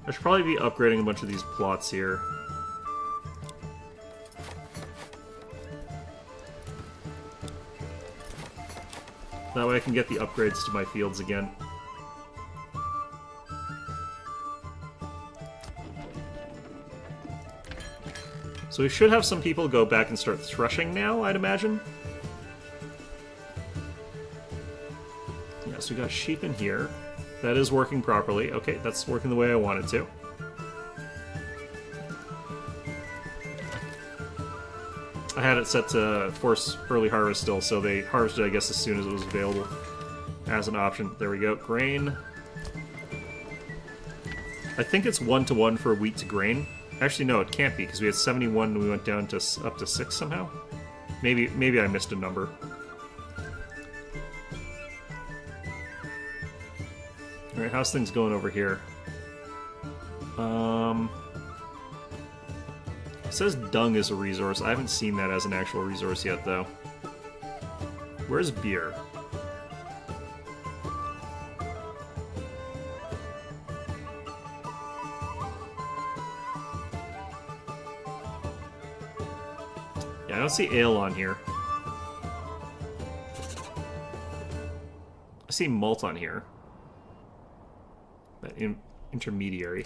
I should probably be upgrading a bunch of these plots here. That way I can get the upgrades to my fields again. So we should have some people go back and start threshing now, I'd imagine. Yeah, so we got sheep in here. That is working properly. Okay, that's working the way I want it to. I had it set to force early harvest still, so they harvested, I guess, as soon as it was available as an option. There we go. Grain. I think it's 1-to-1 for wheat to grain. Actually, no, it can't be, because we had 71 and we went down to up to 6 somehow. Maybe I missed a number. Alright, how's things going over here? It says dung is a resource. I haven't seen that as an actual resource yet, though. Where's beer? Yeah, I don't see ale on here. I see malt on here. But intermediary.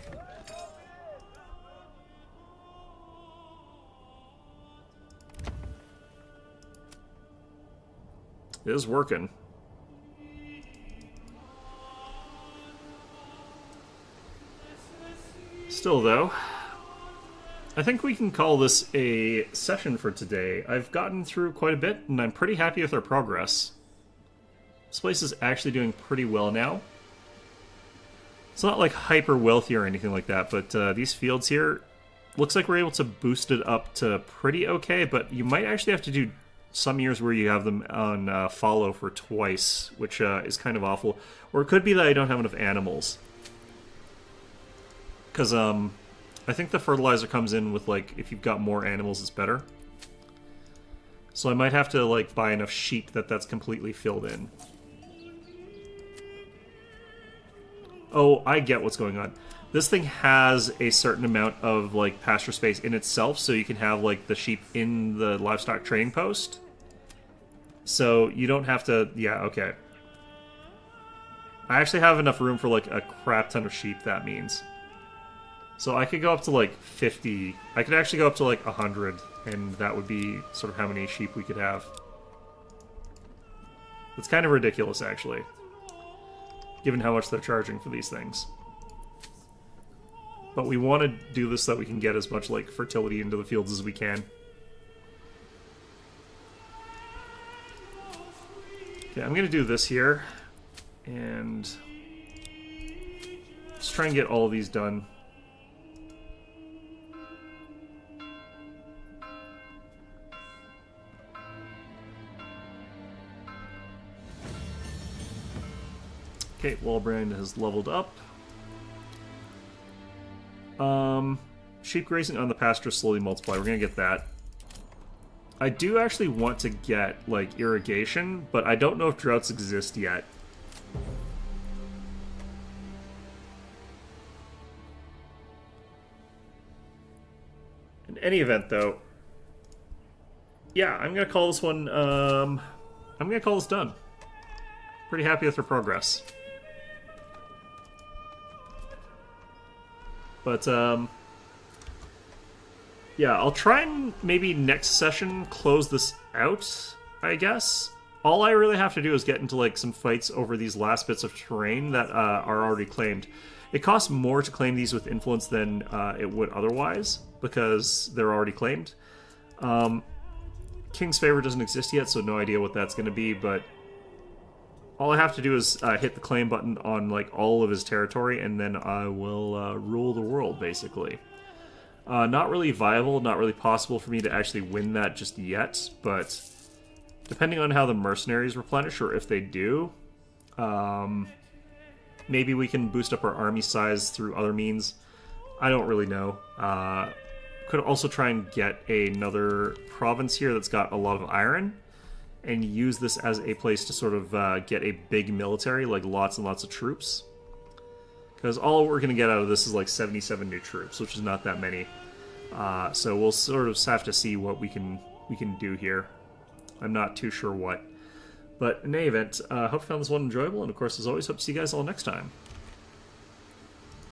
It is working. Still, though, I think we can call this a session for today. I've gotten through quite a bit, and I'm pretty happy with our progress. This place is actually doing pretty well now. It's not like hyper wealthy or anything like that, but these fields here, looks like we're able to boost it up to pretty okay, but you might actually have to do some years where you have them on follow for twice, which is kind of awful. Or it could be that I don't have enough animals. Because I think the fertilizer comes in with, like, if you've got more animals, it's better. So I might have to, like, buy enough sheep that that's completely filled in. Oh, I get what's going on. This thing has a certain amount of like pasture space in itself, so you can have like the sheep in the livestock training post. So you don't have to. Yeah, okay. I actually have enough room for like a crap ton of sheep. That means. So I could go up to like 50. I could actually go up to like 100, and that would be sort of how many sheep we could have. It's kind of ridiculous, actually, given how much they're charging for these things. But we want to do this so that we can get as much like fertility into the fields as we can. Okay, I'm going to do this here, and just try and get all of these done. Okay, Wallbrand has leveled up. Sheep grazing on the pasture slowly multiply. We're gonna get that. I do actually want to get, like, irrigation, but I don't know if droughts exist yet. In any event, though, yeah, I'm gonna call this one, I'm gonna call this done. Pretty happy with our progress. But, yeah, I'll try and maybe next session close this out, I guess. All I really have to do is get into, like, some fights over these last bits of terrain that are already claimed. It costs more to claim these with influence than it would otherwise, because they're already claimed. King's Favor doesn't exist yet, so no idea what that's going to be, but all I have to do is hit the claim button on like all of his territory, and then I will rule the world, basically. Not really viable, not really possible for me to actually win that just yet, but depending on how the mercenaries replenish, or if they do, maybe we can boost up our army size through other means. I don't really know. Could also try and get another province here that's got a lot of iron, and use this as a place to sort of get a big military, like lots and lots of troops. Because all we're going to get out of this is like 77 new troops, which is not that many. So we'll sort of have to see what we can do here. I'm not too sure what. But in any event, hope you found this one enjoyable, and of course, as always, hope to see you guys all next time.